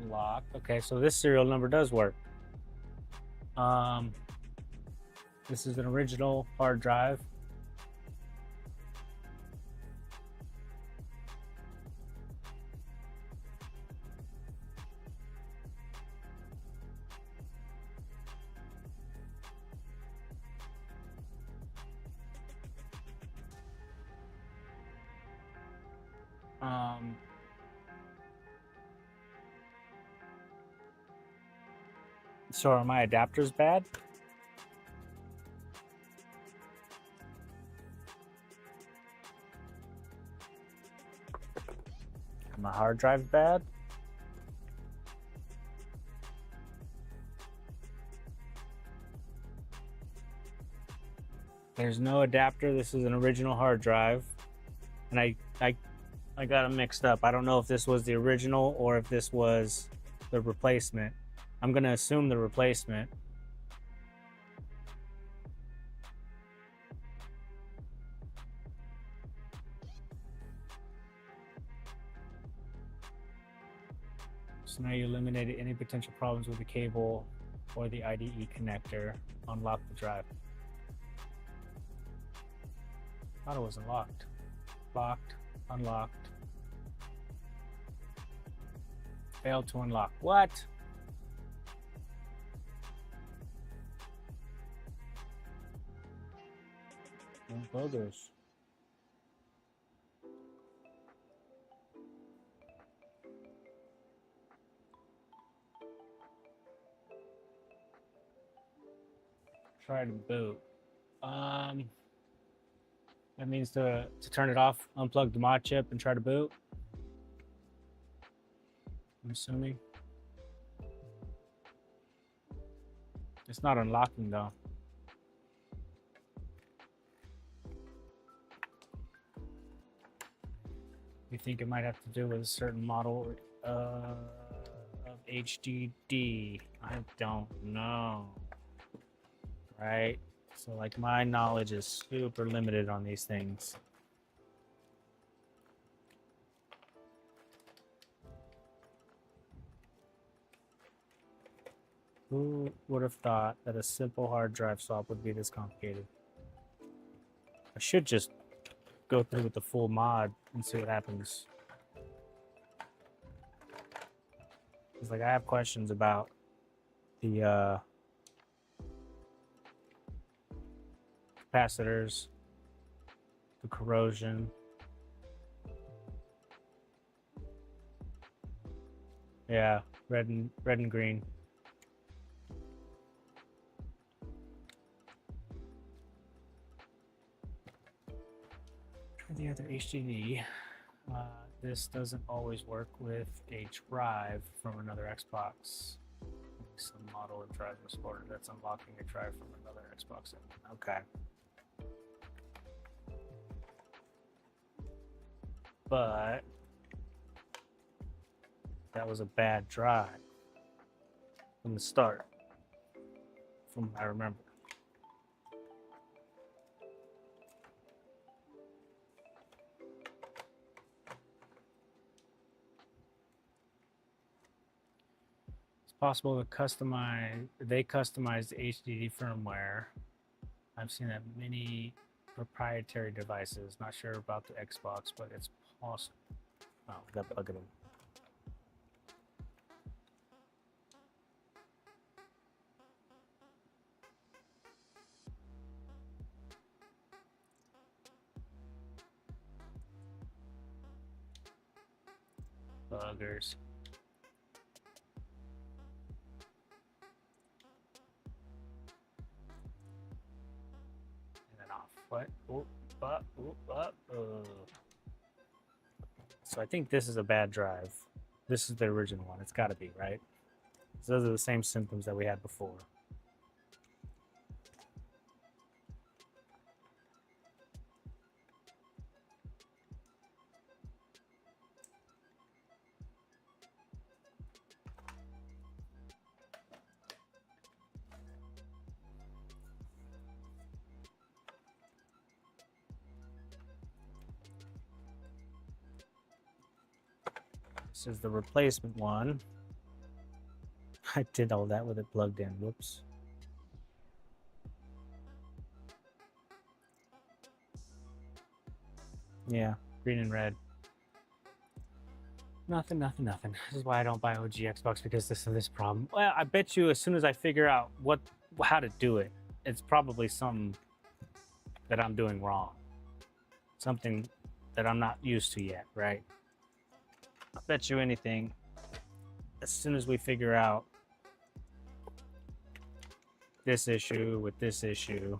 Lock. Okay, so this serial number does work. This is an original hard drive. So are my adapters bad? Are my hard drives bad? There's no adapter. This is an original hard drive. And I got them mixed up. I don't know if this was the original or if this was the replacement. I'm going to assume the replacement. So now you eliminated any potential problems with the cable or the IDE connector. Unlock the drive. Thought it was unlocked. Locked, unlocked. Failed to unlock. What? Buggers. Try to boot. That means to turn it off, unplug the mod chip, and try to boot. I'm assuming. It's not unlocking though. You think it might have to do with a certain model of HDD? I don't know. Right? So like my knowledge is super limited on these things. Who would have thought that a simple hard drive swap would be this complicated? I should just go through with the full mod and see what happens. It's like I have questions about the capacitors, the corrosion. Yeah, red and green. The other HDD, this doesn't always work with a drive from another Xbox. Some model of drive was supported that's unlocking a drive from another Xbox. Okay. But that was a bad drive from the start, from what I remember. Possible to customize, they customized the HDD firmware. I've seen that many proprietary devices, not sure about the Xbox, but it's possible. Oh, we got plug it in. Buggers. What? So I think this is a bad drive. This is the original one. It's got to be, right? So those are the same symptoms that we had before. This is the replacement one. I did all that with it plugged in. Whoops. Yeah, green and red. Nothing. This is why I don't buy OG Xbox, because of this problem. Well, I bet you as soon as I figure out how to do it, it's probably something that I'm doing wrong. Something that I'm not used to yet, right? I bet you anything, as soon as we figure out this issue with this issue,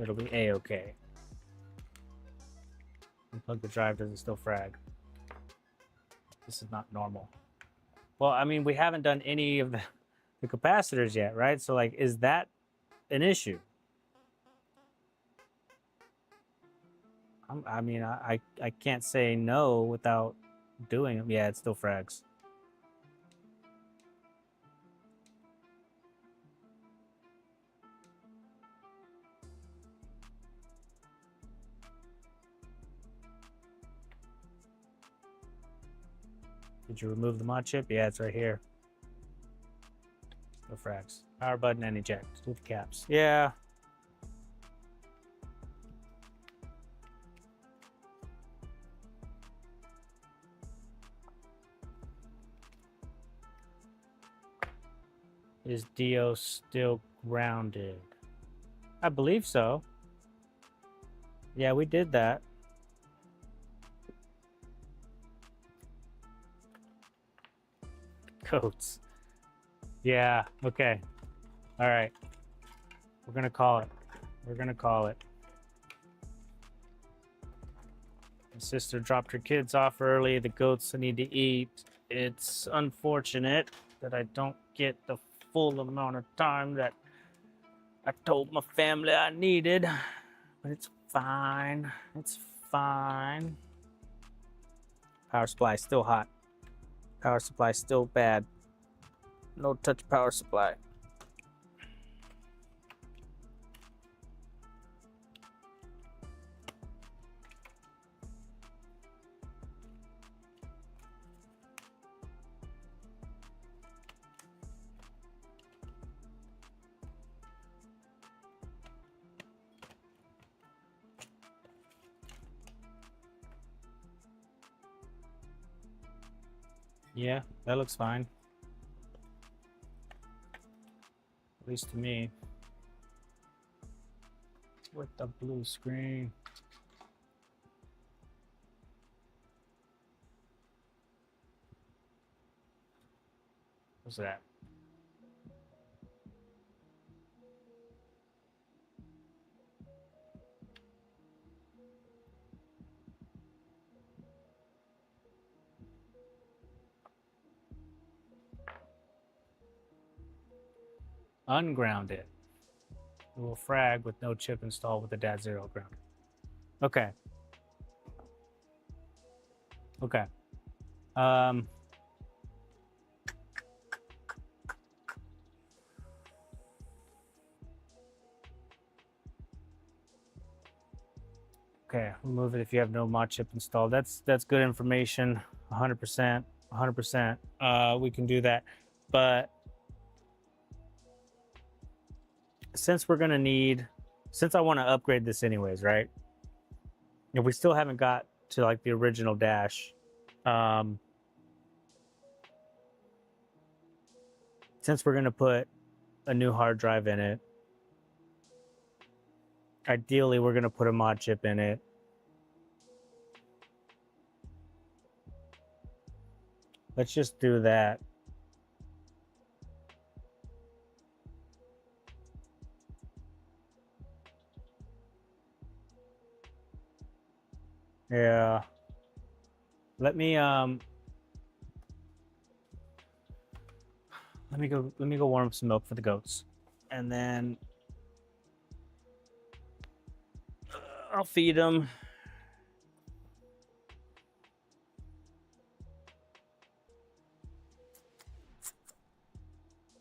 it'll be A-okay. Unplug the drive, does it still frag? This is not normal. Well, I mean, we haven't done any of the capacitors yet, right? So like, is that an issue? I mean, I can't say no without doing them. Yeah, it still frags. Did you remove the mod chip? Yeah, it's right here. No frags. Power button and eject with caps. Yeah. Is Dio still grounded? I believe so. Yeah, we did that. Coats. Yeah, okay. All right. We're gonna call it. We're gonna call it. My sister dropped her kids off early. The goats need to eat. It's unfortunate that I don't get the full amount of time that I told my family I needed, but it's fine. It's fine. Power supply is still hot. Power supply is still bad. No touch power supply. Yeah, that looks fine. At least to me. With the blue screen. What's that? Ungrounded. We will frag with no chip installed with the DAT0 ground. Okay. Okay. Okay, remove it if you have no mod chip installed. That's good information. 100%. 100%. We can do that. But since we're gonna need, since I want to upgrade this anyways, right? If we still haven't got to like the original dash, since we're gonna put a new hard drive in it, ideally we're gonna put a mod chip in it. Let's just do that. Yeah. Let me go warm up some milk for the goats. And then I'll feed them.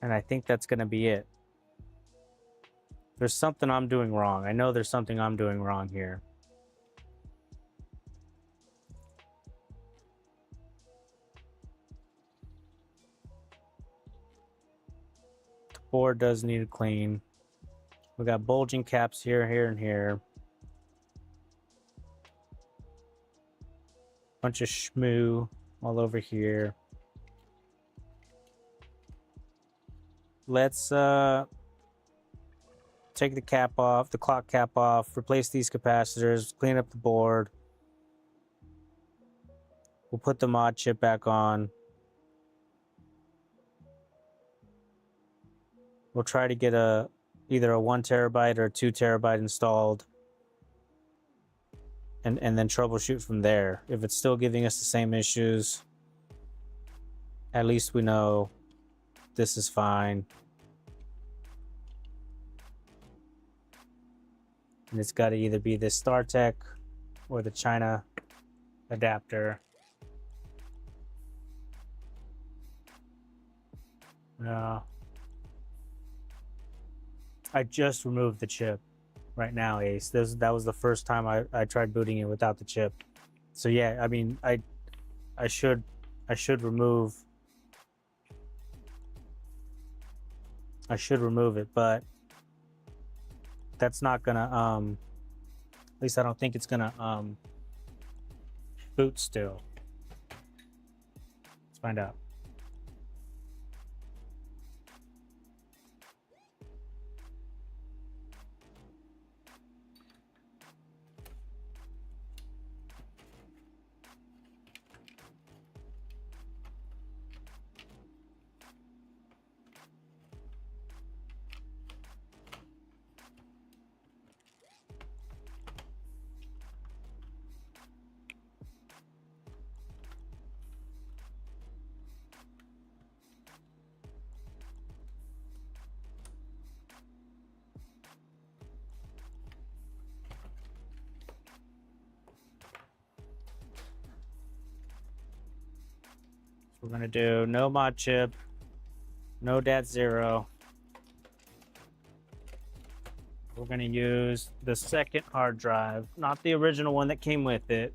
And I think that's going to be it. There's something I'm doing wrong. I know there's something I'm doing wrong here. Board does need to clean. We got bulging caps here, here, and here. Bunch of shmoo all over here. Let's take the cap off, the clock cap off, replace these capacitors, clean up the board. We'll put the mod chip back on. We'll try to get either a 1 terabyte or a 2 terabyte installed. And then troubleshoot from there. If it's still giving us the same issues, at least we know this is fine. And it's got to either be this StarTech or the China adapter. Yeah. I just removed the chip right now, Ace. That was the first time I tried booting it without the chip. So yeah, I mean, I should remove it, but that's not gonna at least I don't think it's gonna boot still. Let's find out. We're gonna do no mod chip, no DAT0. We're gonna use the second hard drive, not the original one that came with it,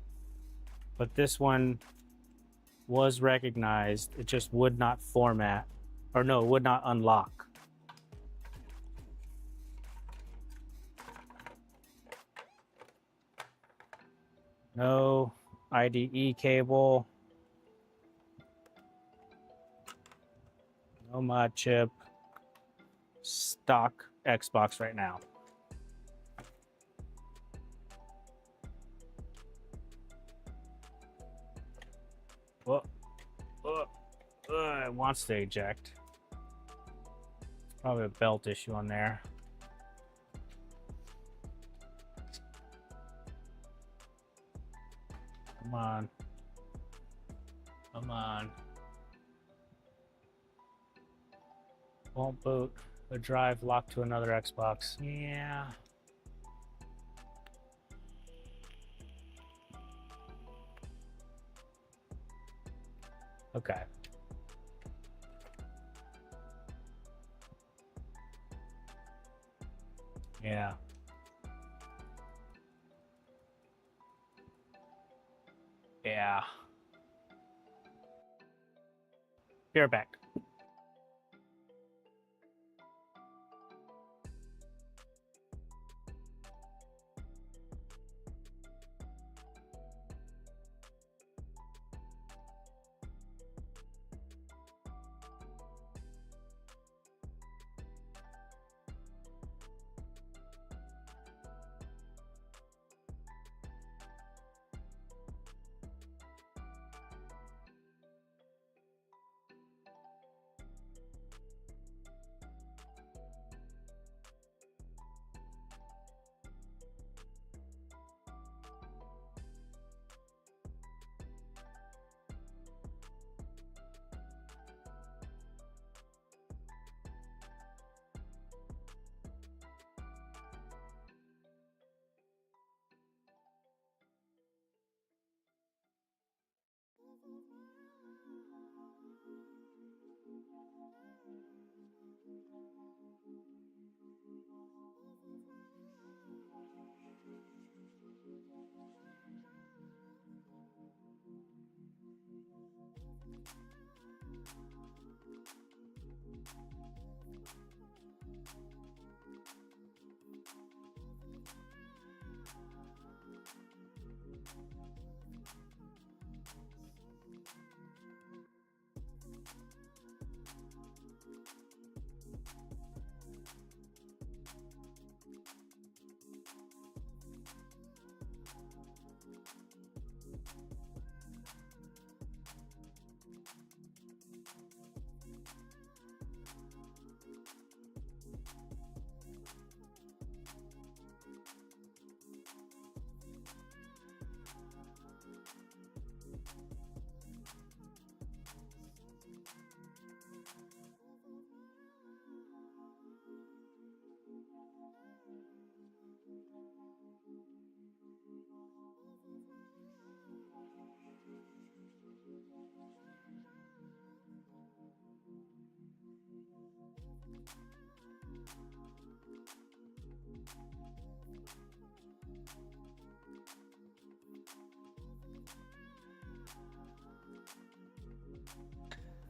but this one was recognized. It just would not format, or no, it would not unlock. No IDE cable. No mod chip. Stock Xbox right now. Well, it wants to eject. It's probably a belt issue on there. Come on. Come on. Won't boot. The drive locked to another Xbox. Yeah. Okay. Yeah. Yeah. Be right back.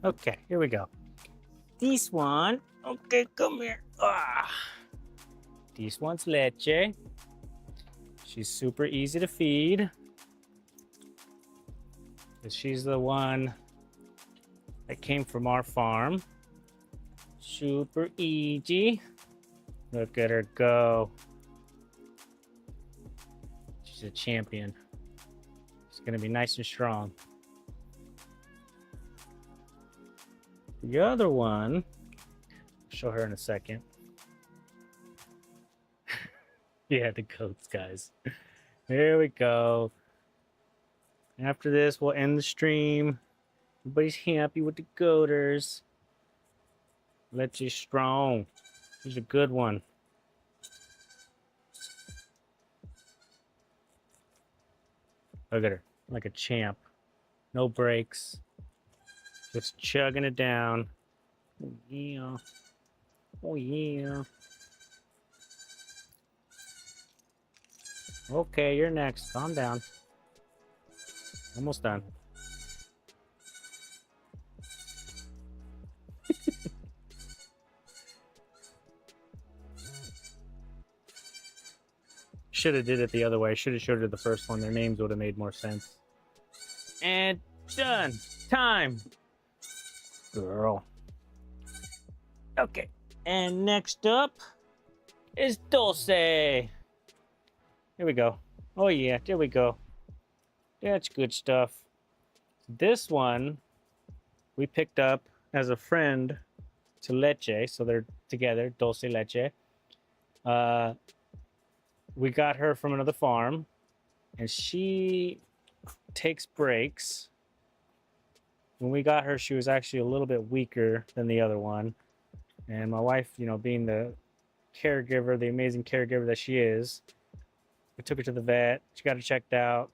Okay, here we go. This one, okay, come here. This one's Leche. She's super easy to feed. She's the one that came from our farm. Super easy. Look at her go. She's a champion. She's gonna be nice and strong. The other one, I'll show her in a second. Yeah, the goats, guys. There we go. After this, we'll end the stream. Everybody's happy with the goaters. Let's you strong. She's a good one. Look at her, like a champ. No breaks. Just chugging it down. Oh, yeah. Oh, yeah. Okay, you're next. Calm down. Almost done. Should have did it the other way. Should have showed her the first one. Their names would have made more sense. And done. Time. Girl. Okay. And next up is Dulce. Here we go. Oh yeah, there we go. That's good stuff. This one we picked up as a friend to Leche, so they're together, Dulce Leche. We got her from another farm, and she takes breaks. When we got her, she was actually a little bit weaker than the other one. And my wife, you know, being the caregiver, the amazing caregiver that she is, we took her to the vet. She got her checked out.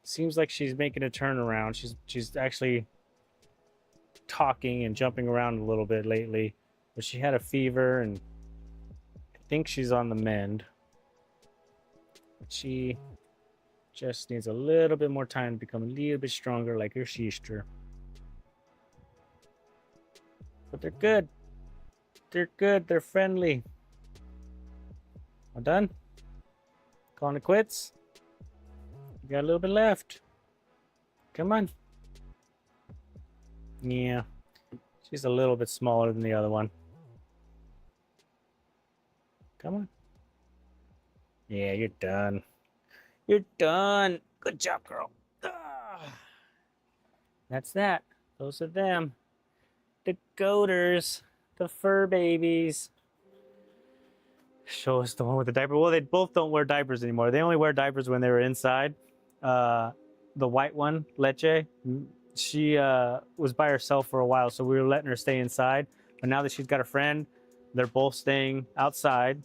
Seems like she's making a turnaround. She's actually talking and jumping around a little bit lately. But she had a fever, and I think she's on the mend. But she just needs a little bit more time to become a little bit stronger, like her sister. But they're good. They're good. They're friendly. All done? Calling it quits? You got a little bit left. Come on. Yeah. She's a little bit smaller than the other one. Come on. Yeah, you're done. You're done. Good job, girl. That's that. Those are them. The goaters. The fur babies. Show us the one with the diaper. Well, they both don't wear diapers anymore. They only wear diapers when they were inside. The white one, Leche, she was by herself for a while, so we were letting her stay inside. But now that she's got a friend, they're both staying outside.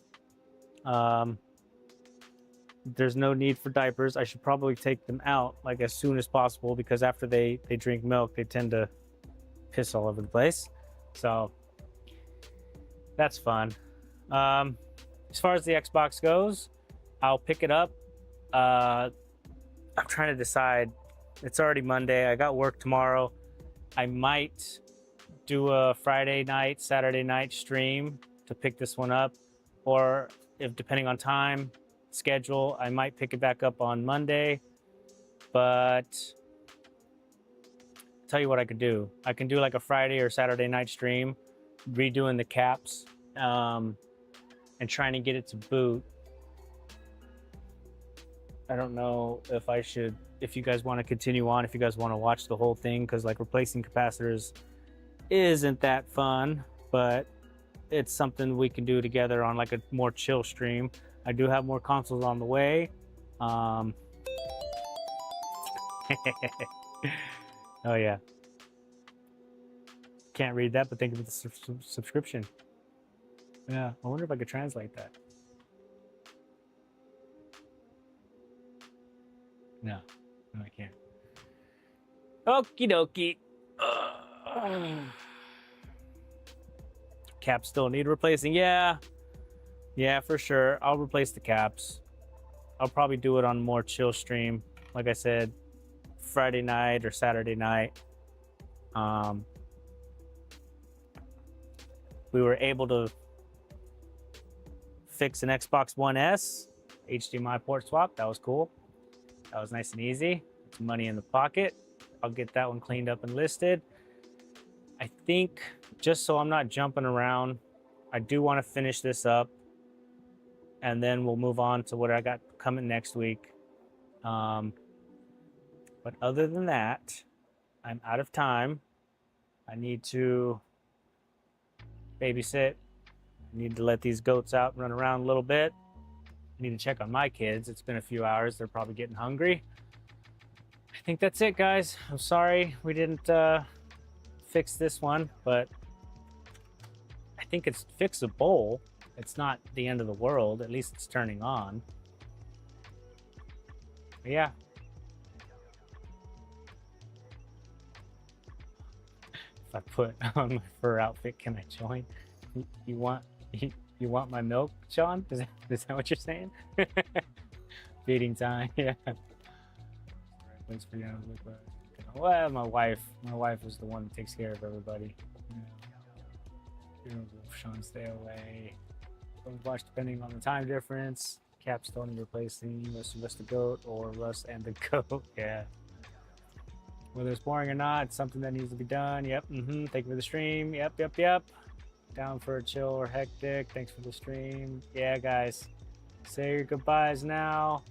There's no need for diapers. I should probably take them out like as soon as possible, because after they drink milk, they tend to piss all over the place. So that's fun. As far as the Xbox goes, I'll pick it up. I'm trying to decide. It's already Monday. I got work tomorrow. I might do a Friday night, Saturday night stream to pick this one up. Or if depending on time, schedule, I might pick it back up on Monday. But I'll tell you what I could do. I can do like a Friday or Saturday night stream, redoing the caps, and trying to get it to boot. I don't know if I should, if you guys want to continue on, if you guys want to watch the whole thing, because like replacing capacitors isn't that fun, but it's something we can do together on like a more chill stream. I do have more consoles on the way. Oh yeah. Can't read that, but think of the subscription. Yeah, I wonder if I could translate that. No, I can't. Okie dokie. Caps still need replacing. Yeah, for sure. I'll replace the caps. I'll probably do it on more chill stream. Like I said, Friday night or Saturday night. We were able to fix an Xbox One S HDMI port swap. That was cool. That was nice and easy. It's money in the pocket. I'll get that one cleaned up and listed. I think, just so I'm not jumping around, I do want to finish this up, and then we'll move on to what I got coming next week. But other than that, I'm out of time. I need to babysit. I need to let these goats out and run around a little bit. I need to check on my kids. It's been a few hours. They're probably getting hungry. I think that's it, guys. I'm sorry we didn't fix this one, but I think it's fixable. It's not the end of the world. At least it's turning on. But yeah. I put on my fur outfit, can I join? You want my milk, Sean? Is that what you're saying? Feeding time, yeah. Well, my wife is the one that takes care of everybody. Sean, stay away. Watch depending on the time difference. Capstone replacing Russ the goat or Russ and the goat. Yeah. Whether it's boring or not, it's something that needs to be done. Yep. Thank you for the stream. Yep. Down for a chill or hectic. Thanks for the stream. Yeah, guys. Say your goodbyes now.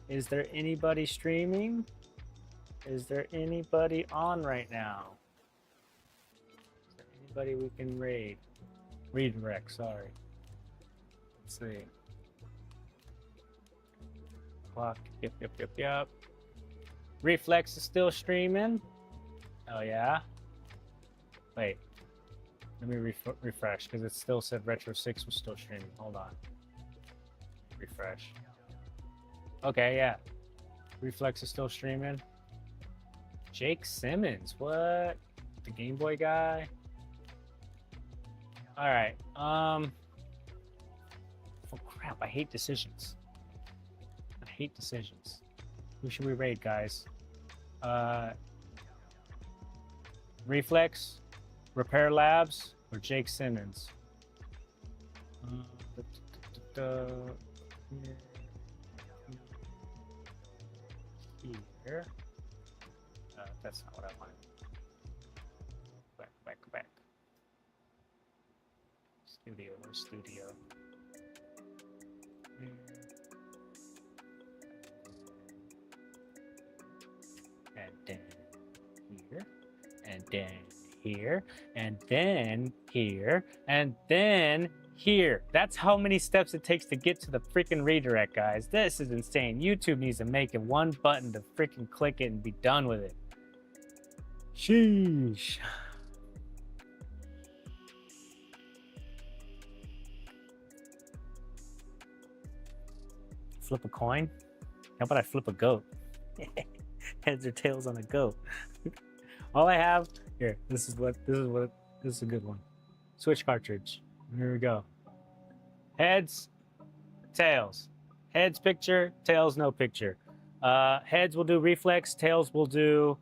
Is there anybody streaming? Is there anybody on right now? Is there anybody we can raid? Redirect, sorry. Let's see. Clock. Yep. Reflex is still streaming. Oh yeah. Wait. Let me refresh because it still said Retro 6 was still streaming. Hold on. Refresh. Okay, yeah. Reflex is still streaming. Jake Simmons, what? The Game Boy guy? All right. Oh crap! I hate decisions. Who should we raid, guys? Reflex, Repair Labs, or Jake Simmons? Here. That's not what I wanted. Back. Studio, where's studio? And then here, and then here, and then here, and then here. That's how many steps it takes to get to the freaking redirect, guys. This is insane. YouTube needs to make it one button to freaking click it and be done with it. Sheesh. Flip a coin? How about I flip a goat? Heads or tails on a goat. All I have here, this is a good one. Switch cartridge. Here we go. Heads, tails. Heads picture, tails no picture. Heads will do Reflex, tails will do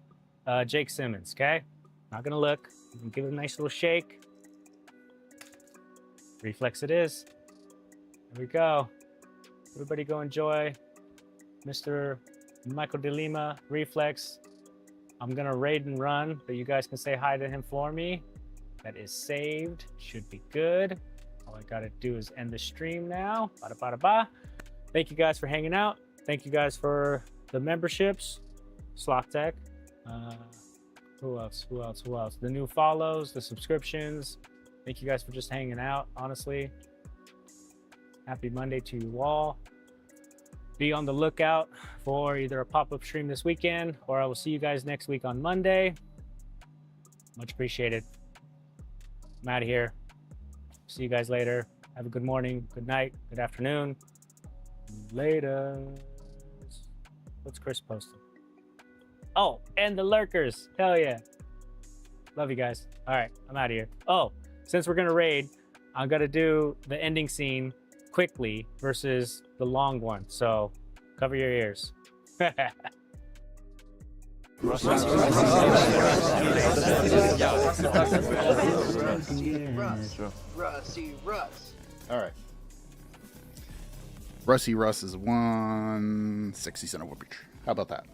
Jake Simmons, okay? Not gonna look. Give it a nice little shake. Reflex it is. There we go. Everybody go enjoy Mr. Michael De Lima, Reflex. I'm gonna raid and run, but you guys can say hi to him for me. That is saved, should be good. All I gotta do is end the stream now. Bada bada ba. Thank you guys for hanging out. Thank you guys for the memberships. Slotech. Who else? The new follows, the subscriptions. Thank you guys for just hanging out, honestly. Happy Monday to you all. Be on the lookout for either a pop-up stream this weekend or I will see you guys next week on Monday. Much appreciated. I'm out of here. See you guys later. Have a good morning, good night, good afternoon. Later. What's Chris posting? Oh, and the lurkers. Hell yeah. Love you guys. All right, I'm out of here. Oh, since we're gonna raid, I'm gonna do the ending scene quickly versus the long one. So cover your ears. Russ. All right. Rusty Russ is 160 cent a whoopage. How about that?